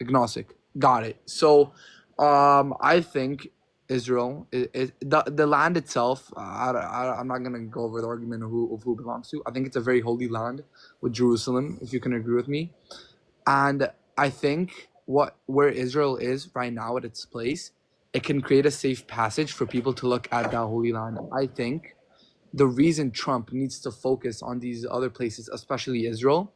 Agnostic. Got it. So, I think Israel, the land itself. I'm not gonna go over the argument of who belongs to. I think it's a very holy land with Jerusalem, if you can agree with me. And I think where Israel is right now at its place, it can create a safe passage for people to look at that holy land. I think the reason Trump needs to focus on these other places, especially Israel,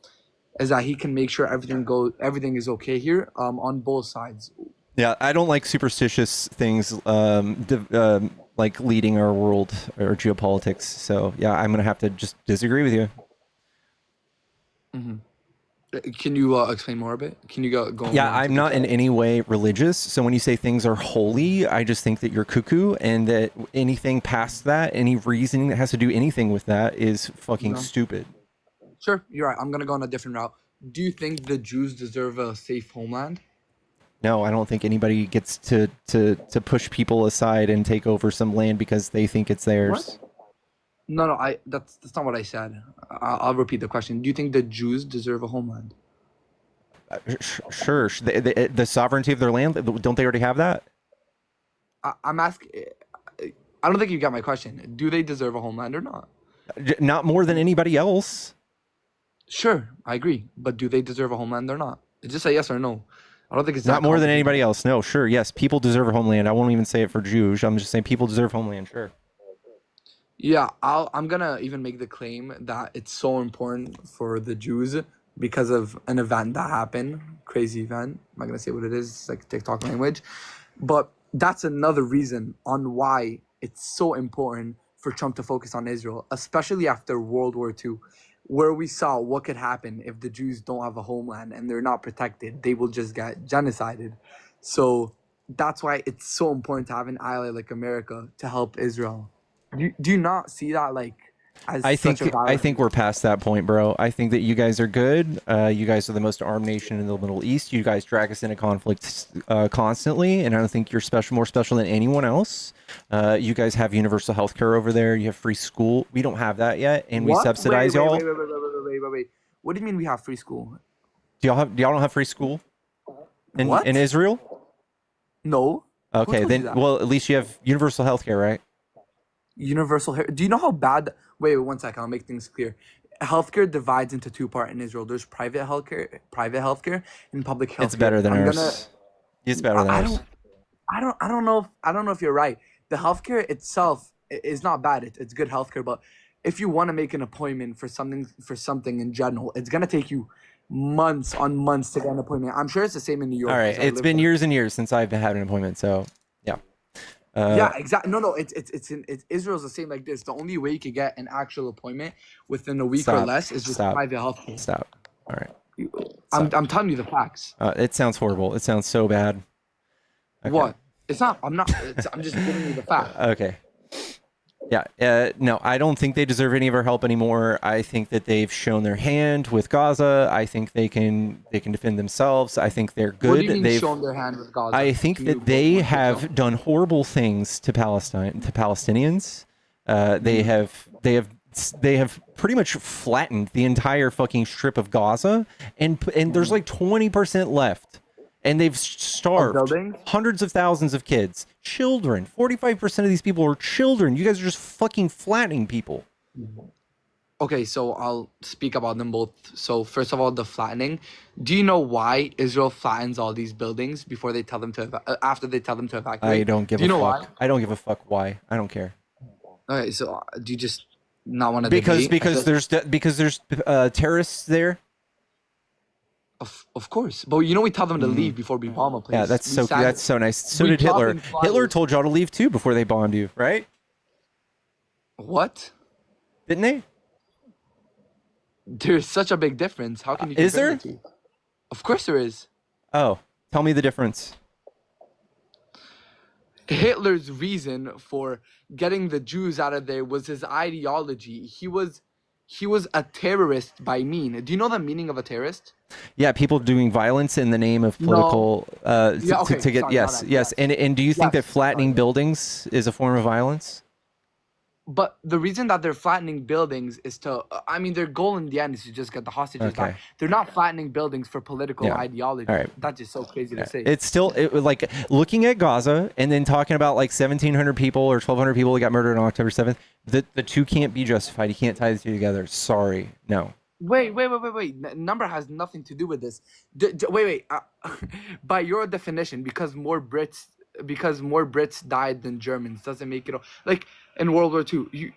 is that he can make sure everything is okay here on both sides. Yeah, I don't like superstitious things like leading our world or geopolitics. So yeah, I'm gonna have to just disagree with you. Mm-hmm. Can you explain more a bit? Can you go? Yeah, I'm not in any way religious. So when you say things are holy, I just think that you're cuckoo, and that anything past that, any reasoning that has to do anything with that, is fucking stupid. Sure, you're right. I'm gonna go on a different route. Do you think the Jews deserve a safe homeland? No, I don't think anybody gets to push people aside and take over some land because they think it's theirs. What? No, that's not what I said. I'll repeat the question. Do you think the Jews deserve a homeland? Sure. The sovereignty of their land, don't they already have that? I'm asking. I don't think you got my question. Do they deserve a homeland or not? Not more than anybody else. Sure, I agree. But do they deserve a homeland or not? Just say yes or no. I don't think it's not more than anybody else. No, sure, yes, people deserve a homeland. I won't even say it for Jews. I'm just saying people deserve homeland. Sure. Yeah, I'm gonna even make the claim that it's so important for the Jews because of an event that happened, crazy event. I'm not gonna say what it is. It's like TikTok language, but that's another reason on why it's so important for Trump to focus on Israel, especially after World War II, where we saw what could happen if the Jews don't have a homeland and they're not protected. They will just get genocided. So that's why it's so important to have an ally like America to help Israel. Do you not see that as I think we're past that point, bro. I think that you guys are good. You guys are the most armed nation in the Middle East. You guys drag us into conflict constantly, and I don't think you're more special than anyone else. You guys have universal health care over there. You have free school. We don't have that yet, and we subsidize y'all. Wait. What do you mean we have free school? Do y'all don't have free school in Israel? No. Okay, then well, at least you have universal health care, right? Universal health. Do you know how bad? Wait, 1 second. I'll make things clear. Healthcare divides into two parts in Israel. There's private healthcare, and public healthcare. It's better than ours. It's better than ours. I don't know if you're right. The healthcare itself is not bad. It's good healthcare, but if you want to make an appointment for something in general, it's gonna take you months on months to get an appointment. I'm sure it's the same in New York. All right, it's been years and years since I've had an appointment, so yeah. Yeah, exactly. No, it's Israel's the same like this. The only way you could get an actual appointment within a week or less is with private healthcare. Stop. All right. I'm telling you the facts. It sounds horrible. It sounds so bad. Okay. What? It's not. I'm not. I'm just giving you the facts. Okay. Yeah. No, I don't think they deserve any of our help anymore. I think that they've shown their hand with Gaza. I think they can defend themselves. I think they're good. What do you mean they've shown their hand with Gaza? I think that they have done horrible things to Palestinians. They have pretty much flattened the entire fucking strip of Gaza, and there's like 20% left. and they've Of starved buildings? hundreds of thousands of kids, children. 45% of these people are children. You guys are just fucking flattening people. Okay, so I'll speak about them both. So first of all, the flattening. Do you know why Israel flattens all these buildings before they tell them to after they tell them to evacuate? I don't give Do you a know fuck. why? I don't give a fuck why. I don't care. Okay, so do you just not want to Because debate? I feel like- because there's terrorists there. Of course, but we tell them to leave before we bomb a place. Yeah, that's so nice. So we did drop Hitler. in Hitler flyers. told y'all to leave too before they bombed you, right? What? Didn't they? There's such a big difference. How can you Is compare there? the two? Of course there is. Oh, tell me the difference. Hitler's reason for getting the Jews out of there was his ideology. He was a terrorist by mean. Do you know the meaning of a terrorist? Yeah, people doing violence in the name of political Yeah, okay, to get sorry, yes, not that, yes. And do you think that Yes, flattening buildings is a form of violence? But the reason that they're flattening buildings is to, their goal in the end is to just get the hostages back. Okay. They're not flattening buildings for political Yeah. ideology. All right. That's just so crazy to say. It's still like looking at Gaza and then talking about like 1,700 people or 1,200 people that got murdered on October 7th. The two can't be justified. You can't tie the two together. Sorry, no. Wait. Number has nothing to do with this. Wait. By your definition, because more Brits died than Germans doesn't make it like in World War II.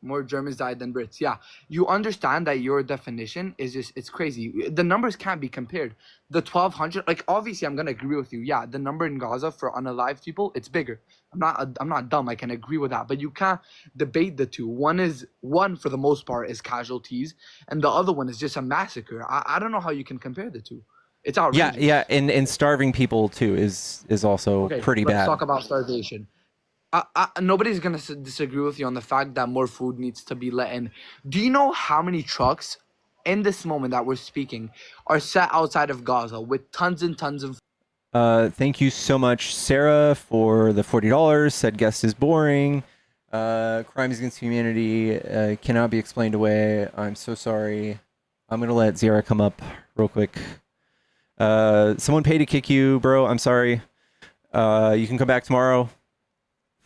More Germans died than Brits. Yeah, you understand that your definition is it's crazy. The numbers can't be compared. The 1,200, like obviously, I'm gonna agree with you. Yeah, the number in Gaza for unalived people, it's bigger. I'm not dumb. I can agree with that. But you can't debate the two. One for the most part is casualties, and the other one is just a massacre. I don't know how you can compare the two. It's outrageous. Yeah, and starving people too is also pretty let's bad. talk about starvation. Nobody's gonna disagree with you on the fact that more food needs to be let in. Do you know how many trucks in this moment that we're speaking are set outside of Gaza with tons and tons of Thank you so much, Sarah, for the $40. Said guest is boring. Crimes against humanity cannot be explained away. I'm so sorry. I'm gonna let Zara come up real quick. Someone paid to kick you, bro. I'm sorry. You can come back tomorrow.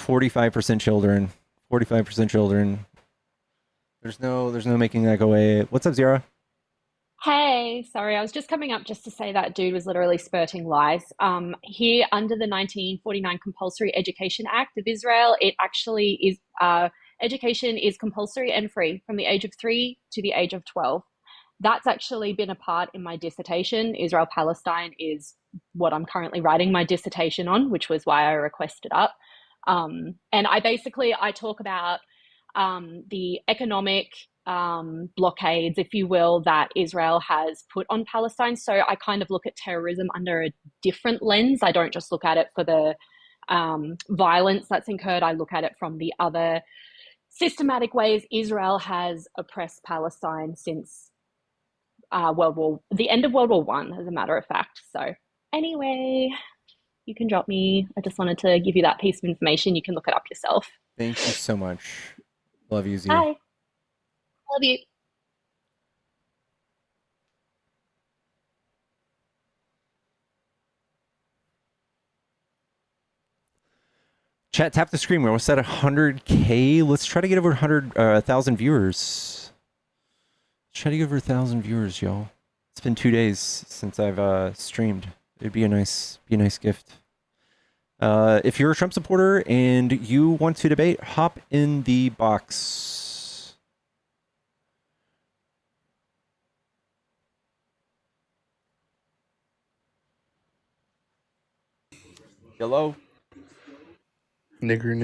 45% children. 45% children. There's no making that go away. What's up, Zara? Hey, sorry, I was just coming up just to say that dude was literally spurting lies. Here, under the 1949 Compulsory Education Act of Israel, it actually is education is compulsory and free from the age of 3 to the age of 12. That's actually been a part in my dissertation. Israel Palestine is what I'm currently writing my dissertation on, which was why I requested up. And I talk about the economic blockades, if you will, that Israel has put on Palestine. So I kind of look at terrorism under a different lens. I don't just look at it for the violence that's incurred. I look at it from the other systematic ways Israel has oppressed Palestine since the end of World War One, as a matter of fact. So anyway, you can drop me. I just wanted to give you that piece of information. You can look it up yourself. Thank you so much. Love you, Z. Bye. Love you. Chat, tap the screen. We're almost at 100K. Let's try to get over 1,000 viewers. Let's try to get over 1,000 viewers, y'all. It's been 2 days since I've streamed. It'd be a nice gift. If you're a Trump supporter and you want to debate, hop in the box. Hello? Nigger.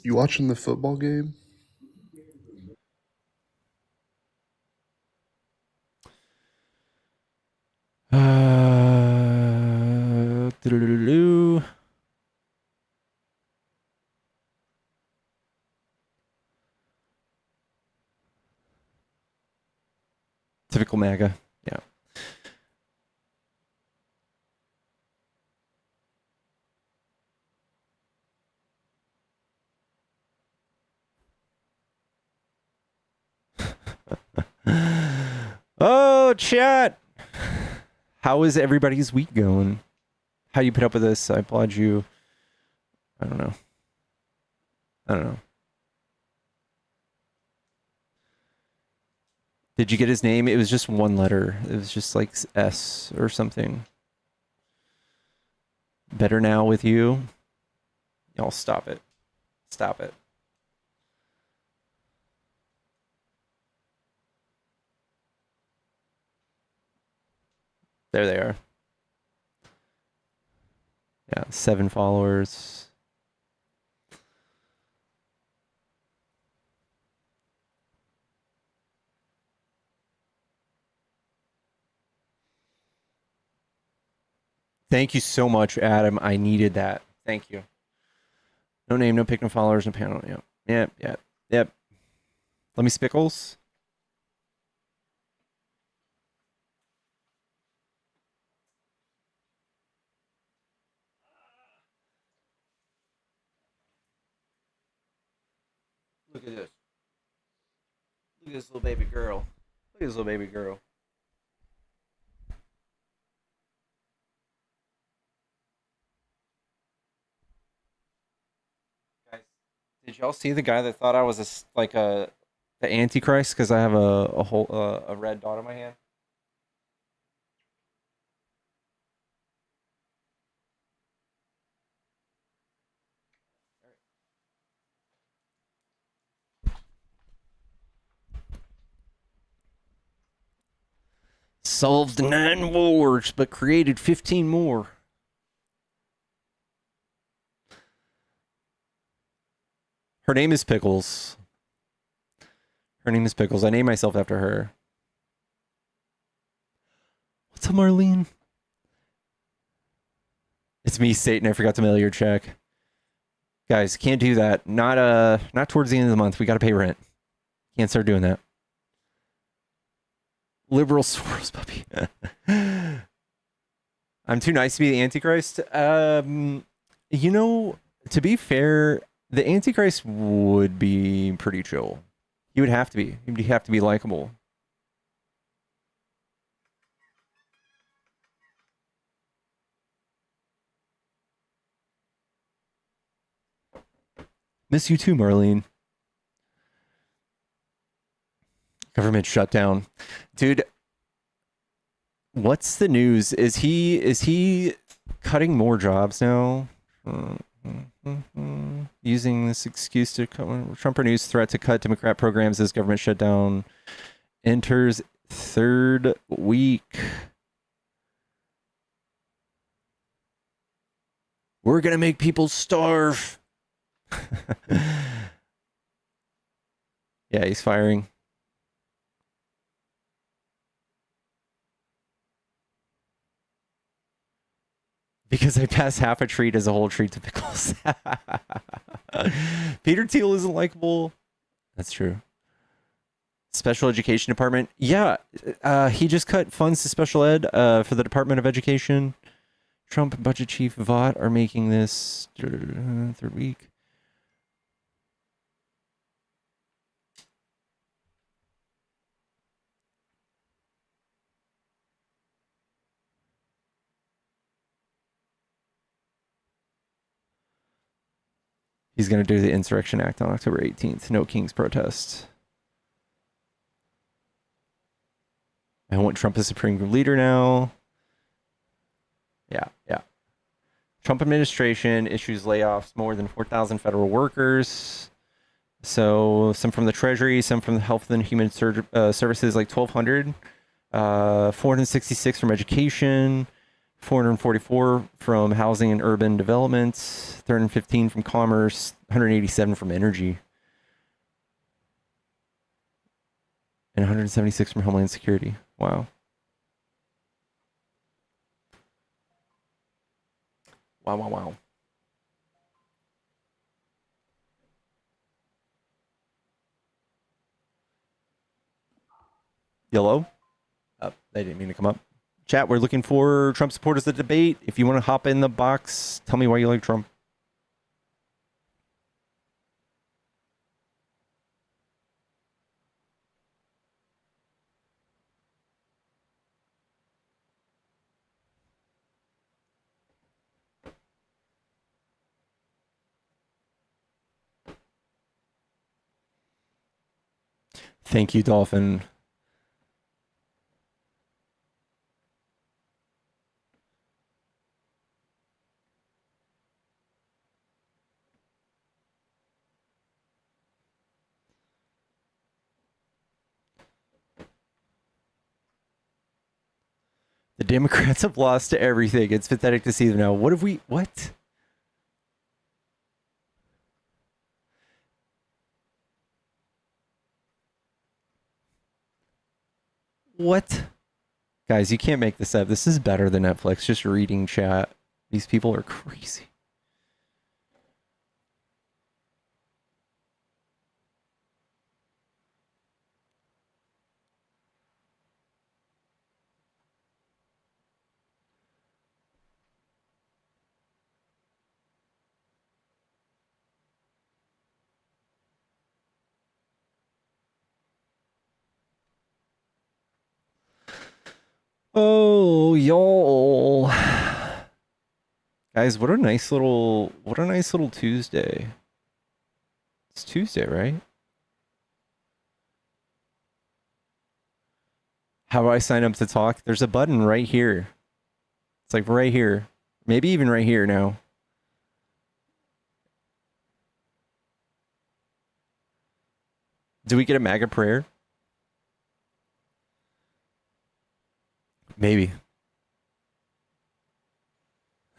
You watching the football game? Doo-doo-doo-doo. Typical MAGA. Yeah. Yo, chat. How is everybody's week going? How do you put up with this? I applaud you. I don't know. Did you get his name? It was just one letter. It was just like S or something. Better now with you. Y'all stop it. Stop it. There they are. Yeah, 7 followers. Thank you so much, Adam. I needed that. Thank you. No name, no pick, no followers, no panel. Yep. Let me spickles. Look at this. Look at this little baby girl. Look at this little baby girl. Guys, did y'all see the guy that thought I was the Antichrist because I have a red dot on my hand? Solved 9 wars, but created 15 more. Her name is Pickles. I name myself after her. What's up, Marlene? It's me, Satan. I forgot to mail your check. Guys, can't do that. Not towards the end of the month. We got to pay rent. Can't start doing that. Liberal swirls, puppy. I'm too nice to be the Antichrist. To be fair, the Antichrist would be pretty chill. He would have to be. He'd have to be likable. Miss you too, Marlene. Government shutdown. Dude, what's the news? Is he cutting more jobs now? Using this excuse to Trump renews threat to cut Democrat programs as government shutdown enters 3rd week. We're gonna make people starve. Yeah, he's firing. Because I pass half a treat as a whole treat to Pickles. Peter Thiel isn't likable. That's true. Special Education Department. Yeah, he just cut funds to special ed for the Department of Education. Trump Budget Chief Vought are making this 3rd week. He's going to do the Insurrection Act on October 18th. No King's protest. I want Trump as Supreme Leader now. Yeah. Trump administration issues layoffs more than 4,000 federal workers. So some from the Treasury, some from the Health and Human Services, like 1,200. 466 from education. 444 from housing and urban development, 315 from commerce, 187 from energy, and 176 from homeland security. Wow. Wow. Yellow? They didn't mean to come up. Chat, we're looking for Trump supporters at debate. If you want to hop in the box, tell me why you like Trump. Thank you, Dolphin. The Democrats have lost to everything. It's pathetic to see them now. What have we... What? What? Guys, you can't make this up. This is better than Netflix. Just reading chat. These people are crazy. Oh, y'all. Guys, what a nice little Tuesday. It's Tuesday, right? How do I sign up to talk? There's a button right here. It's like right here. Maybe even right here now. Do we get a MAGA prayer? Maybe.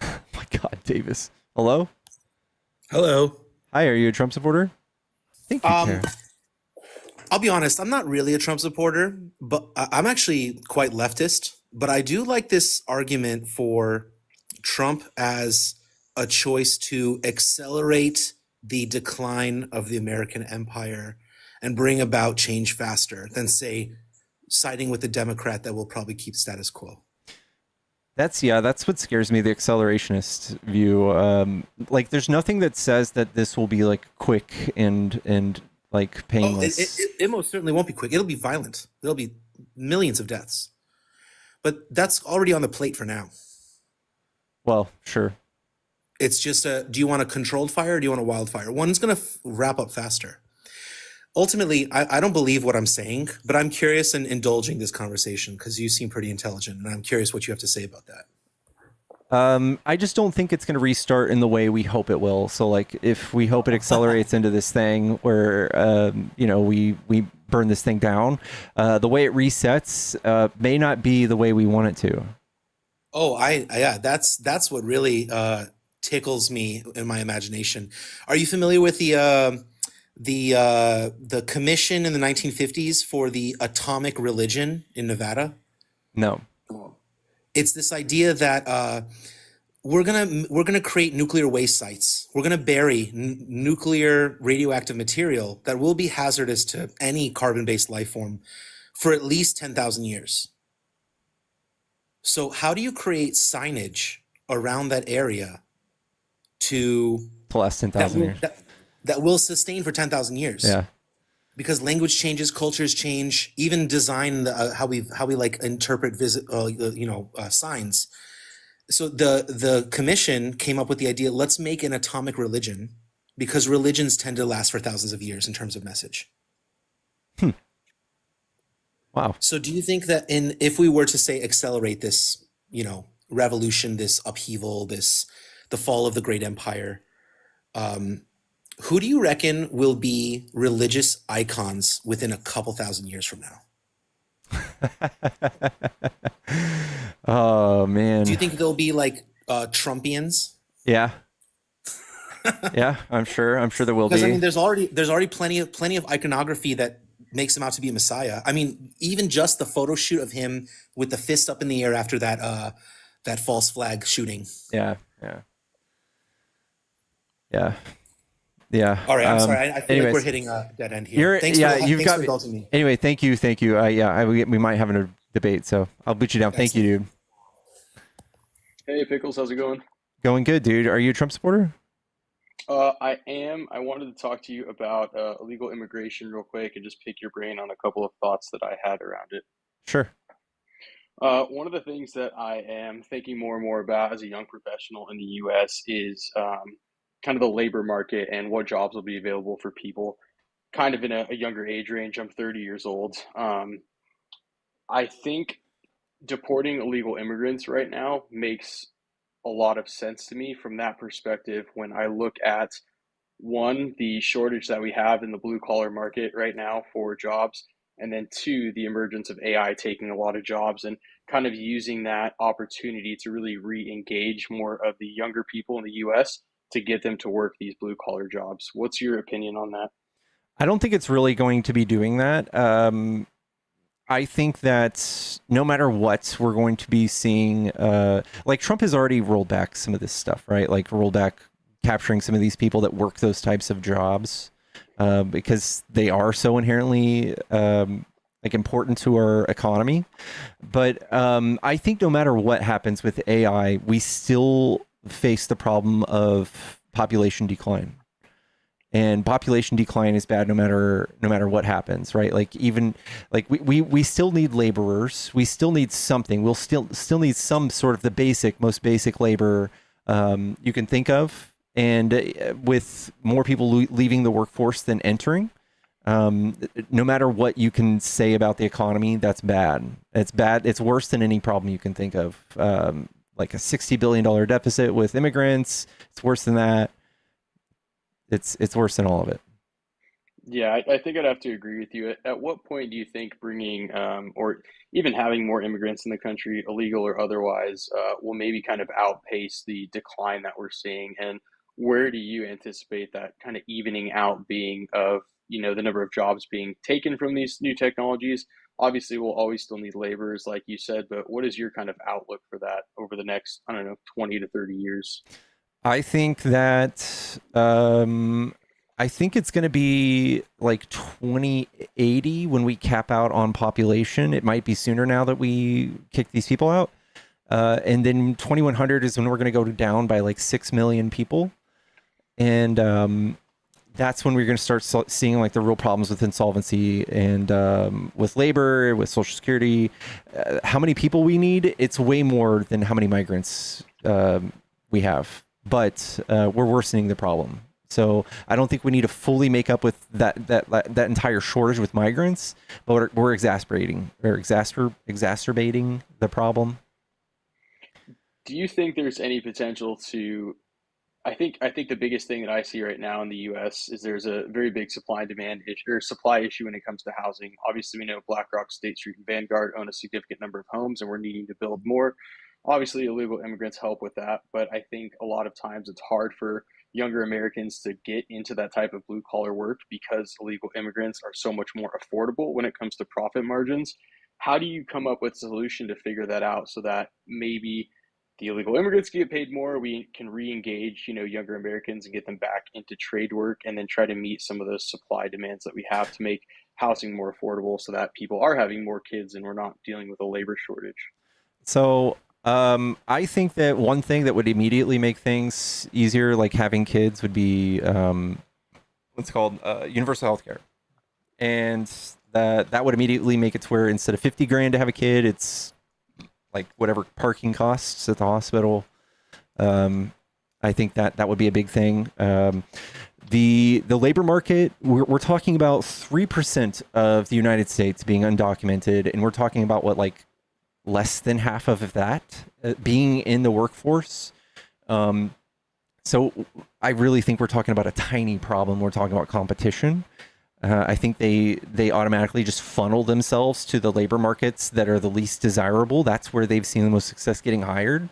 Oh my God, Davis. Hello? Hello. Hi, are you a Trump supporter? Thank you, Tara. I'll be honest, I'm not really a Trump supporter, but I'm actually quite leftist. But I do like this argument for Trump as a choice to accelerate the decline of the American empire and bring about change faster than, say, siding with the Democrat that will probably keep status quo. That's what scares me, the accelerationist view. Like, there's nothing that says that this will be like quick and like painless. It most certainly won't be quick. It'll be violent. There'll be millions of deaths. But that's already on the plate for now. Well, sure. It's just do you want a controlled fire or do you want a wildfire? One's going to wrap up faster. Ultimately, I don't believe what I'm saying, but I'm curious in indulging this conversation because you seem pretty intelligent, and I'm curious what you have to say about that. I just don't think it's going to restart in the way we hope it will. So, like, if we hope it accelerates into this thing where, we burn this thing down, the way it resets may not be the way we want it to. Oh, that's what really tickles me in my imagination. Are you familiar with the commission in the 1950s for the atomic religion in Nevada? No. It's this idea that we're gonna create nuclear waste sites. We're gonna bury nuclear radioactive material that will be hazardous to any carbon-based life form for at least 10,000 years. So how do you create signage around that area to last 10,000 years? That will sustain for 10,000 years. Yeah. Because language changes, cultures change, even design, how we like interpret signs. So the commission came up with the idea, let's make an atomic religion because religions tend to last for thousands of years in terms of message. Wow. So do you think that if we were to say accelerate this, revolution, this upheaval, the fall of the great empire, who do you reckon will be religious icons within a couple thousand years from now? Oh, man. Do you think they'll be like Trumpians? Yeah. Yeah, I'm sure there will be. Because I mean, there's already plenty of iconography that makes him out to be a messiah. I mean, even just the photo shoot of him with the fist up in the air after that false flag shooting. Yeah. All right, I'm sorry. I feel like we're hitting a dead end here. Thanks for indulging me. Anyway, thank you. We might have a debate, so I'll boot you down. Thank you, dude. Hey, Pickles, how's it going? Going good, dude. Are you a Trump supporter? I am. I wanted to talk to you about illegal immigration real quick and just pick your brain on a couple of thoughts that I had around it. Sure. One of the things that I am thinking more and more about as a young professional in the U.S. is kind of the labor market and what jobs will be available for people. kind of in a younger age range. I'm 30 years old. I think deporting illegal immigrants right now makes a lot of sense to me from that perspective when I look at one, the shortage that we have in the blue collar market right now for jobs, and then two, the emergence of AI taking a lot of jobs and kind of using that opportunity to really re engage more of the younger people in the US to get them to work these blue collar jobs. What's your opinion on that? I don't think it's really going to be doing that. I think that no matter what, we're going to be seeing, like Trump has already rolled back some of this stuff, right? Like rolled back capturing some of these people that work those types of jobs because they are so inherently like important to our economy. But I think no matter what happens with AI, we still face the problem of population decline. And population decline is bad no matter what happens, right? Like even like we still need laborers. We still need something. We'll still need some sort of the most basic labor you can think of. And with more people leaving the workforce than entering, no matter what you can say about the economy, that's bad. It's bad. It's worse than any problem you can think of. Like a $60 billion deficit with immigrants. It's worse than that. It's worse than all of it. Yeah, I think I'd have to agree with you. At what point do you think bringing or even having more immigrants in the country, illegal or otherwise, will maybe kind of outpace the decline that we're seeing? And where do you anticipate that kind of evening out being of, the number of jobs being taken from these new technologies? Obviously, we'll always still need laborers, like you said, but what is your kind of outlook for that over the next, 20 to 30 years? I think that I think it's going to be like 2080 when we cap out on population. It might be sooner now that we kick these people out. And then 2100 is when we're going to go down by like 6 million people. And that's when we're going to start seeing like the real problems with insolvency and with labor, with Social Security. How many people we need? It's way more than how many migrants we have. But we're worsening the problem. So I don't think we need to fully make up with that entire shortage with migrants, but we're exacerbating the problem. Do you think there's any potential to? I think the biggest thing that I see right now in the U.S. is there's a very big supply and demand issue or supply issue when it comes to housing. Obviously, we know BlackRock, State Street, and Vanguard own a significant number of homes, and we're needing to build more. Obviously, illegal immigrants help with that, but I think a lot of times it's hard for younger Americans to get into that type of blue collar work because illegal immigrants are so much more affordable when it comes to profit margins. How do you come up with a solution to figure that out so that maybe the illegal immigrants get paid more, we can re-engage, younger Americans and get them back into trade work and then try to meet some of those supply demands that we have to make housing more affordable so that people are having more kids and we're not dealing with a labor shortage? So I think that one thing that would immediately make things easier, like having kids, would be what's called universal healthcare, and that would immediately make it to where instead of 50 grand to have a kid, it's like whatever parking costs at the hospital. I think that would be a big thing. The labor market, we're talking about 3% of the United States being undocumented, and we're talking about what, like less than half of that being in the workforce. So I really think we're talking about a tiny problem. We're talking about competition. I think they automatically just funnel themselves to the labor markets that are the least desirable. That's where they've seen the most success getting hired.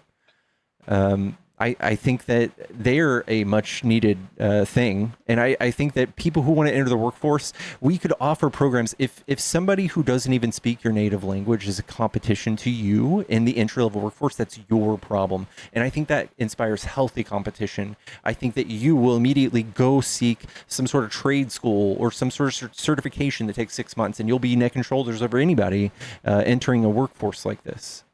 I think that they're a much needed thing. And I think that people who want to enter the workforce, we could offer programs. If somebody who doesn't even speak your native language is a competition to you in the entry level workforce, that's your problem. And I think that inspires healthy competition. I think that you will immediately go seek some sort of trade school or some sort of certification that takes 6 months, and you'll be neck and shoulders over anybody entering a workforce like this.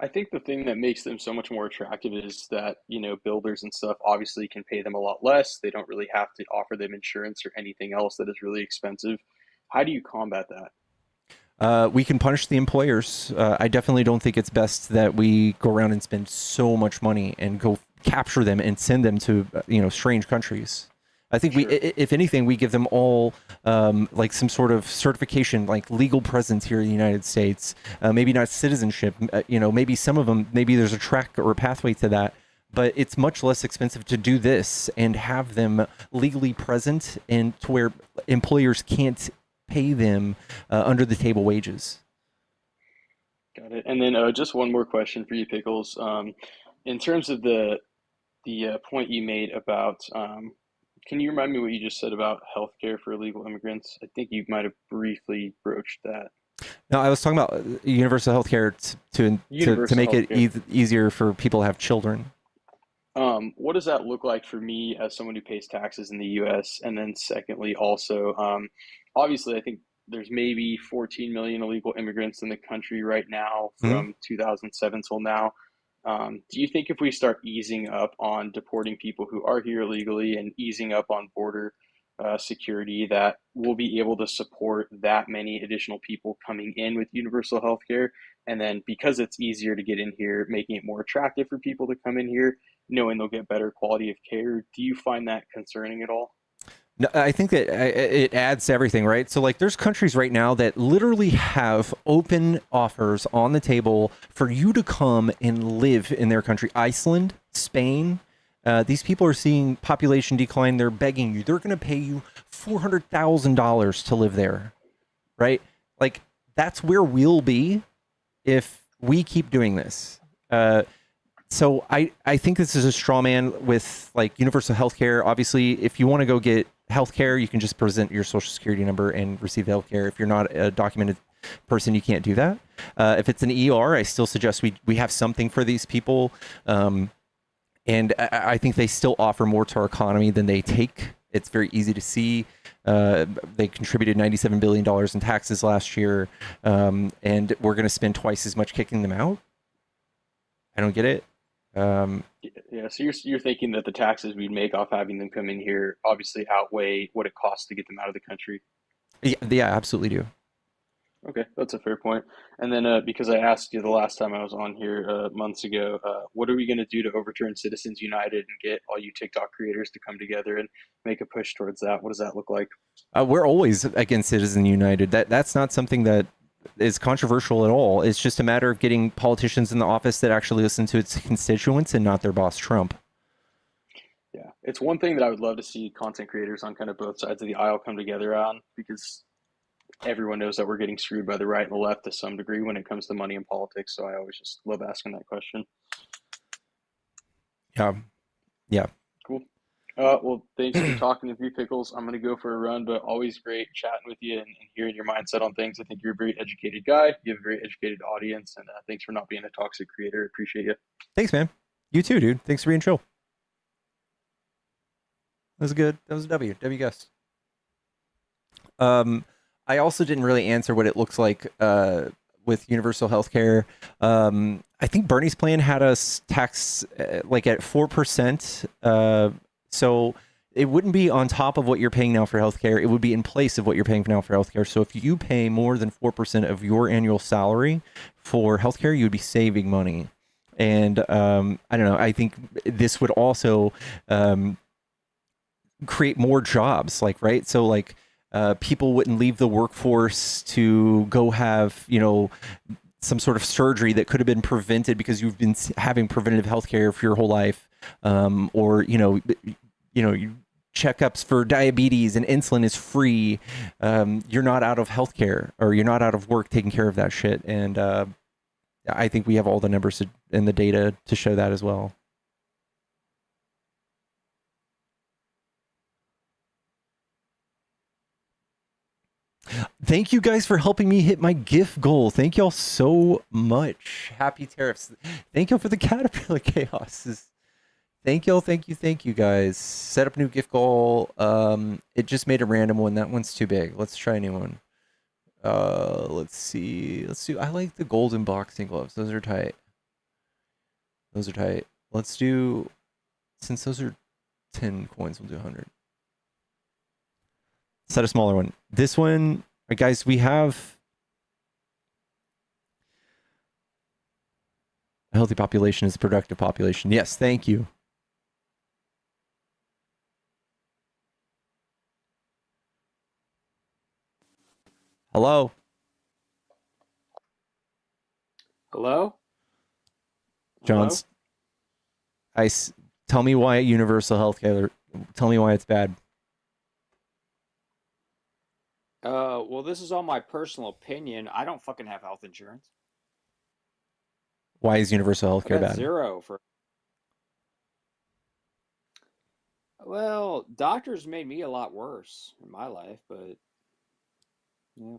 I think the thing that makes them so much more attractive is that, builders and stuff obviously can pay them a lot less. They don't really have to offer them insurance or anything else that is really expensive. How do you combat that? We can punish the employers. I definitely don't think it's best that we go around and spend so much money and go capture them and send them to, strange countries. I think we, if anything, we give them all like some sort of certification, like legal presence here in the United States. Maybe not citizenship. Maybe some of them, maybe there's a track or a pathway to that. But it's much less expensive to do this and have them legally present, and to where employers can't pay them under the table wages. Got it. And then just one more question for you, Pickles. In terms of the point you made about, can you remind me what you just said about healthcare for illegal immigrants? I think you might have briefly broached that. No, I was talking about universal health care to make it easier for people to have children. What does that look like for me as someone who pays taxes in the U.S.? And then secondly, also, obviously, I think there's maybe 14 million illegal immigrants in the country right now from 2007 till now. Do you think if we start easing up on deporting people who are here illegally and easing up on border security, that we'll be able to support that many additional people coming in with universal health care? And then because it's easier to get in here, making it more attractive for people to come in here, knowing they'll get better quality of care. Do you find that concerning at all? No, I think that it adds to everything, right? So like there's countries right now that literally have open offers on the table for you to come and live in their country. Iceland, Spain, these people are seeing population decline. They're begging you. They're going to pay you $400,000 to live there, right? Like that's where we'll be if we keep doing this. So I think this is a straw man with like universal health care. Obviously, if you want to go get health care, you can just present your social security number and receive health care. If you're not a documented person, you can't do that. If it's an ER, I still suggest we have something for these people. And I think they still offer more to our economy than they take. It's very easy to see. They contributed $97 billion in taxes last year. And we're going to spend twice as much kicking them out. I don't get it. Yeah, so you're thinking that the taxes we'd make off having them come in here obviously outweigh what it costs to get them out of the country. Yeah, absolutely do. Okay, that's a fair point. And then because I asked you the last time I was on here months ago, what are we going to do to overturn Citizens United and get all you TikTok creators to come together and make a push towards that? What does that look like? We're always against Citizens United. That's not something that is controversial at all. It's just a matter of getting politicians in the office that actually listen to its constituents and not their boss Trump. Yeah, it's one thing that I would love to see content creators on kind of both sides of the aisle come together on, because everyone knows that we're getting screwed by the right and the left to some degree when it comes to money and politics. So I always just love asking that question. Yeah. Cool. Well, thanks for talking with me, Pickles. I'm going to go for a run, but always great chatting with you and hearing your mindset on things. I think you're a very educated guy. You have a very educated audience, and thanks for not being a toxic creator. Appreciate you. Thanks, man. You too, dude. Thanks for being chill. That was good. That was a W. W guest. I also didn't really answer what it looks like with universal healthcare. I think Bernie's plan had us tax like at 4%. So it wouldn't be on top of what you're paying now for healthcare. It would be in place of what you're paying now for healthcare. So if you pay more than 4% of your annual salary for healthcare, you would be saving money. And I don't know. I think this would also create more jobs. Like, right? So like people wouldn't leave the workforce to go have, some sort of surgery that could have been prevented because you've been having preventative healthcare for your whole life, or checkups for diabetes and insulin is free. You're not out of healthcare, or you're not out of work taking care of that shit. And I think we have all the numbers and the data to show that as well. Thank you guys for helping me hit my gift goal. Thank y'all so much. Happy tariffs. Thank y'all for the caterpillar chaoses. Thank y'all. Thank you guys. Set up new gift goal. It just made a random one. That one's too big. Let's try a new one. Let's see. I like the golden boxing gloves. Those are tight. Let's do, since those are 10 coins, we'll do 100. Set a smaller one. This one, guys, we have a healthy population is a productive population. Yes, thank you. Hello? Hello? John's. Tell me why universal health care. Tell me why it's bad. Well, this is all my personal opinion. I don't fucking have health insurance. Why is universal health I care got bad? 0 for. Well, doctors made me a lot worse in my life, but yeah,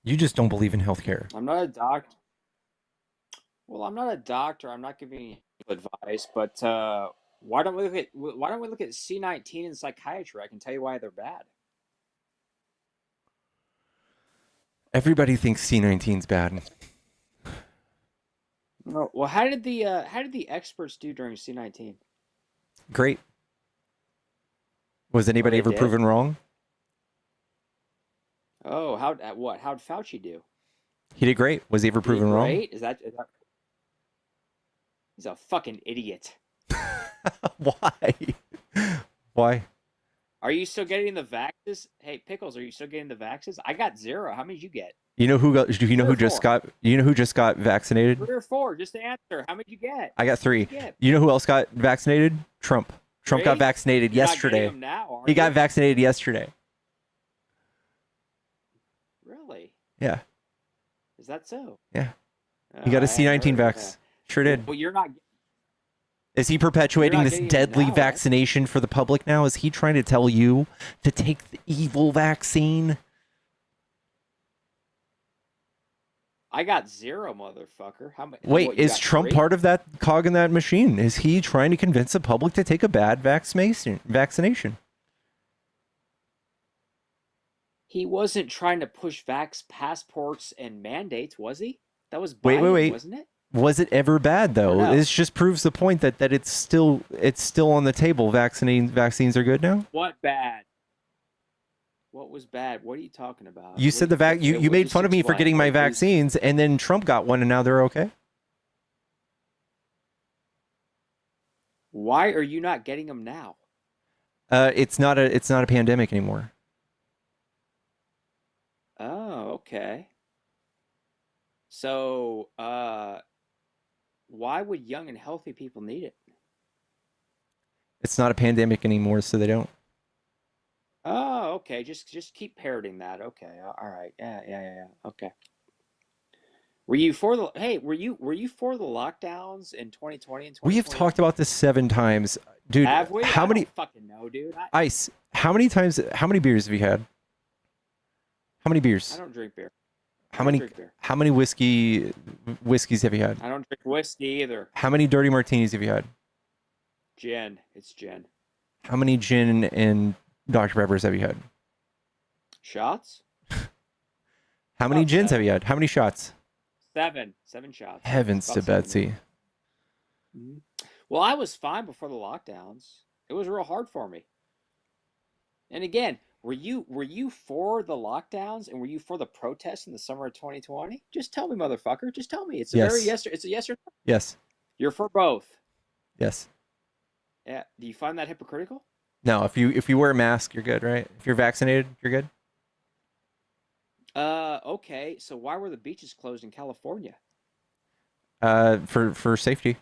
You just don't believe in health care. I'm not a doctor. Well, I'm not a doctor. I'm not giving you advice, but why don't we look at C19 and psychiatry? I can tell you why they're bad. Everybody thinks C19's bad. No, well, how did the experts do during C19? Great. Was anybody they ever did? proven wrong? Oh, how'd Fauci do? He did great. Was he ever Did he proven wrong? great? Is that he's a fucking idiot. Why? Why? Are you still getting the vaxes? Hey, Pickles, are you still getting the vaxes? I got 0. How many did you get? You know who got? Do you know 3 or who just 4? got? You know who just got vaccinated? 3 or 4? Just answer. How many did you get? I got 3. What'd you get? You know who else got vaccinated? Trump. Trump got 3? vaccinated You're not getting yesterday. them now, are He got you? vaccinated yesterday. Really? Yeah. Is that so? Yeah. Oh, He got a I hadn't C19 heard. vax. Sure did. Well, you're not. Is he perpetuating this getting them deadly now, right? vaccination for the public now? Is he trying to tell you to take the evil vaccine? I got 0, motherfucker. How many? Wait, What, you is got Trump 3? part of that cog in that machine? Is he trying to convince the public to take a bad vaccination? He wasn't trying to push vax passports and mandates, was he? That was Wait, Biden, wasn't it? Was it ever bad though? no? This just proves the point that it's still on the table. Vaccines are good now. What bad? What was bad? What are you talking about? You said you made fun of me for getting my vaccines, and then Trump got one, and now they're okay. Why are you not getting them now? It's not a pandemic anymore. Oh, okay. So, why would young and healthy people need it? It's not a pandemic anymore, so they don't. Oh, okay. Just keep parroting that. Okay. All right. Yeah. Okay. Were you for the for the lockdowns in 2020 and 2021? We have talked about this 7 times, dude. Have we? How I many? don't fucking know, dude. Ice. How many times? How many beers have you had? How many beers? I don't drink beer. How many? How many whiskeys have you had? I don't drink whiskey either. How many dirty martinis have you had? Gin. It's gin. How many gin and Dr. Peppers have you had? Shots? How many gins have you had? How many shots? 7 shots. Heavens to About 7. Betsy. Mhm. Well, I was fine before the lockdowns. It was real hard for me. And again, were you for the lockdowns and were you for the protests in the summer of 2020? Just tell me, motherfucker. Just tell me. It's a very Yes. it's a yes or no. Yes. You're for both. Yes. Yeah. Do you find that hypocritical? No, if you wear a mask, you're good, right? If you're vaccinated, you're good. Okay. So why were the beaches closed in California? For safety.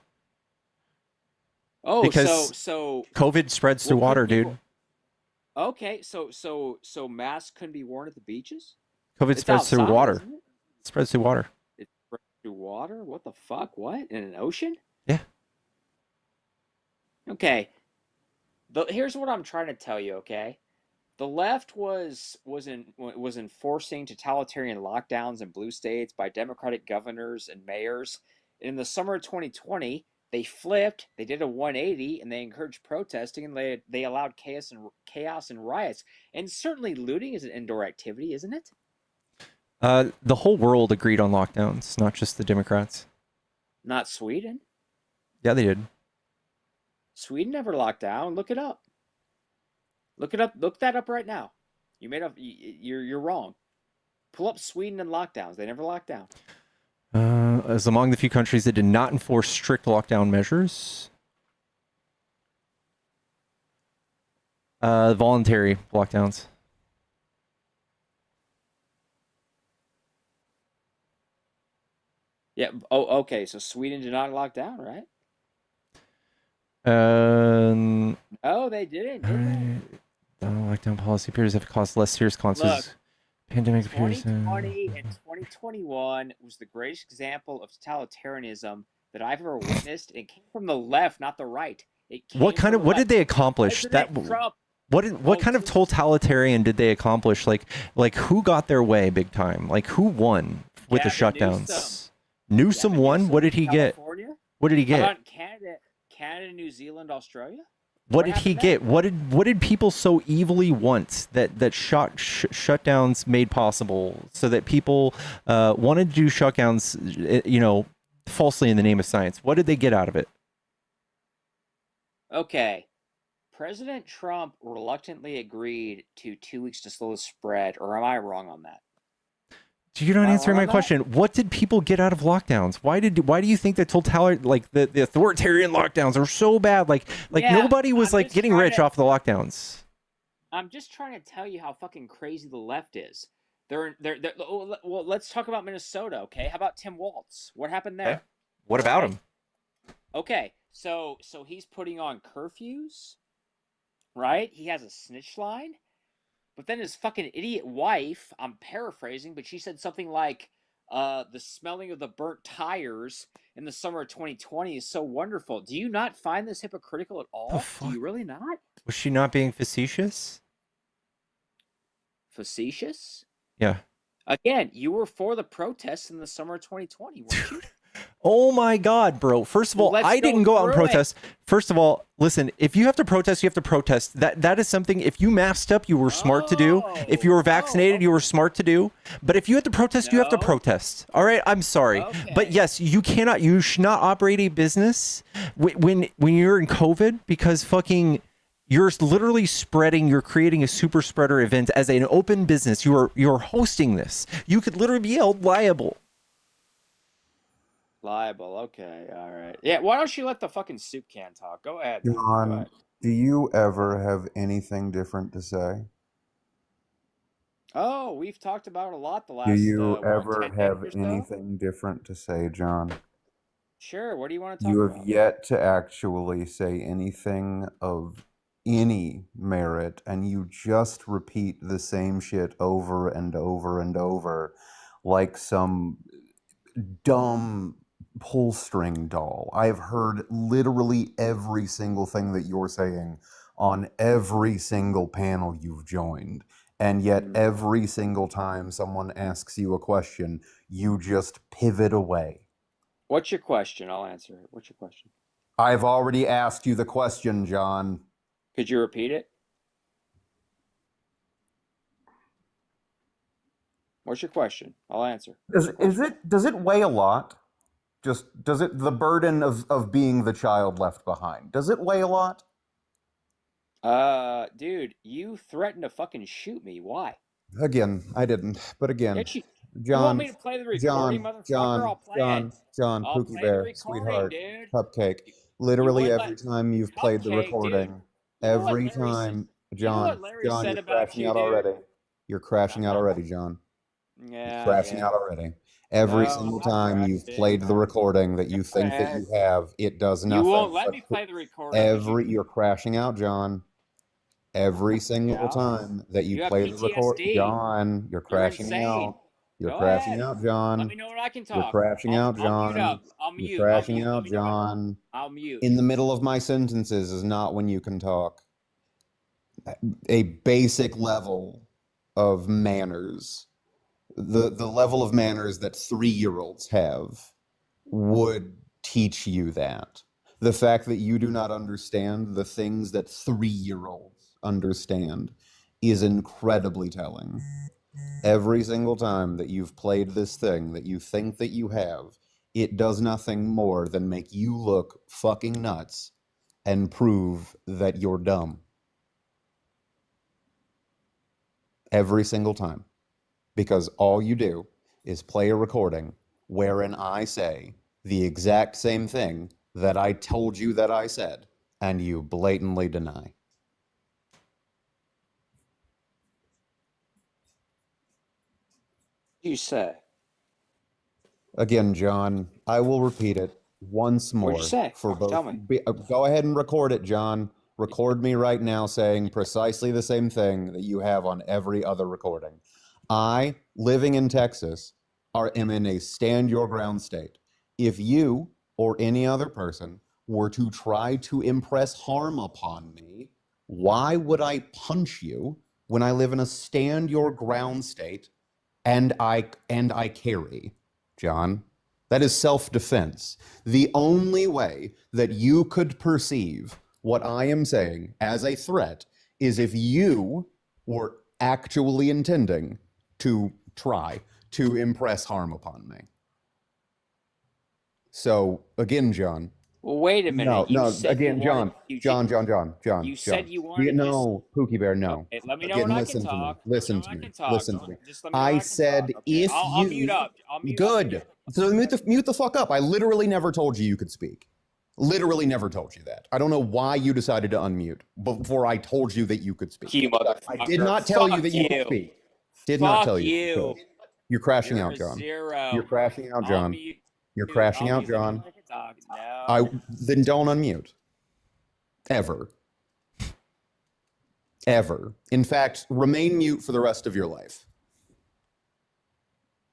Oh, Because so COVID spreads through water, dude. okay, so masks couldn't be worn at the beaches? COVID It's spreads through outside, water. isn't it? It spreads through water. It spreads through water? What the fuck? What? In an ocean? Yeah. Okay. Here's what I'm trying to tell you, okay? The left was enforcing totalitarian lockdowns in blue states by Democratic governors and mayors. In the summer of 2020, they flipped, they did a 180, and they encouraged protesting, and they allowed chaos and riots. And certainly looting is an indoor activity, isn't it? The whole world agreed on lockdowns, not just the Democrats. Not Sweden. Yeah, they did. Sweden never locked down. Look it up. Look it up. Look that up right now. You're wrong. Pull up Sweden and lockdowns. They never locked down. As among the few countries that did not enforce strict lockdown measures. Voluntary lockdowns. Yeah. Oh, okay. So Sweden did not lock down, right? Oh, they didn't, did they? Lockdown policy appears to have caused less serious Look, consequences. Pandemic appears. 2020 and 2021 was the greatest example of totalitarianism that I've ever witnessed. It came from the left, not the right. It What came kind from of the what left. did they accomplish? President Trump. What kind of totalitarian did they accomplish? Like who got their way big time? Like who won with the Gavin shutdowns? Newsom won. What did he get? California? What did he How get? about Canada, New Zealand, Australia? What did he get? What did people so evilly want that shutdowns made possible so that people wanted to do shutdowns, falsely in the name of science? What did they get out of it? Okay. President Trump reluctantly agreed to 2 weeks to slow the spread, or am I wrong on that? You're not answering my question. What did people get out of lockdowns? Why do you think the the authoritarian lockdowns are so bad? Yeah, nobody was I'm just getting trying rich to- off the lockdowns. I'm just trying to tell you how fucking crazy the left is. They're well, let's talk about Minnesota, okay? How about Tim Walz? What happened there? Okay. What about him? Okay, so he's putting on curfews, right? He has a snitch line, but then his fucking idiot wife, I'm paraphrasing, but she said something like, the smelling of the burnt tires in the summer of 2020 is so wonderful. Do you not find this hypocritical at all? Do you really not? Was she not being facetious? Facetious? Yeah. Again, you were for the protests in the summer of 2020, weren't you? Oh my God, bro. First of all, Let's I go didn't go out and through it. protest. First of all, listen, if you have to protest, you have to protest. That is something, if you masked up, you were smart to do. If you were vaccinated, you were smart to do. But if you have to protest, you have to protest. All right? I'm sorry. But yes, you should not operate a business when you're in COVID because you're literally you're creating a super spreader event as an open business. You're hosting this. You could literally be held liable. Liable, okay, all right. Yeah, why don't you let the fucking soup can talk? Go ahead. Go John, ahead. do you ever have anything different to say? Oh, we've talked about it a lot the last. Do you what, ever 10 have minutes or so? anything different to say, John? Sure. What do you want to talk You about? have yet to actually say anything of any merit, and you just repeat the same shit over and over and over like some dumb pull string doll. I've heard literally every single thing that you're saying on every single panel you've joined. And yet every single time someone asks you a question, you just pivot away. What's your question? I'll answer it. What's your question? I've already asked you the question, John. Could you repeat it? What's your question? I'll answer. Does it weigh a lot? Just does it the burden of being the child left behind? Does it weigh a lot? Dude, you threatened to fucking shoot me. Why? Again, I didn't. But again, Yes, you want John, me to play the recording, motherfucker? I'll play it. John, I'll Pookie play the Bear, recording, sweetheart, dude. Cupcake. Literally wouldn't every time you've played the Cupcake, dude. recording, You know what every Larry said- time, you know what John, Larry John, said you're about crashing you, out dude? already. You're crashing out already, John. Yeah, You're crashing yeah. out already. Every No, single I'm not time you've crashing. played the recording that you think that ahead. you have, it does You nothing. won't let but me play the recording. 'cause You're crashing out, John. Every single Yeah. time that you You have play the record, PTSD. John, you're You're crashing insane. out. You're Go crashing ahead. out, John. Let me know when I can You're talk. crashing out, I'll mute John. up. I'll You're mute. crashing I'll out, mute. Let me know when- John. I'll mute. In the middle of my sentences is not when you can talk. A basic level of manners, the level of manners that 3-year-olds have, would teach you that. The fact that you do not understand the things that 3-year-olds understand is incredibly telling. Every single time that you've played this thing that you think that you have, it does nothing more than make you look fucking nuts and prove that you're dumb. Every single time. Because all you do is play a recording wherein I say the exact same thing that I told you that I said, and you blatantly deny. You say. Again, John, I will repeat it once more. What'd you say? For both. Tell me. Go ahead and record it, John. Record me right now saying precisely the same thing that you have on every other recording. I, living in Texas, am in a stand your ground state. If you or any other person were to try to impress harm upon me, why would I punch you when I live in a stand your ground state and I carry? John, that is self-defense. The only way that you could perceive what I am saying as a threat is if you were actually intending to try to impress harm upon me. So, again, John. Well, wait a minute. No, You no, said again, you wanted, John. You said you wanted No, Pookie Bear, no. this. Let me know Again, when I listen can to me. talk. Listen Let me know to when I me. can talk. Listen to me. Just let me know when I I can said talk. Okay. if I'll you... mute up. I'll mute Good. up. So mute the fuck up. I literally never told you could speak. Literally never told you that. I don't know why you decided to unmute before I told you that you could speak. You motherfucker. I did not tell you that you could speak. Did not tell you. You. You're crashing You're out, a John. zero. You're crashing out, I'll John. mute You're you. crashing I'll out, mute you John. when I can talk. No. Then don't unmute. Ever. Ever. In fact, remain mute for the rest of your life.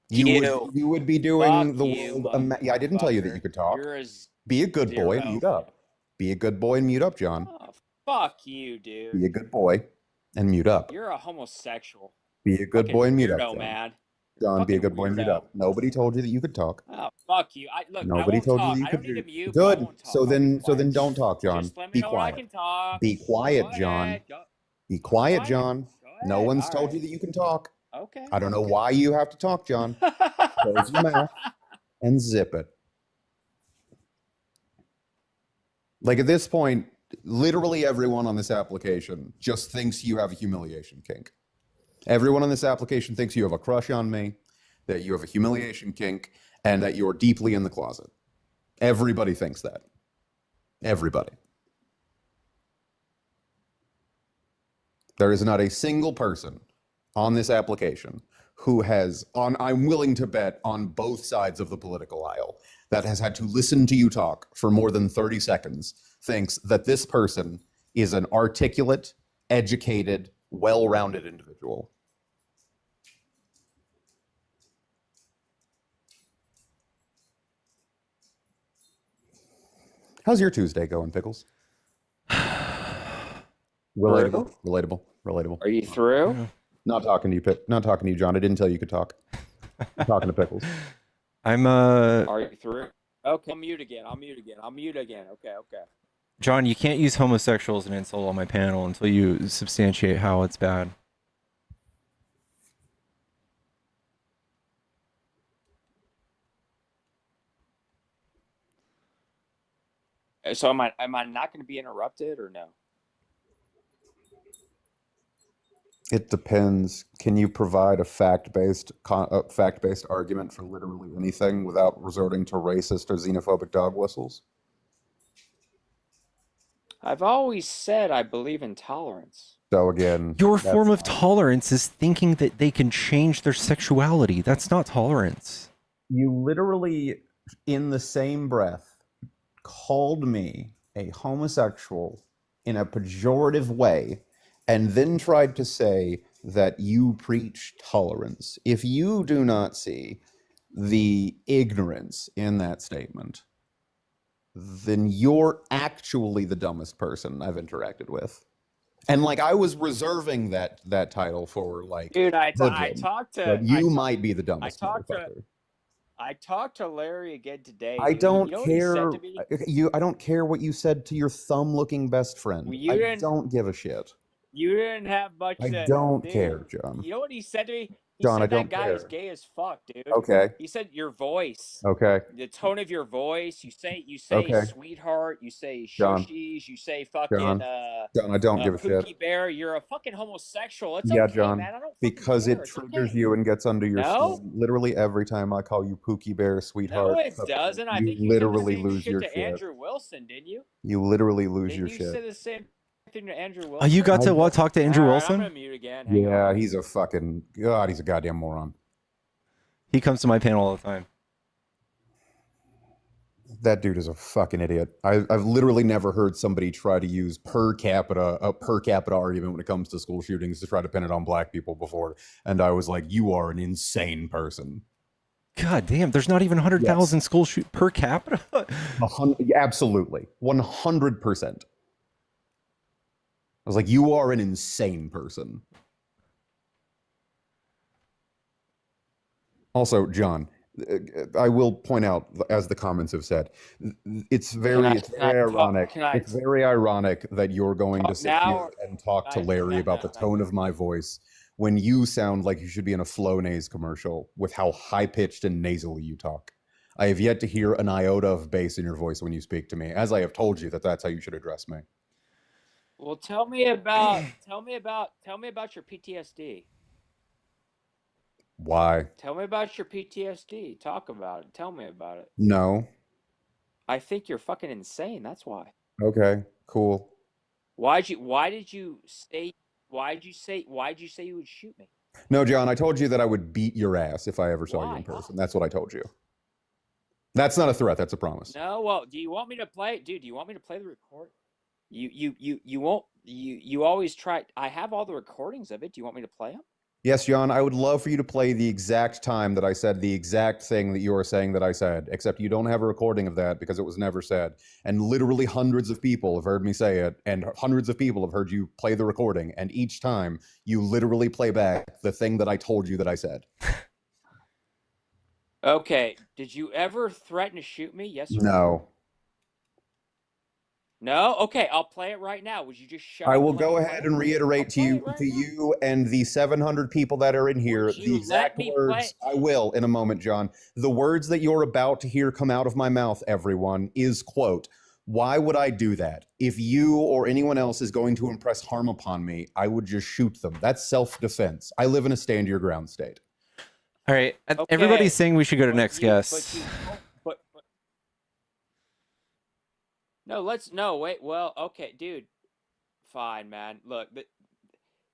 You would be doing Fuck the you, world. Yeah, I didn't tell you that you could talk. You're a Be a good boy and zero. mute up. Be a good boy and mute up, John. Oh, fuck you, dude. Be a good boy and mute up. You're a homosexual. Be a good Fucking boy and mute weirdo, up, John. man. John, be a Fucking good boy and mute weirdo. up. Nobody told you that you could talk. Oh, fuck you. Look, Nobody I won't told talk. you that you I could don't need do. to mute, but I Good. won't talk. So then don't talk, John. Just let me Be know when I quiet. can talk. Be quiet, Go John. ahead. Go Be quiet, ahead. John. Go No ahead. one's All told right. you that you can talk. Okay. I don't know why you have to talk, John. Close your mouth and zip it. Like at this point, literally everyone on this application just thinks you have a humiliation kink. Everyone on this application thinks you have a crush on me, that you have a humiliation kink, and that you're deeply in the closet. Everybody thinks that. Everybody. There is not a single person on this application who has, I'm willing to bet, on both sides of the political aisle, that has had to listen to you talk for more than 30 seconds, thinks that this person is an articulate, educated, well-rounded individual. How's your Tuesday going, Pickles? Relatable. Are you through? Not talking to you, not talking to you, John. I didn't tell you could talk. I'm talking to Pickles. Are you through? Okay. I'll mute again. Okay. John, you can't use homosexual as an insult on my panel until you substantiate how it's bad. So am I not going to be interrupted or no? It depends. Can you provide a fact-based argument for literally anything without resorting to racist or xenophobic dog whistles? I've always said I believe in tolerance. So again, Your form of tolerance is thinking that they can change their sexuality. That's not tolerance. You literally, in the same breath, called me a homosexual in a pejorative way, and then tried to say that you preach tolerance. If you do not see the ignorance in that statement, then you're actually the dumbest person I've interacted with. And like I was reserving that title for like, Dude, I hoodlum, talked to. but you might be the dumbest motherfucker. I talked to Larry again today. I don't You know what he said care. to me? I don't care what you said to your thumb-looking best friend. Well, you I didn't- don't give a shit. You didn't have much. I don't care, John. You know what he said to me? He John, said I don't that guy is care. gay as fuck, dude. Okay. He said your voice. Okay. The tone of your voice. You say Okay. sweetheart. You say John. shushies. You say fucking John, I don't give a Pookie shit. Bear. You're a fucking homosexual. It's Yeah, okay, John. man. I don't Because care. it It's triggers okay. you and gets under your No? skin. Literally every time I call you Pookie Bear, sweetheart. No, it doesn't. I you think you literally said the same lose shit your to shit. Andrew Wilson, didn't you? You literally lose your Didn't you shit. say the same thing to Andrew Oh, Wilson? you got to what? Talk to Andrew All right, I'm Wilson? gonna mute again. Hang on. Yeah, he's a fucking god. He's a goddamn moron. He comes to my panel all the time. That dude is a fucking idiot. I've literally never heard somebody try to use a per capita argument when it comes to school shootings to try to pin it on black people before. And I was like, you are an insane person. God damn, there's not even 100,000 school shoot per capita. Absolutely. 100%. I was like, you are an insane person. Also, John, I will point out, as the comments have said, it's very ironic. It's very ironic that you're going to sit here and talk to Larry about the tone of my voice when you sound like you should be in a Flonase commercial with how high-pitched and nasally you talk. I have yet to hear an iota of bass in your voice when you speak to me, as I have told you that that's how you should address me. Well, tell me about your PTSD. Why? Tell me about your PTSD. Talk about it. Tell me about it. No. I think you're fucking insane. That's why. Okay, cool. Why did you say you would shoot me? No, John, I told you that I would beat your ass if I ever saw you in person. That's what I told you. That's not a threat. That's a promise. No, well, do you want me to play, dude? Do you want me to play the record? You won't. You always try. I have all the recordings of it. Do you want me to play them? Yes, John, I would love for you to play the exact time that I said the exact thing that you are saying that I said, except you don't have a recording of that because it was never said. And literally hundreds of people have heard me say it, and hundreds of people have heard you play the recording, and each time you literally play back the thing that I told you that I said. Okay, did you ever threaten to shoot me? Yes or no? No? Okay, I'll play it right now. Would you just shut up? I will go ahead and reiterate to you and the 700 people that are in here the exact words. I will in a moment, John. The words that you're about to hear come out of my mouth, everyone, is, quote, "Why would I do that? If you or anyone else is going to impress harm upon me, I would just shoot them. That's self-defense. I live in a stand your ground state." All right. Okay, Everybody's saying we should go to next guest. No, wait. Well, okay, dude. Fine, man. Look, but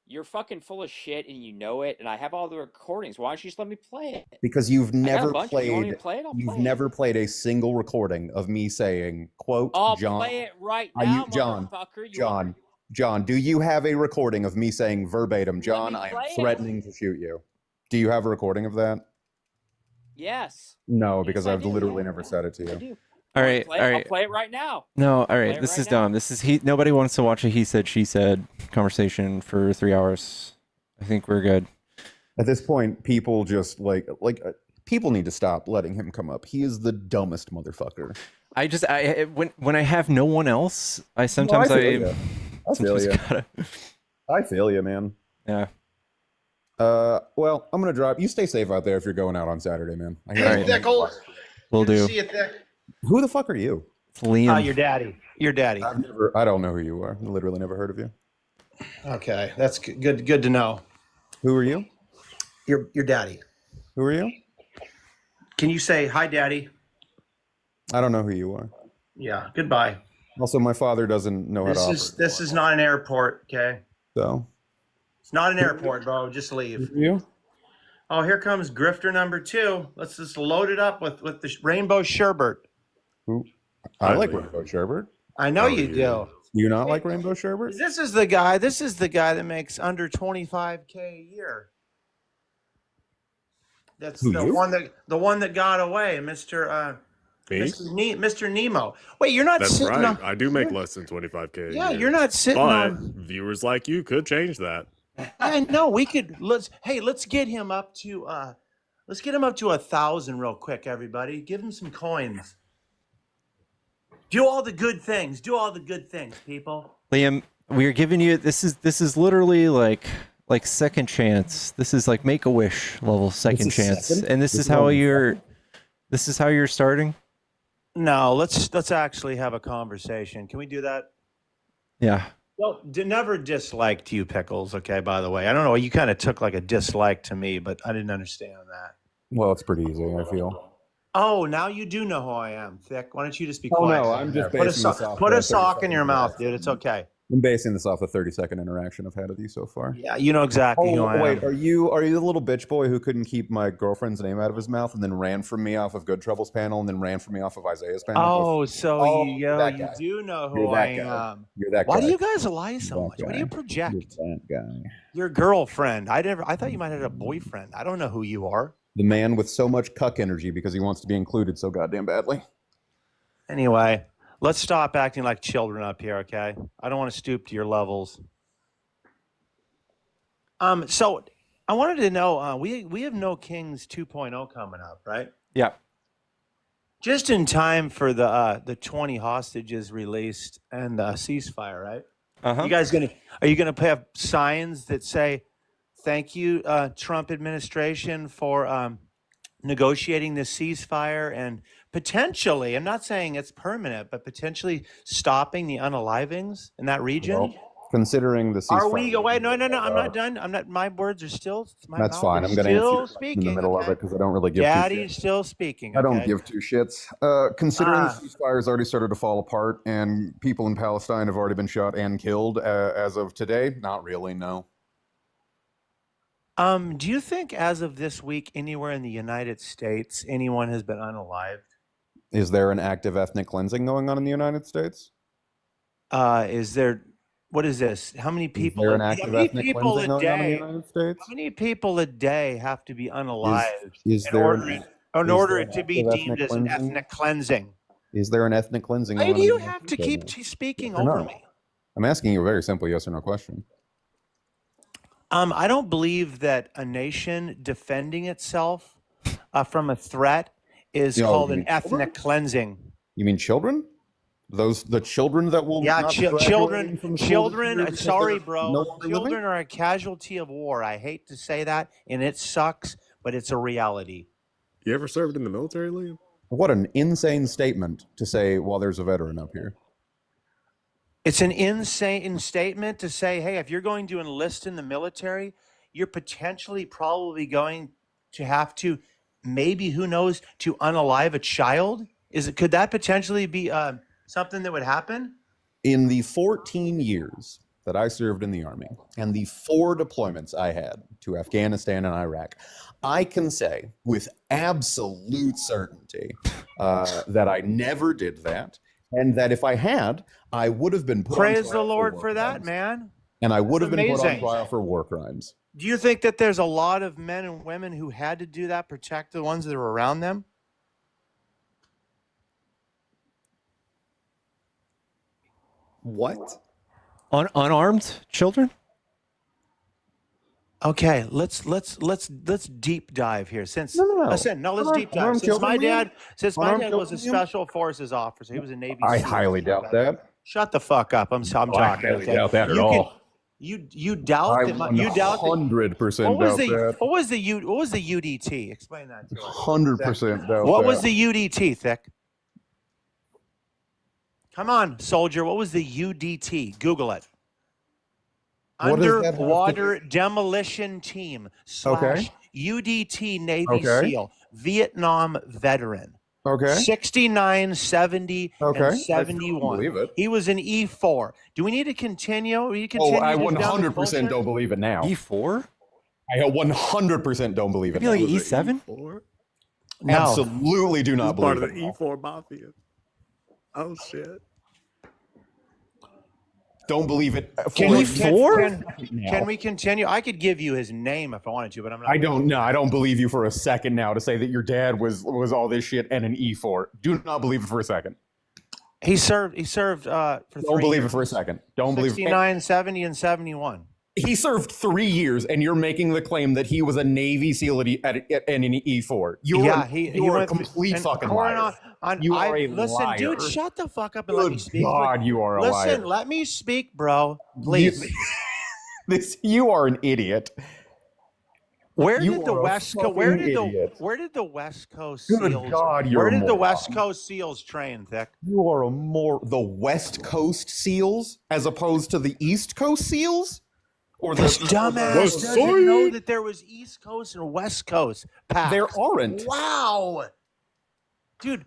you're fucking full of shit and you know it, and I have all the recordings. Why don't you just let me play it? Because you've never never played a single recording of me saying, quote, I'll John. play it right now, motherfucker. John, do you have a recording of me saying verbatim, John, I am threatening to shoot you? Do you have a recording of that? Yes. No, because I've literally never said it to you. I do. All right, I'll play it right now. No, all right. This is dumb. This is nobody wants to watch a he said she said conversation for 3 hours. I think we're good. At this point, people just people need to stop letting him come up. He is the dumbest motherfucker. When I have no one else, I sometimes I feel you. I feel you, man. Yeah. Well, I'm gonna drop. You stay safe out there if you're going out on Saturday, man. Hey, Thickle. Will do. See you, Thick. Who the fuck are you? It's Liam. Your daddy. Your daddy. I don't know who you are. Literally never heard of you. Okay, that's good. Good to know. Who are you? Your daddy. Who are you? Can you say hi, Daddy? I don't know who you are. Yeah. Goodbye. Also, my father doesn't know how to operate. This is not an airport. Okay. So. It's not an airport, bro. Just leave. You? Oh, here comes grifter number 2. Let's just load it up with the rainbow sherbet. Ooh. I like rainbow sherbet. I know you do. You not like rainbow sherbet? This is the guy that makes under $25K a year. That's Who, the you? one that got away, Mr. Nemo. Wait, you're not That's sitting right. on. I do make less than 25K. Yeah, you're not sitting but on. viewers like you could change that. I know we could. Let's get him up to 1,000 real quick, everybody. Give him some coins. Do all the good things. Do all the good things, people. Liam, we're giving you this is literally like second chance. This is like Make-A-Wish level second chance. And this is how you're starting? No, let's actually have a conversation. Can we do that? Yeah. Well, never disliked you, Pickles. Okay, by the way, I don't know. You kind of took like a dislike to me, but I didn't understand that. Well, it's pretty easy, I feel. Oh, now you do know who I am, Thick. Why don't you just be Oh, quiet? no, I'm just put basing this off put the a sock 30 in your seconds mouth, back. dude. It's okay. I'm basing this off the 30-second interaction I've had with you so far. Yeah, you know exactly who I wait, am. are you the little bitch boy who couldn't keep my girlfriend's name out of his mouth and then ran from me off of Good Trouble's panel and then ran from me off of Isaiah's panel? Oh, so you're that guy. you do know who You're I that guy. am. You're that Why guy. do you guys lie so That much? Why do you guy. project? You're that guy. Your girlfriend. I thought you might have had a boyfriend. I don't know who you are. The man with so much cuck energy because he wants to be included so goddamn badly. Anyway, let's stop acting like children up here, okay? I don't want to stoop to your levels. So I wanted to know, we have No Kings 2.0 coming up, right? Yeah. Just in time for the 20 hostages released and the ceasefire, right? Uh-huh. You guys are you gonna have signs that say, "Thank you, Trump administration, for negotiating this ceasefire and potentially, I'm not saying it's permanent, but potentially stopping the unalivings in that region"? Well, considering the ceasefire. Are we? Wait, no. I'm not done. I'm not. My words are still. That's fine. I'm going to answer still your question speaking. in the middle of it because I don't really give Daddy's two shits. still speaking. I don't okay? give two shits. Considering the ceasefire has already started to fall apart and people in Palestine have already been shot and killed as of today, not really, no. Do you think as of this week, anywhere in the United States, anyone has been unalived? Is there an active ethnic cleansing going on in the United States? Is there? What is this? How many people? Is there an active ethnic cleansing going on in the United States? How many people a day have to be unalived Is in there order an to be active deemed as an ethnic cleansing? Is there an ethnic cleansing Why going do on? you in the have United to keep States? speaking Yes or over no? me? I'm asking you a very simple yes or no question. I don't believe that a nation defending itself from a threat is No, called you an mean ethnic cleansing. You mean children? The children that will Yeah, not be graduating from school this year children. because Sorry, they're bro. no longer living? Children are a casualty of war. I hate to say that, and it sucks, but it's a reality. You ever served in the military, Liam? What an insane statement to say while there's a veteran up here. It's an insane statement to say, hey, if you're going to enlist in the military, you're potentially probably going to have to, maybe, who knows, to unalive a child. Could that potentially be something that would happen? In the 14 years that I served in the Army and the 4 deployments I had to Afghanistan and Iraq, I can say with absolute certainty that I never did that, and that if I had, I would have been put on Praise the trial Lord war for that, crimes. man. And I would That's have been put on amazing. trial for war crimes. Do you think that there's a lot of men and women who had to do that, protect the ones that are around them? What? Unarmed children? Okay, let's deep dive here. Since let's deep dive. Unarmed Since my children, dad, Unarmed was a children? special forces officer, he was a Navy I SEAL. highly doubt that. Shut the fuck up. I'm I talking. highly okay? doubt that at You all. You doubt I that? You doubt that? 100% What was doubt the that. what was the UDT? Explain that to us. 100% doubt What that. was the UDT, Thick? Come on, soldier. What was the UDT? Google it. What does that have to Underwater Demolition Team / UDT Navy Okay. SEAL, Vietnam veteran. Okay. 69, 70, Okay. and I still 71. believe it. He was an E4. Do we need to continue? We need to Oh, continue I this down this 100% bullshit? don't believe it now. E4? I 100% don't believe it. I feel like now. E7? No. Absolutely do not He's part believe of it. the now. E4 mafia. Oh shit. Don't believe it. Can Now. we continue? I could give you his name if I wanted to, but I'm not. I don't know. I don't believe you for a second now to say that your dad was all this shit and an E4. Do not believe it for a second. He served for Don't believe it for a second. Don't believe it. 69, 70, and 71. He served 3 years, and you're making the claim that he was a Navy SEAL at an E4. You're a complete fucking liar. You are a listen, liar. dude, shut the fuck up and let me Good speak. God, you are a liar. Listen, let me speak, bro. Please. You are an idiot. Where You did the are a West Coast? fucking idiot. Where did the West Coast Good SEALs? God, you're where a did the moron. West Coast SEALs train, Thick? You are the West Coast SEALs as opposed to the East Coast SEALs? Or This dumbass doesn't know that there was East Coast and West Coast packs. There aren't. Wow. Dude,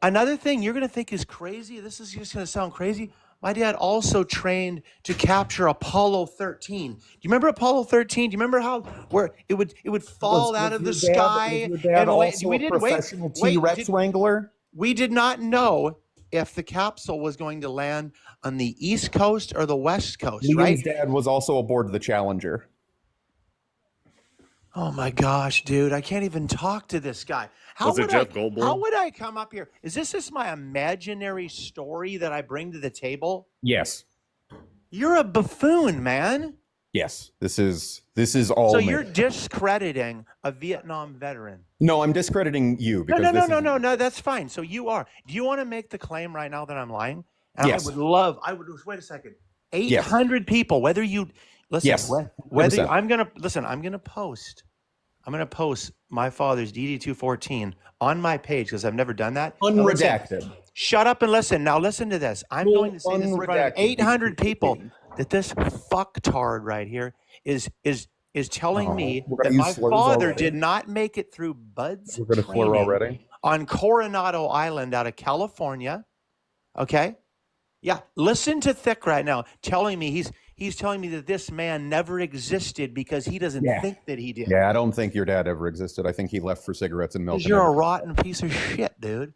another thing you're going to think is crazy, this is just going to sound crazy, My dad also trained to capture Apollo 13. Do you remember Apollo 13? Do you remember how where it would fall out of the sky and also we a didn't wait. professional T-Rex wrangler? We did not know if the capsule was going to land on the East Coast or the West Coast, right? Liam's dad was also aboard the Challenger. Oh my gosh, dude! I can't even talk to this guy. Was it Jeff Goldblum? How would I come up here? Is this just my imaginary story that I bring to the table? Yes. You're a buffoon, man. Yes. This is all. So made. you're discrediting a Vietnam veteran. No, I'm discrediting you because No. That's fine. So you are. Do you want to make the claim right now that I'm lying? And Yes. I would. Wait a second. 800 people. Whether you listen. Yes. Whether 100%. I'm gonna post my father's DD-214 on my page because I've never done that. Unredacted. Shut up and listen. Now listen to this. I'm going to say this in front of 800 people that this fucktard right here is telling me that my father did not make it through Bud's We're gonna slur training already. on Coronado Island out of California. Okay? Yeah, listen to Thick right now telling me he's telling me that this man never existed because he doesn't think that he did. Yeah, I don't think your dad ever existed. I think he left for cigarettes and milk. Because you're a rotten piece of shit, dude.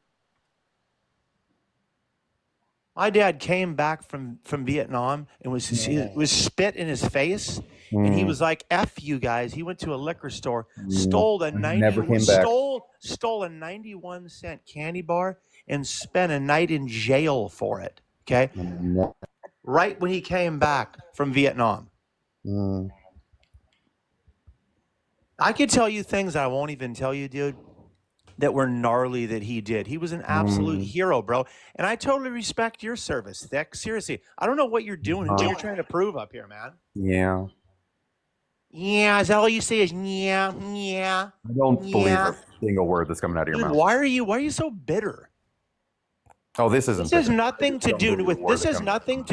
My dad came back from Vietnam and was spit in his face, and he was like, "F you guys." He went to a liquor store, stole a 91-cent candy bar, and spent a night in jail for it. Okay, right when he came back from Vietnam. I could tell you things I won't even tell you, dude, that were gnarly that he did. He was an absolute hero, bro. And I totally respect your service, Thick. Seriously, I don't know what you're doing, what you're trying to prove up here, man. Yeah. Yeah, is that all you say is yeah? I don't believe a single word that's coming out of your Dude, mouth. why are you so bitter? Oh, this isn't. This has nothing to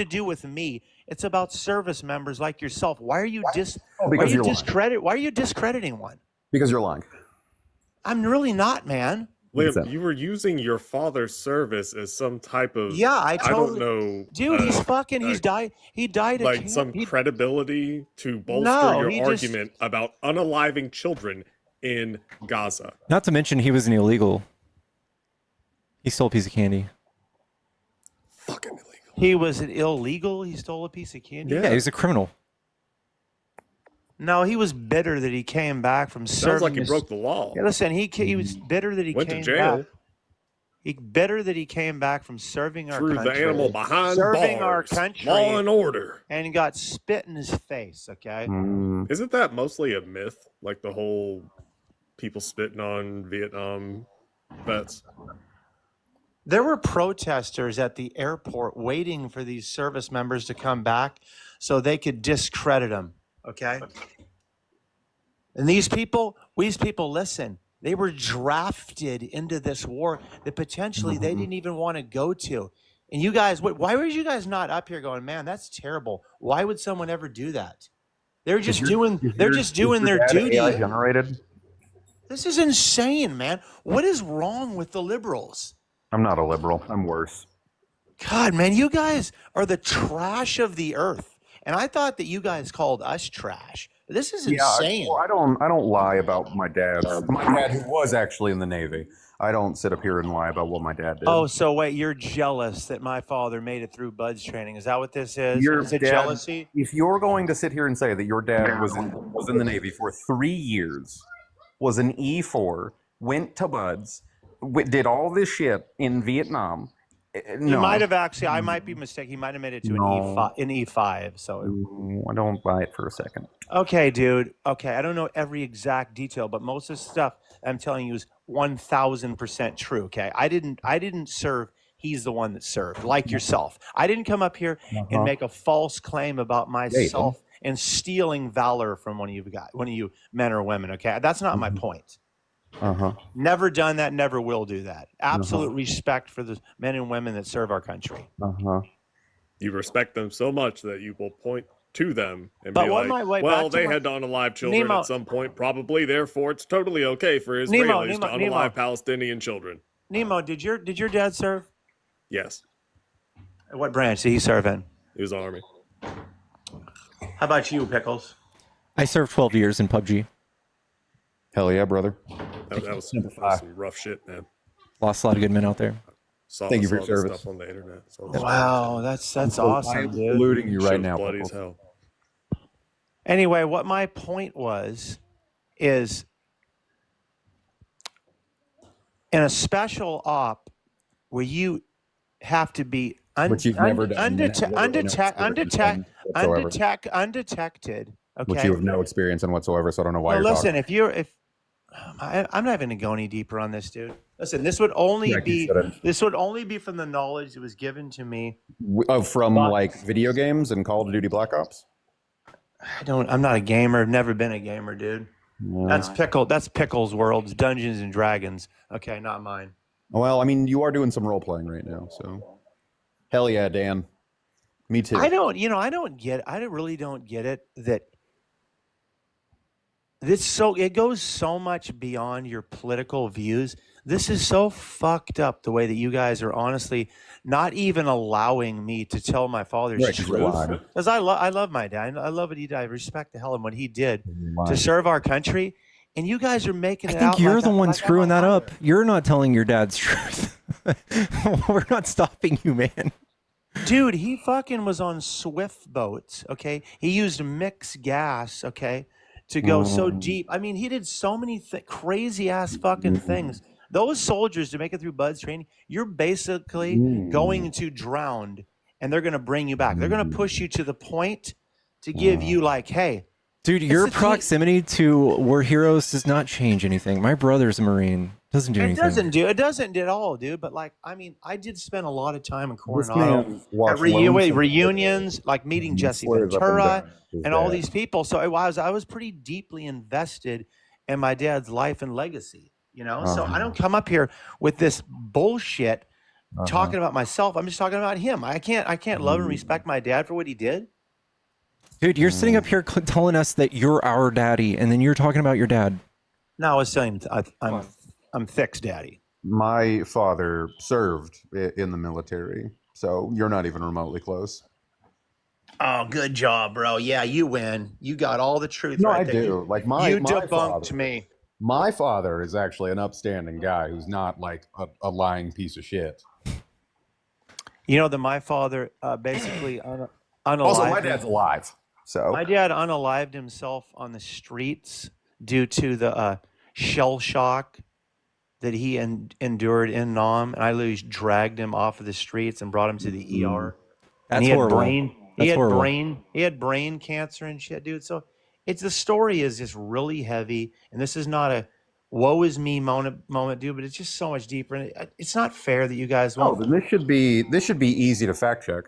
do with me. It's about service members like yourself. Why are you why are you discrediting one? Because you're lying. I'm really not, man. Liam, you were using your father's service as some type of I don't know, dude. He's fucking. He died. Of like some credibility to bolster your just- argument about unaliving children in Gaza. Not to mention he was an illegal. He stole a piece of candy. Fucking illegal. He was an illegal. He stole a piece of candy. Yeah, he was a criminal. No, he was bitter that he came back from serving. Sounds like he broke the law. Yeah, listen, he was bitter that he Went to came jail. back. Bitter that he came back from serving our Threw country. the animal behind serving bars. our country. Law and order. And got spit in his face, okay? Isn't that mostly a myth? Like the whole people spitting on Vietnam vets? There were protesters at the airport waiting for these service members to come back so they could discredit them, okay? And these people, listen, they were drafted into this war that potentially they didn't even want to go to. And you guys, why were you guys not up here going, man, that's terrible. Why would someone ever do that? They're just doing their duty. AI generated? This is insane, man. What is wrong with the liberals? I'm not a liberal. I'm worse. God, man, you guys are the trash of the earth. And I thought that you guys called us trash. This is insane. I don't lie about my dad. My dad, who was actually in the Navy. I don't sit up here and lie about what my dad did. Oh, so wait, you're jealous that my father made it through Bud's training. Is that what this is? Your Is it dad- jealousy? If you're going to sit here and say that your dad was in the Navy for 3 years, was an E4, went to Bud's, did all this shit in Vietnam. He might have actually. I might be mistaken. He might have made it to an E5. So I don't buy it for a second. okay, dude. Okay, I don't know every exact detail, but most of the stuff I'm telling you is 1,000% true. Okay, I didn't serve. He's the one that served, like yourself. I didn't come up here and make a false claim about myself and stealing valor from one of you men or women. Okay, that's not my point. Never done that, never will do that. Absolute respect for the men and women that serve our country. You respect them so much that you will point to them and But be what like, might- well, back to they my- had to unalive children Nemo- at some point, probably. Therefore, it's totally okay for Israelis to unalive Palestinian children. Nemo, did your dad serve? Yes. What branch did he serve in? He was Army. How about you, Pickles? I served 12 years in PUBG. Hell yeah, brother. That was some rough shit, man. Lost a lot of good men out there. Thank you for Saw your this service. stuff on the internet. Wow, that's awesome, I'm dude. saluting you right Shit's now. bloody as Pickles. hell. Anyway, what my point is in a special op where you have to be Which you've never done. undetected, Which okay? you have no experience in whatsoever, so I don't know why Well, you're listen, talking. I'm not even gonna go any deeper on this, dude. Listen, this would only Correct, you shouldn't. be from the knowledge that was given to me. From like video games and Call of Duty Black Ops? I'm not a gamer. I've never been a gamer, dude. That's Pickle's world. It's Dungeons and Dragons. Okay, not mine. Well, I mean, you are doing some role playing right now, so hell yeah, Dan. Me too. I really don't get it that it goes so much beyond your political views. This is so fucked up the way that you guys are honestly not even allowing me to tell my father's Right, 'cause you're truth. lying. Because I love my dad. I love what he did. I respect the hell of what he did lying. to serve our country. And you guys are making I it think out you're like the one like screwing that up. You're not telling your dad's truth. We're not stopping you, man. Dude, he fucking was on Swift boats, okay? He used mixed gas, okay, to go so deep. I mean, he did so many crazy ass fucking things. Those soldiers to make it through Bud's training, you're basically going to drown, and they're going to bring you back. They're going to push you to the point to give you like, hey, Dude, your proximity to war heroes does not change anything. My brother's a Marine. Doesn't do anything. It doesn't at all, dude. But like, I mean, I did spend a lot of time in man Coronado watched at Lonesome reunions, like meeting Jesse swears up and Ventura down his and all dad. these people. So I was pretty deeply invested in my dad's life and legacy. You know, so I don't come up here with this bullshit talking about myself. I'm just talking about him. I can't love and respect my dad for what he did. Dude, you're sitting up here telling us that you're our daddy, and then you're talking about your dad. No, I was saying I'm Thick's daddy. My father served in the military, so you're not even remotely close. Oh, good job, bro. Yeah, you win. You got all the truth. No, right I there. do. Like my debunked father, me. My father is actually an upstanding guy who's not like a lying piece of shit. You know that my father basically unalived. Also, my dad's alive. So my dad unalived himself on the streets due to the shell shock that he endured in Nam, and I literally dragged him off of the streets and brought him to the ER. That's and he had horrible. he had brain cancer and shit, dude. So the story is just really heavy, and this is not a woe is me moment, dude. But it's just so much deeper, and it's not fair that you guys won't. then this should be easy to fact check.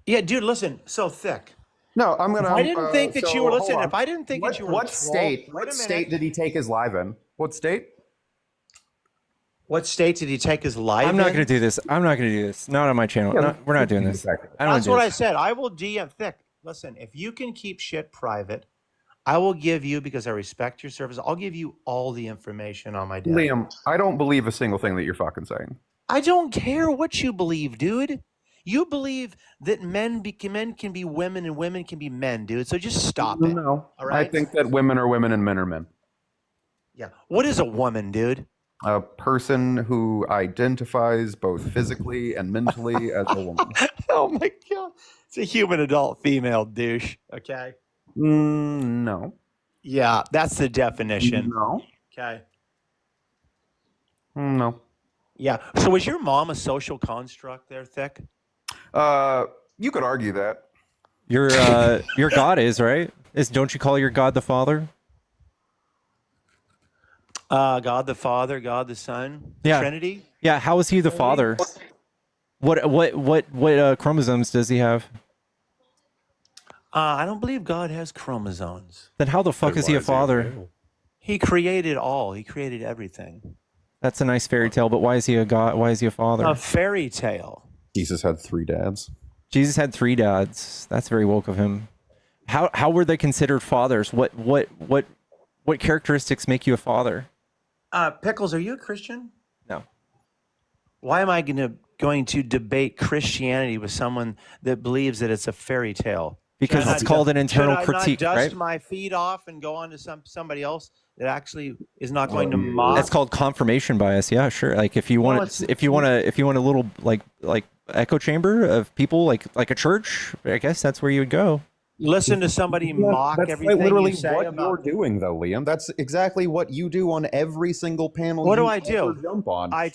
Yeah, dude, listen, so Thick. No, I'm gonna. If I didn't think that you were hold listening. on. If I didn't think that you were What state? Wait a What minute. state did he take his live in? What state? What state did he take his live? I'm not in? going to do this. I'm not going to do this. Not on my channel. Yeah, No, we're not doing this. I don't That's do what this. I said. I will DM Thick. Listen, if you can keep shit private, I will give you, because I respect your service, I'll give you all the information on my dad. Liam, I don't believe a single thing that you're fucking saying. I don't care what you believe, dude. You believe that men can be women and women can be men, dude. So just stop it. No, All right. I think that women are women and men are men. Yeah. What is a woman, dude? A person who identifies both physically and mentally as a woman. Oh my god. It's a human adult female douche. Okay. No. Yeah, that's the definition. No. Okay. No. Yeah. So was your mom a social construct there, Thick? You could argue that. Your God is, right? Don't you call your God the Father? God the Father, God the Son, Yeah. Trinity. Yeah. How is he the Father? What chromosomes does he have? I don't believe God has chromosomes. Then how the fuck is he a father? He created all. He created everything. That's a nice fairy tale, but why is he a God? Why is he a father? A fairy tale. Jesus had 3 dads. Jesus had 3 dads. That's very woke of him. How were they considered fathers? What characteristics make you a father? Pickles, are you a Christian? No. Why am I going to debate Christianity with someone that believes that it's a fairy tale? Because it's called an internal should I critique, not dust right? my feet off and go on to somebody else that actually is not going to mock? That's called confirmation bias. Yeah, sure. Like if you want it's- if you want a little like echo chamber of people like a church, I guess that's where you would go. Listen to somebody mock That's everything literally you say what about. you're doing, though, Liam. That's exactly what you do on every single panel. What do you I do? ever Jump on. I You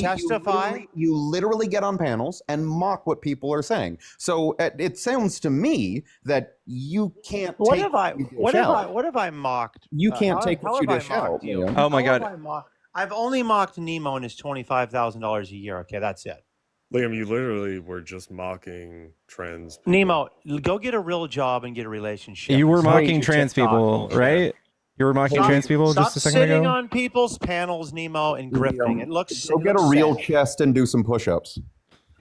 testify. You literally get on panels and mock what people are saying. So it sounds to me that you can't. What take have I? what you What dish have I? out. What have I mocked? You can't take how what you have I dish out, mocked you? Liam. Oh my How have God. I've only mocked Nemo and his $25,000 a year. Okay, that's it. Liam, you literally were just mocking trans people. Nemo, go get a real job and get a relationship. You were Stop mocking your trans TikTok people, bullshit. right? You were mocking trans people Stop just a second sitting ago. on people's panels, Nemo, and grifting. It looks. Go it get a looks real sad. chest and do some push-ups.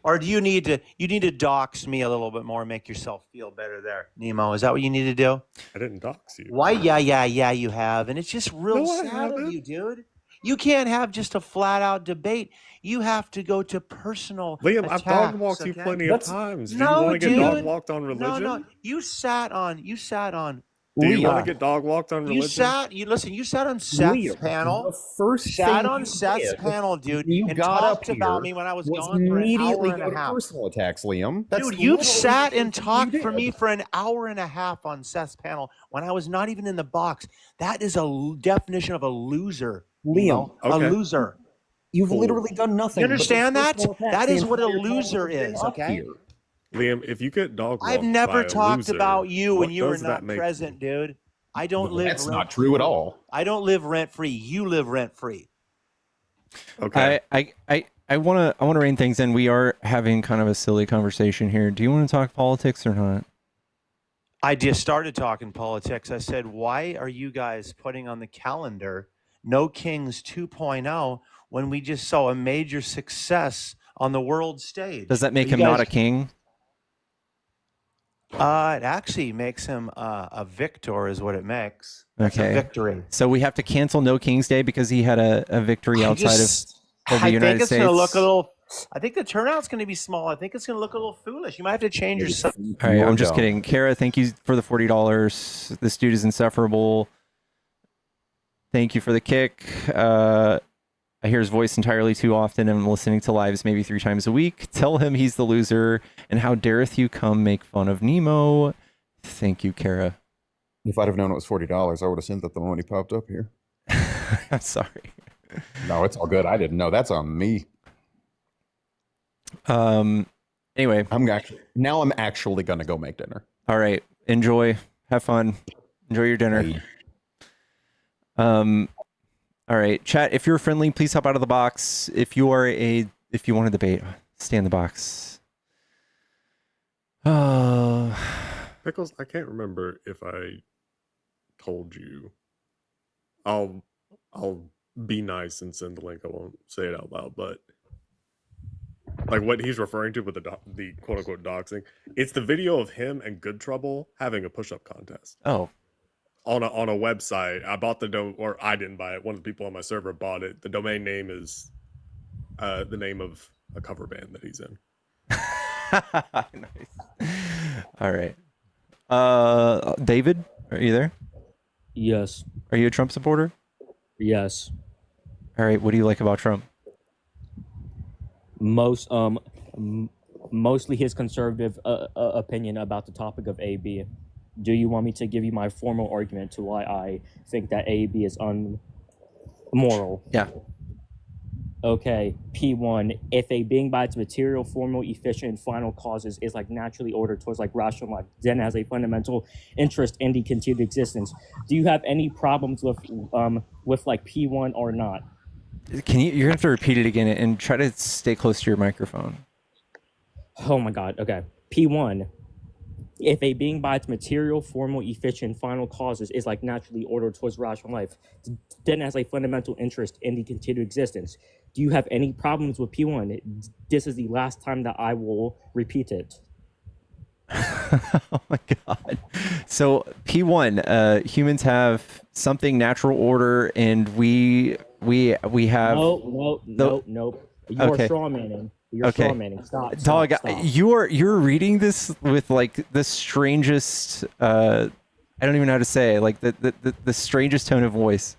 Or do you need to dox me a little bit more, and make yourself feel better there, Nemo? Is that what you need to do? I didn't dox you. Why? Yeah, you have, and it's just real No, I sad of haven't. you, dude. You can't have just a flat-out debate. You have to go to personal Liam, attacks. I've dog walked you okay? plenty of times. Do you No, want to get dog dude. walked on religion? No. You sat on. Do you want to get dog walked on religion? You sat on Seth's Liam, panel. the first Sat thing on you Seth's did panel, dude, you and got talked up about here me when I was was gone for an immediately hour and go a to half. personal attacks, Liam. That's Dude, you literally sat the and first thing talked you for did. me for an hour and a half on Seth's panel when I was not even in the box. That is a definition of a loser. Liam, A loser. You've literally done nothing. You but understand that? personal attacks That the is what a entire time loser you've been is, up okay? here. Liam, if you get dog walked I've never by a talked loser, about you when what you were does that not make present, dude. I don't live That's rent not true at free. all. I don't live rent free. You live rent free. Okay. I want to rein things in. We are having kind of a silly conversation here. Do you want to talk politics or not? I just started talking politics. I said, why are you guys putting on the calendar No Kings 2.0 when we just saw a major success on the world stage? Does that make Are you him not guys- a king? It actually makes him a victor, is what it makes. It's Okay. a victory. So we have to cancel No King's Day because he had a victory outside of the I United think it's States. going to look a little. I think the turnout's going to be small. I think it's going to look a little foolish. You might have to change your. All right, I'm just kidding. Kara, thank you for the $40. This dude is insufferable. Thank you for the kick. I hear his voice entirely too often. I'm listening to lives maybe 3 times a week. Tell him he's the loser. And how dareth you come make fun of Nemo? Thank you, Kara. If I'd have known it was $40, I would have sent that the moment he popped up here. I'm sorry. No, it's all good. I didn't know. That's on me. Anyway, I'm actually gonna go make dinner. All right. Enjoy. Have fun. Enjoy your dinner. All right, chat. If you're friendly, please hop out of the box. If you want to debate, stay in the box. Pickles, I can't remember if I told you. I'll be nice and send the link. I won't say it out loud, but like what he's referring to with the quote unquote doxing, it's the video of him and Good Trouble having a push-up contest. Oh. On a website. I bought or I didn't buy it. One of the people on my server bought it. The domain name is the name of a cover band that he's in. Nice. All right. David, are you there? Yes. Are you a Trump supporter? Yes. All right. What do you like about Trump? Mostly his conservative opinion about the topic of AB. Do you want me to give you my formal argument to why I think that AB is unmoral? Yeah. Okay, P1, if a being by its material, formal, efficient, and final causes is like naturally ordered towards like rational life, then has a fundamental interest in the continued existence. Do you have any problems with like P1 or not? You're gonna have to repeat it again and try to stay close to your microphone. Oh my God. Okay. P1, if a being by its material, formal, efficient, final causes is like naturally ordered towards rational life, then has a fundamental interest in the continued existence. Do you have any problems with P1? This is the last time that I will repeat it. Oh my God. So P1, humans have something natural order, and we have Nope. You're Okay. straw manning. You're Okay. straw manning. Stop. Dog, Stop. you're reading this with like the strangest I don't even know how to say it, like the strangest tone of voice.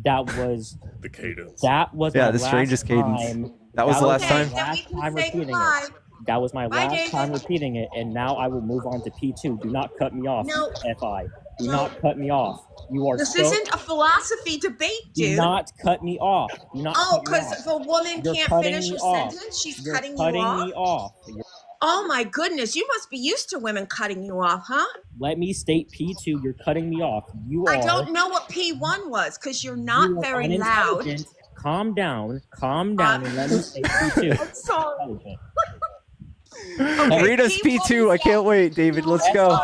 That was the cadence. That was Yeah, my the last strangest cadence. time. That was the last time? my last time repeating it. That was my last time repeating it, and now I will move on to P2. Do not cut me off, No. FI. Do No. not cut me off. You are This so. isn't a philosophy debate, Do dude. not cut me off. Do not Oh, cut me because off. if a woman You're can't cutting finish me her off. sentence, she's You're cutting cutting you off? me off. Oh my goodness, you must be used to women cutting you off, huh? Let me state P2. You're cutting me off. You I are. don't know what P1 was because you're not You are very loud. unintelligent. Calm down, and let me say P2. I'm sorry. Read us P2. I can't wait, David. Let's go.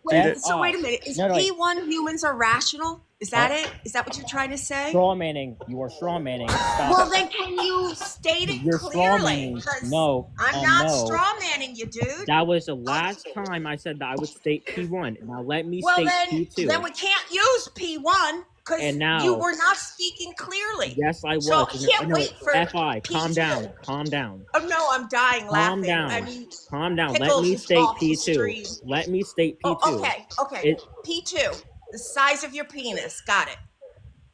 Wait, so wait a minute. Is No, wait. P1 humans are rational? Is that it? Is that what you're trying to say? Straw manning. You are straw manning. Stop. Well, then can you state it You're straw clearly? manning. 'Cause No. I'm not no. straw manning you, dude. That was the last time I said that I would state P1. Now let me Well, state then, P2. then we can't use P1 because And now- you were not speaking clearly. Yes, I was. So I can't No, wait for FI. P2. Calm down. Calm down. Oh no, I'm dying Calm laughing. down. I mean, Calm down. Let pickles me is state off the P2. street. Let me state P2. Oh, okay. It- P2, the size of your penis. Got it.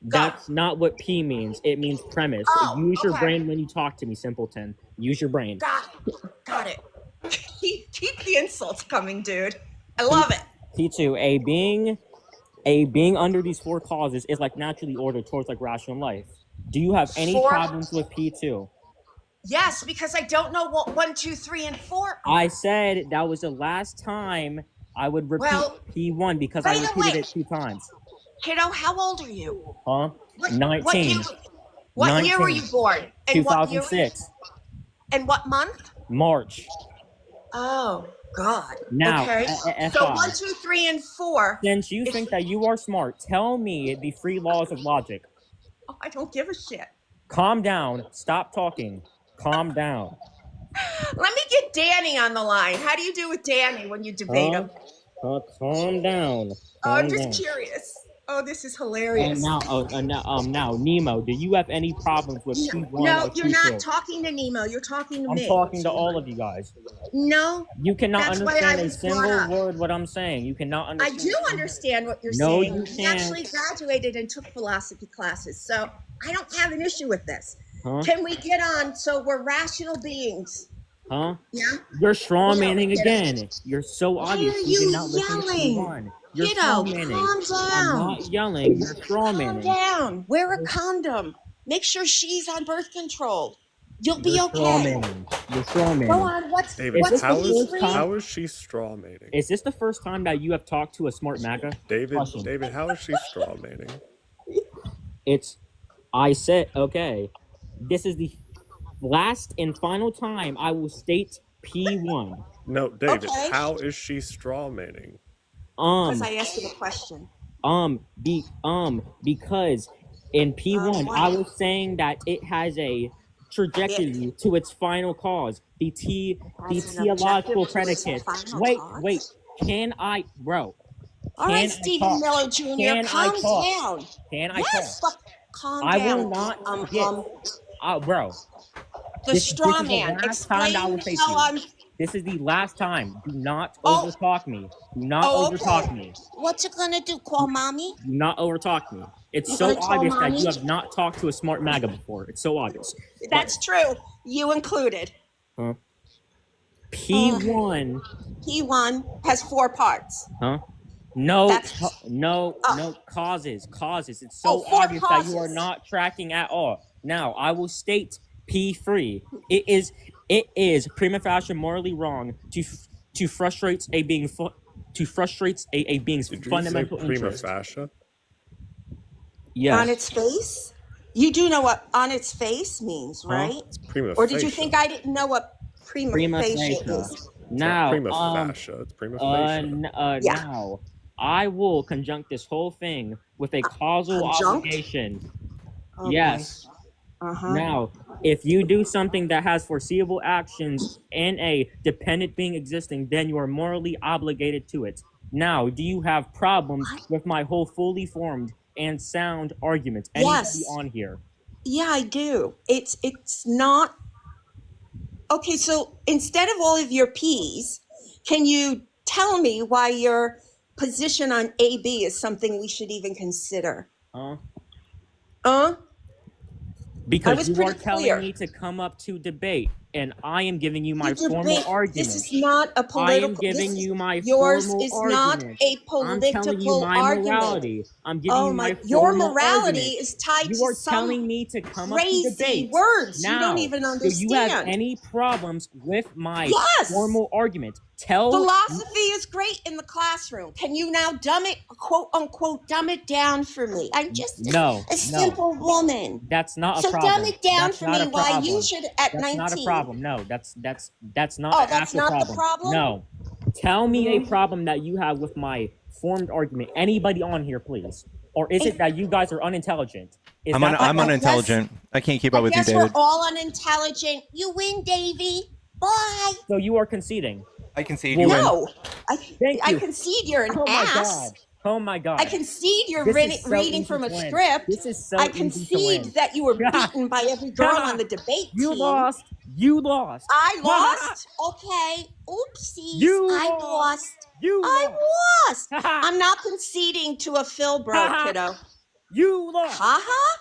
That's not what P means. It means premise. Oh, Use your okay. brain when you talk to me, simpleton. Use your brain. Got it. Keep the insults coming, dude. I love it. P2, a being under these four causes is like naturally ordered towards like rational life. Do you have any Four- problems with P2? Yes, because I don't know what 1, 2, 3, and 4 are. I said that was the last time I would repeat Well, P1 because by I the repeated way- it 2 times. Kiddo, how old are you? Huh? What- 19. What year were you 19. born? And what year were you- 2006. And what month? March. Oh, God. Now, okay. FI. So 1, 2, 3, and 4. Since you think that you are smart, tell me the 3 laws of logic. Oh, I don't give a shit. Calm down. Stop talking. Calm down. Let me get Danny on the line. How do you do with Danny when you debate him? Calm down. Oh, I'm Calm just down. curious. Oh, this is And hilarious. now, now, Nemo, do you have any problems with P1 No, or you're P2? not talking to Nemo. You're talking to I'm me. talking to all of you guys. No. You cannot That's why understand I a was brought single up. word what I'm saying. You cannot I understand. do understand what you're No, saying. you He can't. actually graduated and took philosophy classes, so I don't have an issue with this. Huh? Can we get on so we're rational beings? Huh? Yeah? You're straw Yeah, manning get it. again. You're so Why obvious. are You you did not listen to yelling? P1. You're Kiddo, straw manning. calm I'm down. not yelling. You're straw Calm manning. down. Wear a condom. Make sure she's on birth control. You'll be You're straw okay. manning. You're straw manning. Go on. What's David, what's how the is P3? how is she straw manning? Is this the first time that you have talked to a smart MAGA? David, Question. David, how is she straw manning? I said, okay, this is the last and final time I will state P1. No, David, Okay. how is she straw manning? Because I asked you a question. Because in P1, what? I was saying that it has a trajectory to its final cause. The has an theological objective to its predicate. final Wait, cause? can I, bro? All can right, I Stephen talk? Miller Jr., Can I calm talk? down. Can I Yes, talk? but calm I down. will not get, bro. The This straw is the man. last time that I will Explain face how you. I'm. This is the last time. Do not Oh. overtalk me. Do not Oh, overtalk okay. me. What's it gonna do? Call mommy? Do not overtalk me. It's You so gonna tell obvious that mommy? you have not talked to a smart MAGA before. It's so obvious. That's true. You included. Huh? P1. P1 has 4 parts. Huh? No, That's- no causes. It's so 4 obvious that you are causes. not tracking at all. Now, I will state P3. It is prima facie morally wrong to frustrate a being a being's Did you fundamental say prima interest. facie? Yes. On its face? You do know what on its face means, Huh? right? It's prima Or did you facie. think I didn't know what prima facie is? It's Now, not prima facie. It's prima facie. Yeah. now, I will conjunct this whole thing with a causal conjunct? obligation. Oh, Yes. Uh-huh. Now, if you do something that has foreseeable actions and a dependent being existing, then you are morally obligated to it. Now, do you have problems with my whole fully formed and sound argument? Anybody Yes. on here? Yeah, I do. It's not Okay, so instead of all of your P's, can you tell me why your position on AB is something we should even consider? I Because was you are pretty telling clear. me to come up to debate, and I am giving you my You formal debate. argument. This is not a I am political. giving you my Yours formal is not argument. a I'm telling you political my argument. morality. I'm giving Oh you my my! Your formal morality argument. is tied You to are some telling me to come up to crazy debate. words you don't Now, even do you have understand. any problems with my Yes. formal argument? Tell Philosophy is great in the classroom. Can you now quote unquote, dumb it down for me? I'm just a simple woman. That's not a So problem. dumb it down That's for not me a why you problem. should at That's 19. not a problem. No, that's not Oh, an that's actual not the problem. problem? No. Tell me a problem that you have with my formed argument. Anybody on here, please. Or is it that you guys are unintelligent? Is I'm that I'm unintelligent. I can't keep up with you, Guess David. we're all unintelligent. You win, Davey. Bye. So you are conceding. I concede you win. No, Thank I you. concede you're an Oh my ass. God. Oh my God. I concede you're This is so reading easy from a to win. script. This is so I easy to concede win. that you were beaten by every girl on the debate You team. lost. You lost. I lost. Okay. Oopsies. You I lost. lost. You I lost. I'm not conceding to a Phil bro, kiddo. You lost. Ha.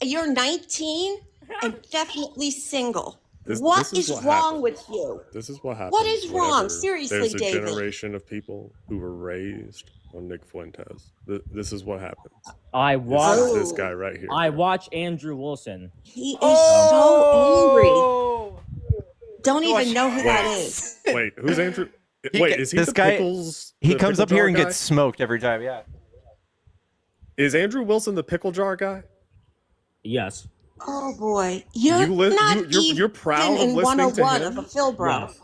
You're 19 and definitely single. This What is is what wrong happens. with you? This is what happens. What is wrong? whenever Seriously, there's a David. generation of people who were raised on Nick Fuentes. This is what happens. I This watch is this guy right here. I watch Andrew Wilson. He is so angry. Don't even know who that is. Wait, who's Andrew? Wait, is he this the guy? pickles? He the comes pickle up here jar and guy? gets smoked every time. Yeah. Is Andrew Wilson the pickle jar guy? Yes. Oh boy, you're you're proud of in listening to 101 him. of a Phil bro. Yes.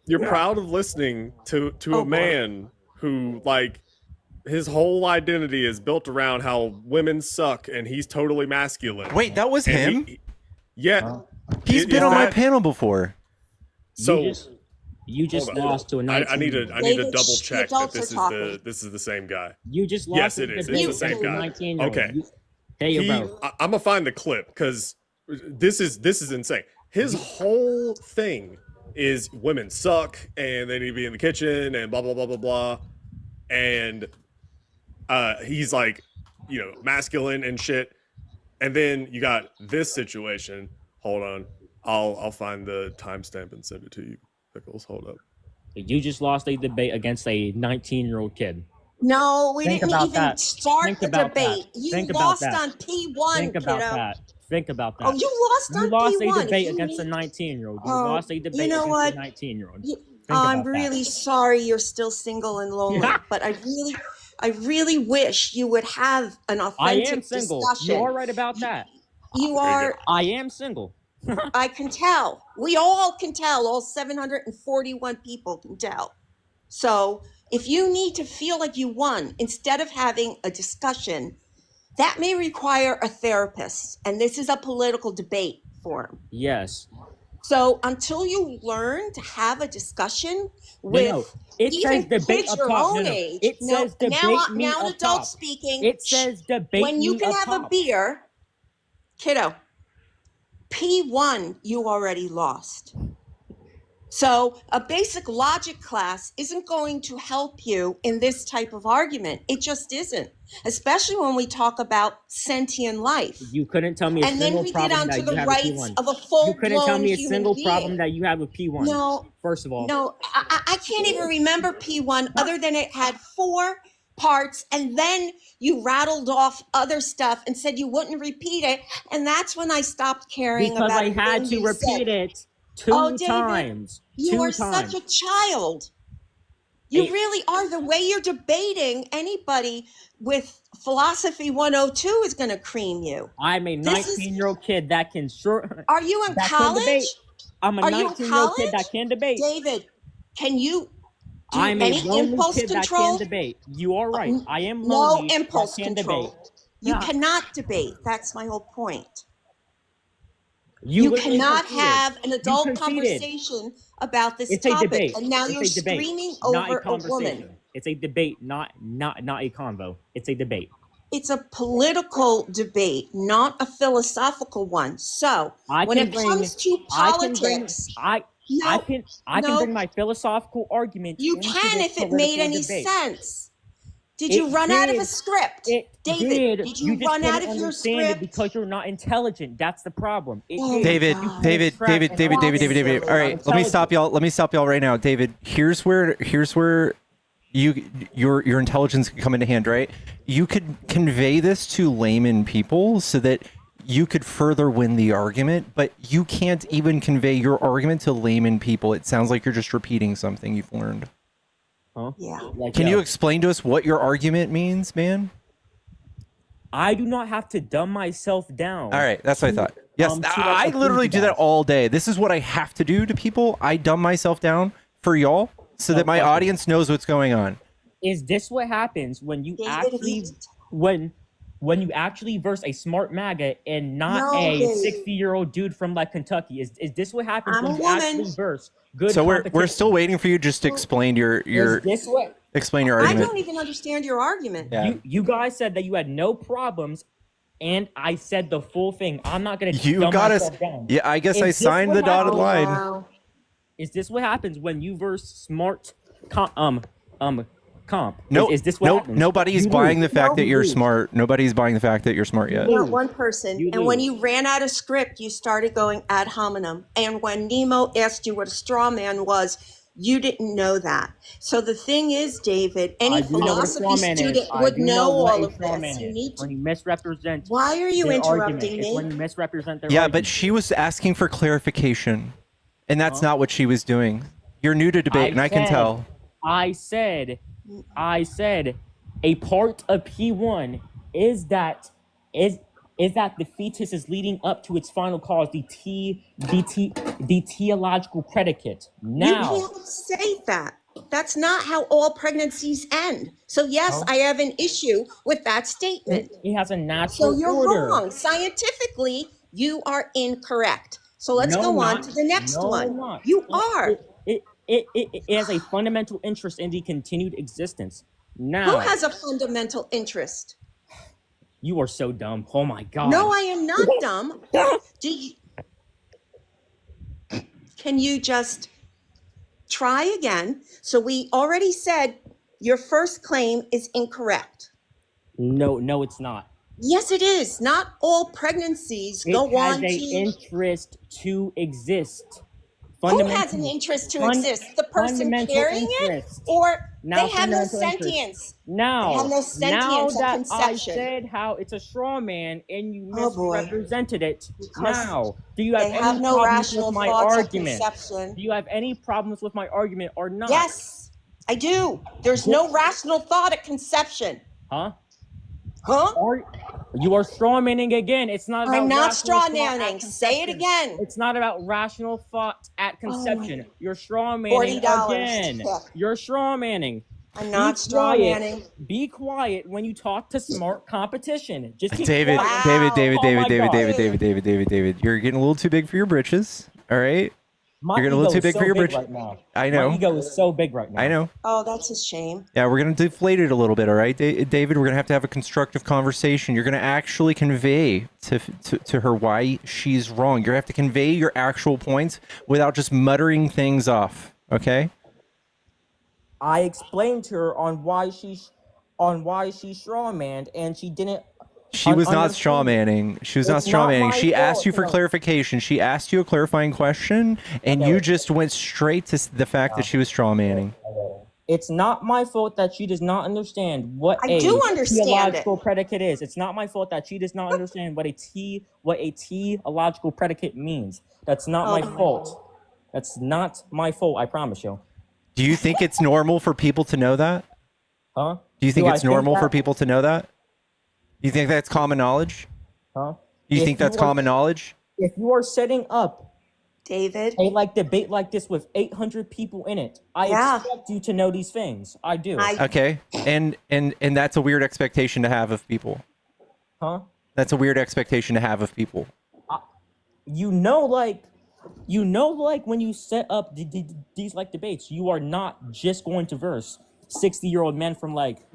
You're proud of listening to a man who, like, his whole identity is built around how women suck and he's totally masculine. Wait, that was And him? Yeah. He's been on my panel before. So you just hold on. lost to a 19. I need to David, double check that adults this are is talking. this is the same guy. You just lost. Yes, it is. It's the same guy. 19-year-old. Okay. There you go. I'm gonna find the clip because this is insane. His whole thing is women suck and they need to be in the kitchen and blah blah blah blah blah, and he's like, masculine and shit. And then you got this situation. Hold on, I'll find the timestamp and send it to you. Pickles, hold up. You just lost a debate against a 19-year-old kid. No, we Think didn't about even that. start Think the about that. debate. You Think about lost that. on P1, Think about kiddo. that. Think about that. Oh, you lost on You lost P1. a debate If you against a need- 19-year-old. You Oh, lost a debate you know against what? a 19-year-old. I'm really sorry you're still single and lonely, but I really wish you would have an I authentic am single. discussion. You are right about that. You are. I am single. I can tell. We all can tell. All 741 people can tell. So if you need to feel like you won, instead of having a discussion, that may require a therapist. And this is a political debate forum. Yes. So until you learn to have a discussion with It even says debate kids up your top. own No. age, It says debate me now up an adult top. speaking. It says debate when you me can up have top. a beer, kiddo. P1, you already lost. So a basic logic class isn't going to help you in this type of argument. It just isn't, especially when we talk about sentient life. You couldn't tell me a And then single we get problem onto that the you have rights with P1. of a You couldn't tell full-blown me a human single being. problem that you have with P1. No. First of all. No, I can't even remember P1 other than it had 4 parts, and then you rattled off other stuff and said you wouldn't repeat it, and that's when I stopped caring Because about I had everything to you repeat said. it two Oh, David, times. You Two are times. such a child. You Hey. really are. The way you're debating, anybody with philosophy 102 is going to cream you. I'm a This is- 19-year-old kid that can Are you in that college? can debate. I'm a Are you in 19-year-old kid college? that can debate. David, can you do I'm a any lonely impulse kid that control? can debate. You are right. I am No lonely impulse that can control. debate. You Yeah. cannot debate. That's my whole point. You You literally cannot conceded. have an You adult conceded. conversation about this It's a topic, debate. and now It's you're a debate, screaming not over a a woman. conversation. It's a debate, not a convo. It's a debate. it's a political debate, not a philosophical one. So when it comes to politics, I can bring my philosophical argument you into can this if it made political any debate. sense. Did you run out of a script? David, did you just run out couldn't of your understand it script? because you're not intelligent. That's the problem. David, David. All right, let me stop y'all right now. David, here's where your intelligence can come into hand, right? You could convey this to layman people so that you could further win the argument, but you can't even convey your argument to layman people. It sounds like you're just repeating something you've learned. Huh? Yeah. Can you explain to us what your argument means, man? I do not have to dumb myself down. All right, that's what I thought. Yes, I literally do that all day. This is what I have to do to people. I dumb myself down for y'all so that my audience knows what's going on. Is this what happens when you actually when you actually verse a smart MAGA and not a 60-year-old dude from like Kentucky? Is this what happens when you actually verse good? So we're still waiting for you just to explain your explain your I argument. don't even understand your argument. Yeah. You guys said that you had no problems, and I said the full thing. I'm not gonna. You dumb got us. myself down. Yeah, I guess Is I this signed what the dotted happens- line. Is this what happens when you verse smart comp? No, is this what happens? nobody's You buying lose. the fact that You you're lose. smart. Nobody's buying the fact that you're smart yet. Not one person. You And when lose. you ran out of script, you started going ad hominem. And when Nemo asked you what a straw man was, you didn't know that. So the thing is, David, any I do know what a philosophy straw man is. student I would do know what all a of straw this. man You is. need to. When you misrepresent. Why are you their interrupting argument. me? It's when you misrepresent their Yeah, argument. but she was asking for clarification, and that's not what she was doing. You're new to debate, and I can tell. I said, a part of P1 is that the fetus is leading up to its final cause, the teleological predicate. Now, You can't say that. That's not how all pregnancies end. So yes, I have an issue with that statement. it has a natural So you're order. wrong. Scientifically, you are incorrect. So let's No, go on not- to the next no, one. not. You are. It has a fundamental interest in the continued existence. Now, Who has a fundamental interest? you are so dumb. Oh my god. No, I am not dumb. Can you just try again? So we already said your first claim is incorrect. No, it's not. Yes, it is. Not all pregnancies It go has on a to. interest to exist. Who has an interest to exist? The person fundamental carrying interest. it, or Now, they have no fundamental interest. sentience? Now, They have no now sentience at that I conception. said how it's a straw man and you Oh, boy. misrepresented it, Because now do you have they any have no problems rational with my thoughts at argument? conception. Do you have any problems with my argument or not? Yes, I do. There's no rational thought at conception. Huh? Huh? You are straw manning again. It's not about I'm not rational straw thought at manning. Say it conception. again. It's not about rational thought at conception. You're straw manning $40. again. Yeah. You're straw manning. I'm not Be straw quiet. manning. Be quiet when you talk to smart competition. Just keep David, quiet. David, Oh my God. David. You're getting a little too big for your britches. All right. My You're getting a little ego too big is for so your big britches. right now. I know. My ego is so big right now. I know. Oh, that's a shame. Yeah, we're gonna deflate it a little bit. All right, David. We're gonna have a constructive conversation. You're gonna actually convey to her why she's wrong. You're gonna have to convey your actual points without just muttering things off. Okay. I explained to her on why she's strawmanned, and she didn't. She was not understand. straw manning. She was not It's straw not manning. my She asked fault, you for no. clarification. She asked you a clarifying question, and you just went straight to the fact that she was straw manning. It's not my fault that she does not understand what I a do understand theological predicate is. It's not my fault that she does not understand what a theological predicate means. That's not my fault. That's not my fault. I promise you. Do you think it's normal for people to know that? Huh? Do you think I it's normal for that- people to know that? You think that's common knowledge? Huh? You If think that's are- common knowledge? If you are setting up David, a debate like this with 800 people in it, I Yeah. expect you to know these things. I do. Okay, and that's a weird expectation to have of people. Huh? That's a weird expectation to have of people. You know, when you set up these debates, you are not just going to verse 60-year-old men from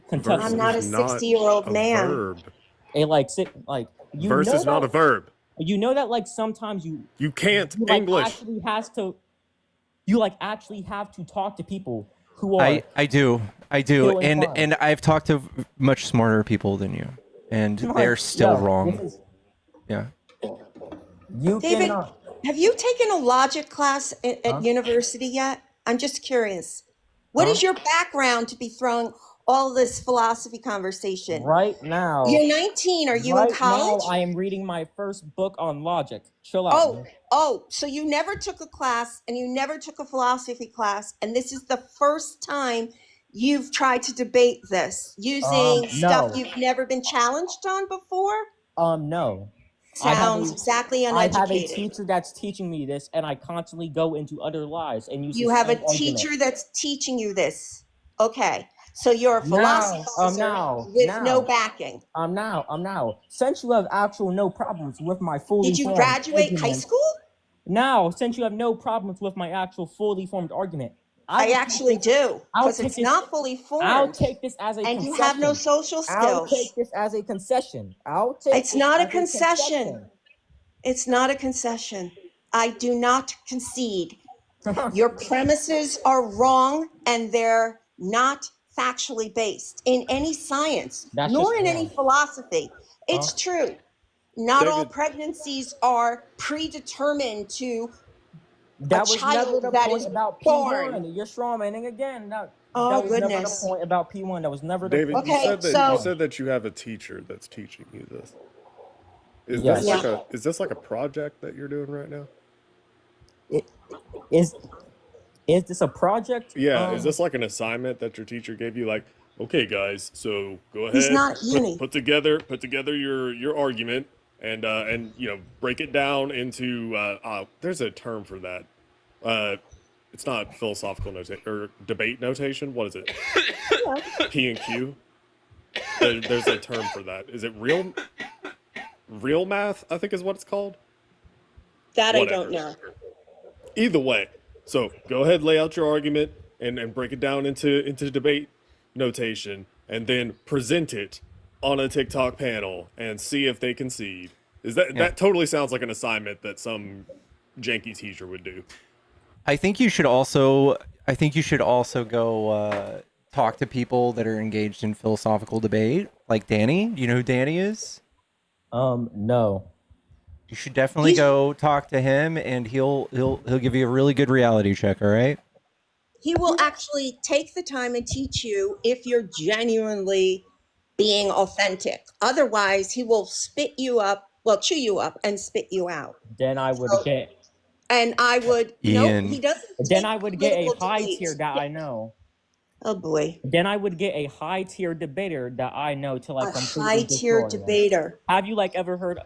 Kentucky. I'm not a is not 60-year-old a man. verb. You Verse know is not a that verb. you know that like sometimes You can't you like English. actually has to you like actually have to talk to people who are I do, still inclined. and I've talked to much smarter people than you, and Come on, they're still yo, wrong. this is Yeah. you David, cannot. have you taken a logic class at Huh? university yet? I'm just curious. What Huh? is your background to be throwing all this philosophy conversation? Right now, You're 19. Are you in right college? now, I am reading my first book on logic. Chill out. Man. So you never took a class and you never took a philosophy class, and this is the first time you've tried to debate this using stuff No. you've never been challenged on before? No. Sounds exactly I have a uneducated. teacher that's teaching me this, and I constantly go into other lies and use You the have a same argument. teacher that's teaching you this. Okay. So you're a Now, philosopher with no backing. now. Since you have actual no problems with my fully Did you formed graduate high argument, school? now, since you have no problems with my actual fully formed argument, I actually do, because it's not fully formed. I'll take this as a and concession. you have no social I'll skills. take this as a concession. It's not a concession. It's not a concession. I do not concede. Your premises are wrong and they're not factually based in any science, That's nor just in wrong. any philosophy. It's true. Not all David- pregnancies are predetermined to That a was never child the that point is about born. P1. You're strawmanning again. That Oh, was never the goodness. point about P1. That was never the David, point. you said that you have a teacher that's teaching you this. Is Yes. this like a project that you're doing right now? Is this a project? Yeah, is this like an assignment that your teacher gave you? Like, okay, guys, so go ahead, He's not uni. put together your argument and break it down into there's a term for that. It's not philosophical notation or debate notation. What is it? P and Q. There's a term for that. Is it real math? I think is what it's called. That Whatever. I don't know. Either way, so go ahead, lay out your argument and break it down into debate notation, and then present it on a TikTok panel and see if they concede. That totally sounds like an assignment that some janky teacher would do. I think you should also go talk to people that are engaged in philosophical debate, like Danny. Do you know who Danny is? No. You should definitely go talk to him, and he'll give you a really good reality check. All right. He will actually take the time and teach you if you're genuinely being authentic. Otherwise, he will chew you up and spit you out. Then I would get. And I would, Ian. no, he doesn't. Then I would get a political high debates. tier that I know. Oh boy. Then I would get a high tier debater that I know to like A completely high tier destroy them. debater. Have you like ever heard of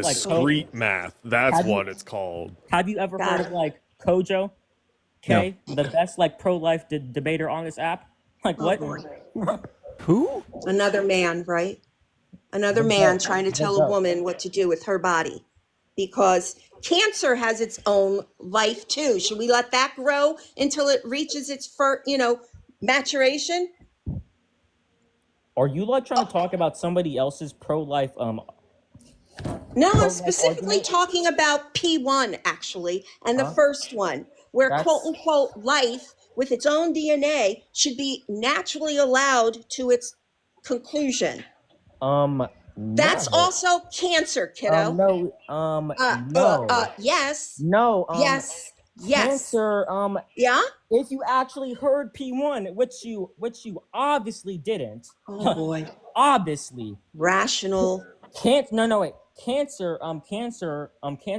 like Discrete math. That's Have you- what it's called. Have you ever Got heard it. of like Kojo? Okay, the best like pro-life debater on this app. Like Oh, what? boy. Who? Another man, right? Another The man goat. trying to The tell goat. a woman what to do with her body. Because cancer has its own life too. Should we let that grow until it reaches its maturation? Are you like trying to talk about somebody else's pro-life No, pro-life I'm specifically argument? talking about P1 actually, and the first one, where That's- quote unquote life with its own DNA should be naturally allowed to its conclusion. That's no. also cancer, kiddo. No. Yes. No. Yes. Yes. Cancer. Yeah. If you actually heard P1, which you obviously didn't. Oh boy. Obviously. Rational. Wait. Cancer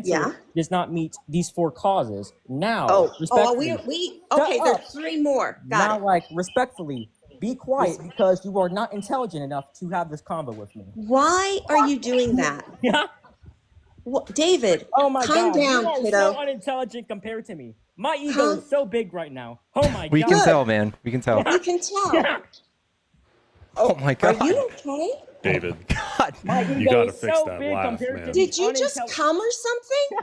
Yeah. does not meet these 4 causes. Now, Oh, respectfully, we shut okay. up. There's 3 more. Now, Got it. like respectfully, be quiet because you are not intelligent enough to have this convo with me. Why are you doing that? Yeah. David, Oh my calm God, down, you are kiddo. so unintelligent compared to me. My ego Calm- is so big right now. Oh my We God. can tell, man. We can tell. You can tell. Oh my Are God. you okay? David, My ego you gotta is fix so that big laugh, compared man. to Did these you just come or something?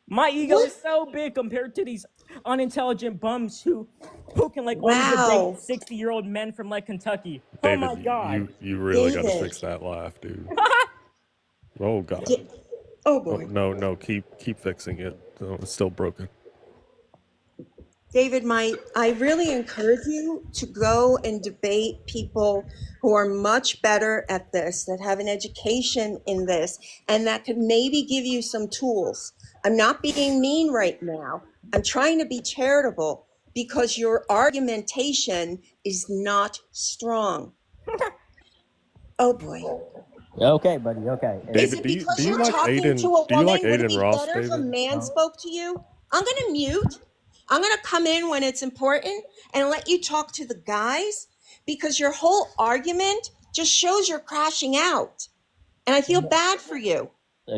My ego is so big compared to these unintelligent bums who Who can only Wow. debate 60-year-old men from Kentucky? David, Oh my God. you really got to David. fix that laugh, dude. Oh God. Oh Oh, boy. no, keep fixing it. Oh, it's still broken. David, I really encourage you to go and debate people who are much better at this, that have an education in this, and that could maybe give you some tools. I'm not being mean right now. I'm trying to be charitable because your argumentation is not strong. Oh boy. Okay, buddy. Okay. Is David, it do you because you're like talking to Aiden? a Do you like woman? Would it Aiden be Ross, better if a David? man No. spoke to you? I'm going to mute. I'm going to come in when it's important and let you talk to the guys because your whole argument just shows you're crashing out. And I feel bad for you.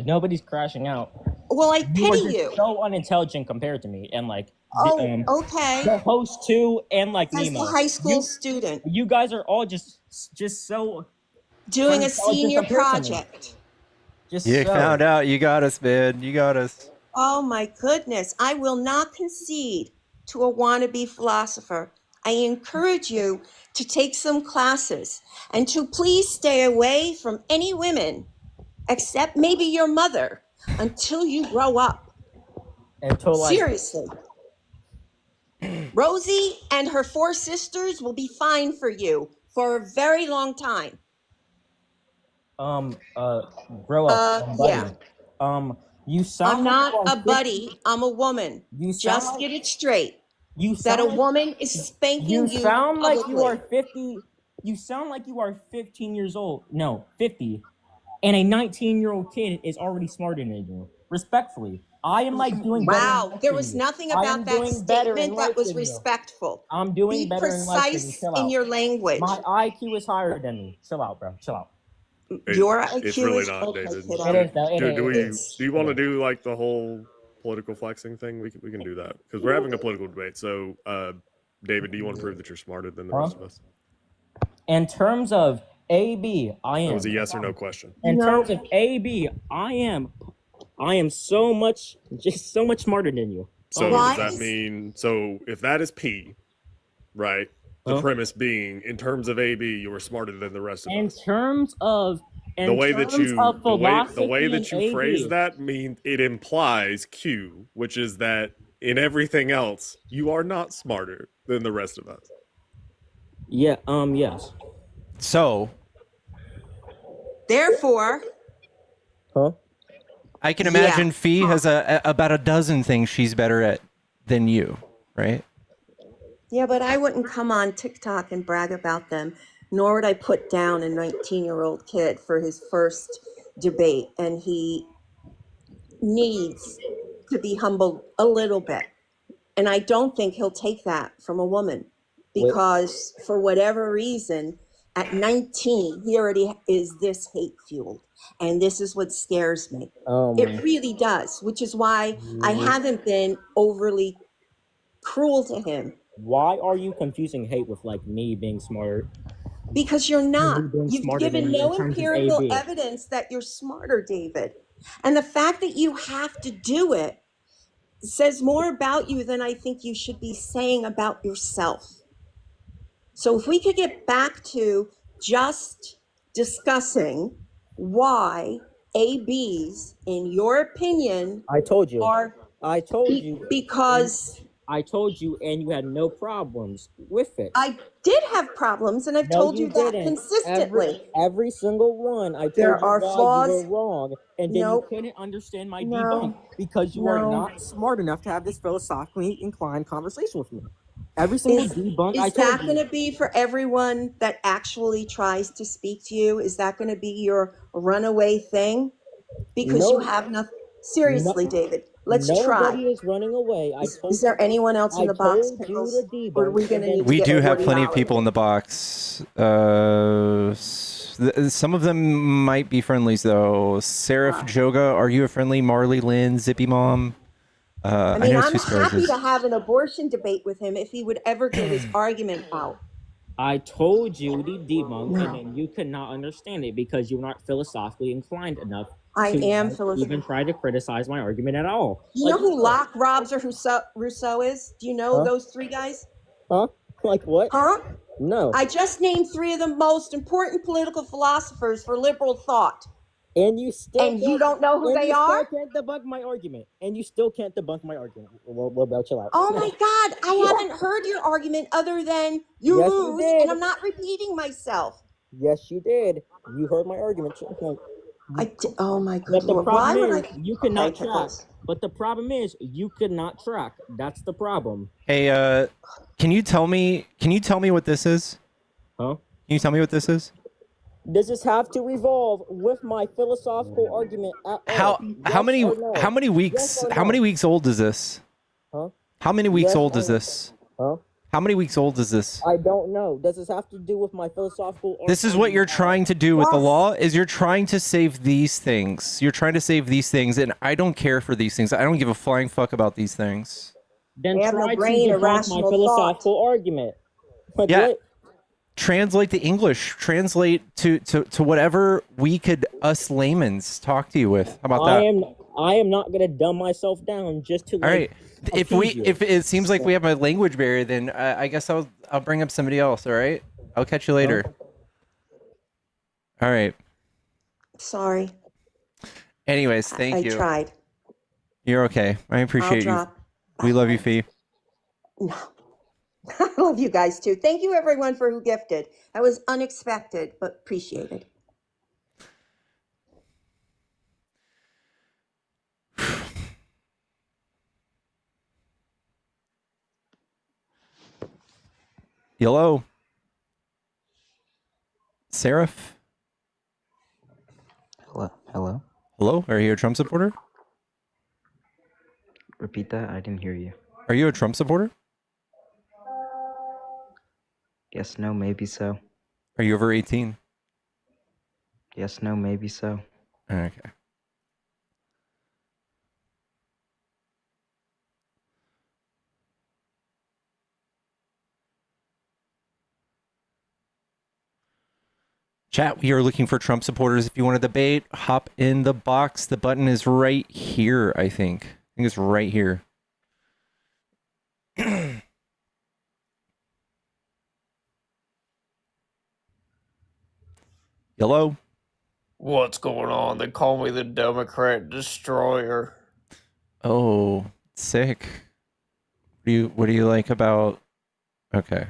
Nobody's crashing out. Well, I You are pity just you. so unintelligent compared to me, and Oh, okay. the host too, and Says the Nemo. high school student You guys are all just so doing a unintelligent senior compared to me. project. Just You so. found out. You got us, man. You got us. Oh my goodness. I will not concede to a wannabe philosopher. I encourage you to take some classes and to please stay away from any women except maybe your mother until you grow up. Until Seriously. Rosie and her 4 sisters will be fine for you for a very long time. Grow up, Yeah. buddy. You sound I'm like not you are a 50 buddy. I'm a woman. You sound Just like- get it straight. You That a sound like- woman is spanking you sound like you publicly. are 50. You sound like you are 15 years old. No, 50. And a 19-year-old kid is already smarter than you. Respectfully. I am doing better. Wow, in life there than was you. nothing I am about that doing better in statement life that was than you. respectful. I'm doing Be better in life than you. precise Chill in out. your language. My IQ is higher than me. Chill out, bro. Chill out. Your It's IQ really is not, okay, David. kiddo. It is, though. It Do is. you want to do like the whole political flexing thing? We can do that because we're having a political debate. So, David, do you want to prove that you're smarter than the rest of us? In terms of AB, I am. That was a yes or no question. In terms of AB, I am so much smarter than you. So does that mean, so if that is P, right? The premise being, in terms of AB, you are smarter than the rest of In us. terms of The way that you philosophy phrase AB. that means it implies Q, which is that in everything else, you are not smarter than the rest of us. Yeah, yes. So, Therefore, I can imagine Yeah. Fee has about a dozen things she's better at than you, right? yeah, but I wouldn't come on TikTok and brag about them, nor would I put down a 19-year-old kid for his first debate. And he needs to be humbled a little bit. And I don't think he'll take that from a woman because for whatever reason, at 19, he already is this hate fueled. And this is what scares me. It really does, which is why I haven't been overly cruel to him. Why are you confusing hate with me being smart? Because you're not. being You've smarter given than you in no terms of empirical AB. evidence that you're smarter, David. And the fact that you have to do it says more about you than I think you should be saying about yourself. So if we could get back to just discussing why ABs, in your opinion, I told you. are I told you. because I told you, and you had no problems with it. I did have problems, and I've No, told you that didn't. consistently. Every single one. I told There you are why flaws. you were wrong, and then Nope. you couldn't understand my No. debunk because you are No. not smart enough to have this philosophically inclined conversation with me. Every single debunk I Is told that you. going to be for everyone that actually tries to speak to you? Is that going to be your runaway thing? Because you No. have nothing. Seriously, No. David, let's Nobody try. is running away. I told Is there anyone else in I the box, told you Pickles? to debunk, Or are we going to and need to We get do have more plenty of knowledge? people in the box. Some of them might be friendlies, though. Seraph Joga, are you a friendly? Marley Lynn, Zippy Mom. I mean, know I'm two happy Sparrows. to have an abortion debate with him if he would ever get his argument out. I told you to debunk, No. and then you could not understand it because you're not philosophically inclined enough I to am even try to criticize my argument at all. Do you know who Locke, Robs, or Rousseau is? Do you know Huh? those 3 guys? Huh? Like what? Huh? No. I just named 3 of the most important political philosophers for liberal thought. And you still And you don't know who and they you are? still can't debunk my argument. And you still can't debunk my argument. Well, chill out. Oh my God, I haven't heard your argument other than you Yes, you lose, did. and I'm not repeating myself. Yes, you did. You heard my argument. Oh my But good the Lord, problem why would is I? you could not Okay, track. Pickles. But the problem is you could not track. That's the problem. Hey, can you tell me what this is? Huh? Can you tell me what this is? Does this have to revolve with my philosophical argument at all? How Yes or no? many weeks Yes or how no? many weeks old is this? Huh? How many weeks Yes old or is no? this? Huh? How many weeks old is this? I don't know. Does this have to do with my philosophical argument? This is what you're trying to do with the law, is you're trying to save these things. You're trying to save these things, and I don't care for these things. I don't give a flying fuck about these things. Then They have no try brain to or debunk my rational philosophical argument. Like Yeah. what? Translate the English. Translate to whatever us layman's talk to you with. How about that? I am not gonna dumb myself down just to All right. appease you. If it seems like we have a language barrier, then I guess I'll bring up somebody else. All right. I'll catch you later. All right. Sorry. Anyways, thank you. I tried. You're okay. I appreciate you. drop. We love you, Fee. No. I love you guys too. Thank you everyone for who gifted. That was unexpected, but appreciated. Hello. Seraph? Hello? Hello? Are you a Trump supporter? Repeat that? I didn't hear you. Are you a Trump supporter? Yes, no, maybe so. Are you over 18? Yes, no, maybe so. Okay. Chat, we are looking for Trump supporters. If you want to debate, hop in the box. The button is right here, I think. I think it's right here. Hello? What's going on? They call me the Democrat Destroyer. Oh, sick. What do you like about... Okay.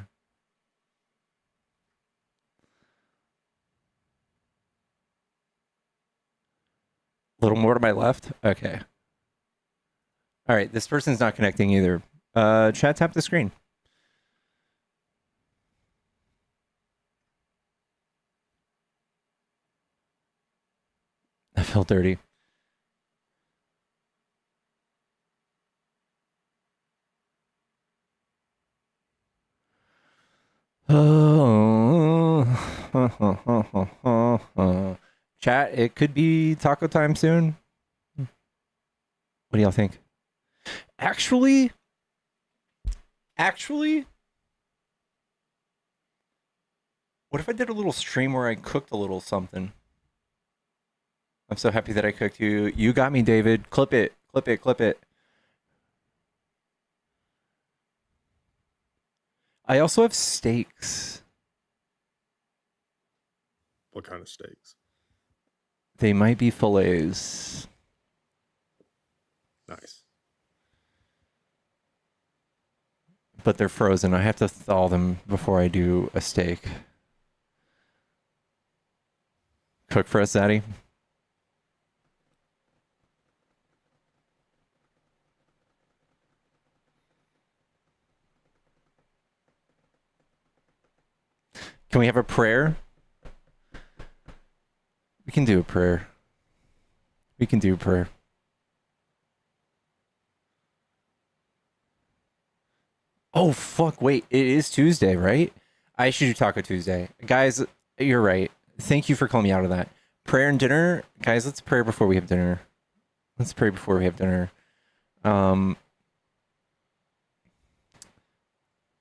A little more to my left? Okay. All right, this person's not connecting either. Chat, tap the screen. I feel dirty. Chat, it could be taco time soon. What do y'all think? Actually, what if I did a little stream where I cooked a little something? I'm so happy that I cooked you. You got me, David. Clip it. Clip it. Clip it. I also have steaks. What kind of steaks? They might be fillets. Nice. But they're frozen. I have to thaw them before I do a steak. Cook for us, Zaddy. Can we have a prayer? We can do a prayer. We can do a prayer. Oh, fuck. Wait, it is Tuesday, right? I should do Taco Tuesday. Guys, you're right. Thank you for calling me out of that. Prayer and dinner. Guys, let's pray before we have dinner. Let's pray before we have dinner.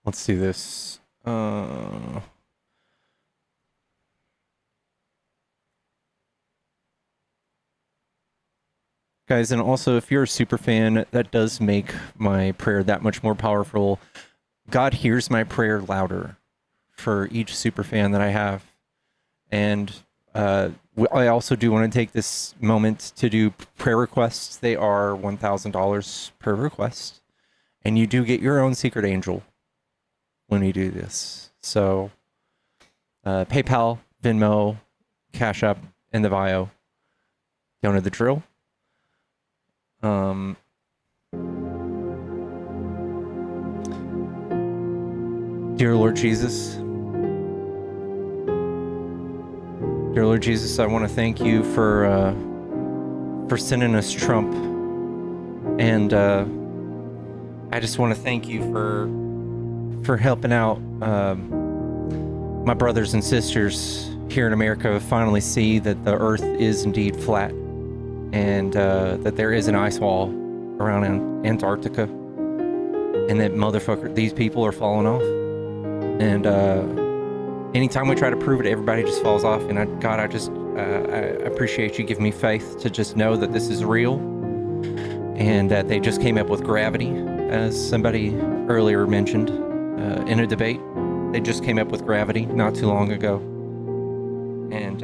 Let's do this. Guys, and also if you're a super fan, that does make my prayer that much more powerful. God hears my prayer louder for each super fan that I have. And I also do want to take this moment to do prayer requests. They are $1,000 per request. And you do get your own secret angel when you do this. So PayPal, Venmo, Cash App in the bio. Don't know the drill. Dear Lord Jesus, I want to thank you for sending us Trump, and I just want to thank you for helping out my brothers and sisters here in America finally see that the Earth is indeed flat, and that there is an ice wall around Antarctica, and that these people are falling off. And anytime we try to prove it, everybody just falls off. And I appreciate you giving me faith to just know that this is real, and that they just came up with gravity, as somebody earlier mentioned in a debate. They just came up with gravity not too long ago. And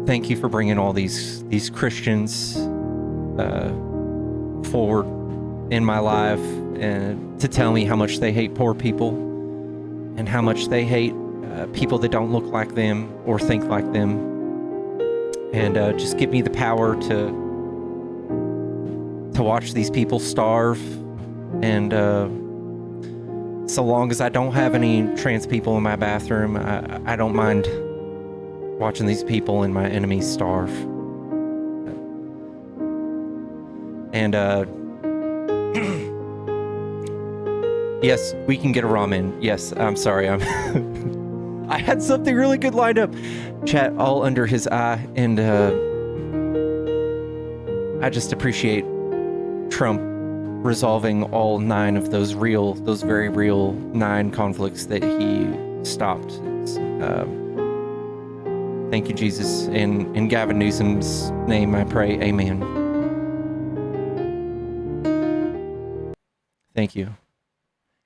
thank you for bringing all these Christians forward in my life, and to tell me how much they hate poor people, and how much they hate people that don't look like them or think like them. And just give me the power to watch these people starve. And so long as I don't have any trans people in my bathroom, I don't mind watching these people and my enemies starve. And yes, we can get a ramen. Yes, I'm sorry. I had something really good lined up. Chat all under his eye, and I just appreciate Trump resolving all 9 of those very real 9 conflicts that he stopped. Thank you, Jesus. In Gavin Newsom's name, I pray, amen. Thank you.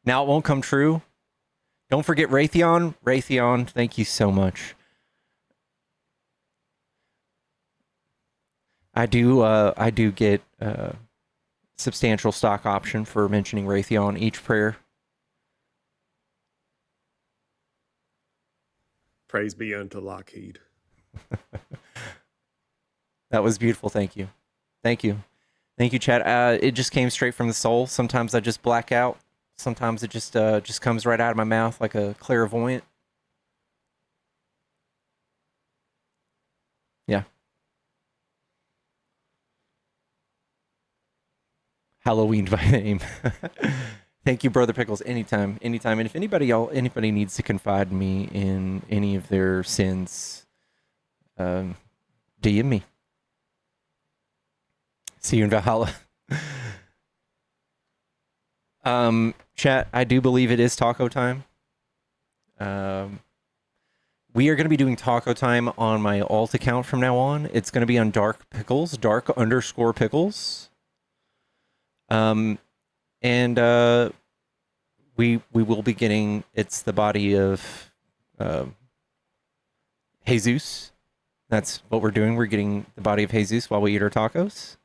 Now it won't come true. Don't forget Raytheon. Raytheon, thank you so much. I do get substantial stock option for mentioning Raytheon each prayer. Praise be unto Lockheed. That was beautiful. Thank you. Thank you. Thank you, Chad. It just came straight from the soul. Sometimes I just black out. Sometimes it just comes right out of my mouth like a clairvoyant. Yeah. Halloween by name. Thank you, Brother Pickles. Anytime. And if anybody needs to confide in me in any of their sins, DM me. See you in Valhalla. Chat, I do believe it is taco time. We are going to be doing taco time on my alt account from now on. It's going to be on Dark Pickles, dark_pickles. And we will be getting, it's the body of Jesus. That's what we're doing. We're getting the body of Jesus while we eat our tacos.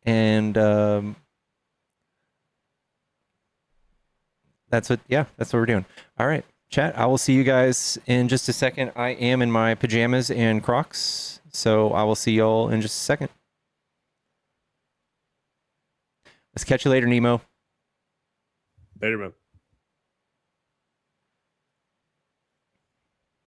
And that's what we're doing. All right, chat, I will see you guys in just a second. I am in my pajamas and Crocs, so I will see y'all in just a second. Let's catch you later, Nemo. Later, man.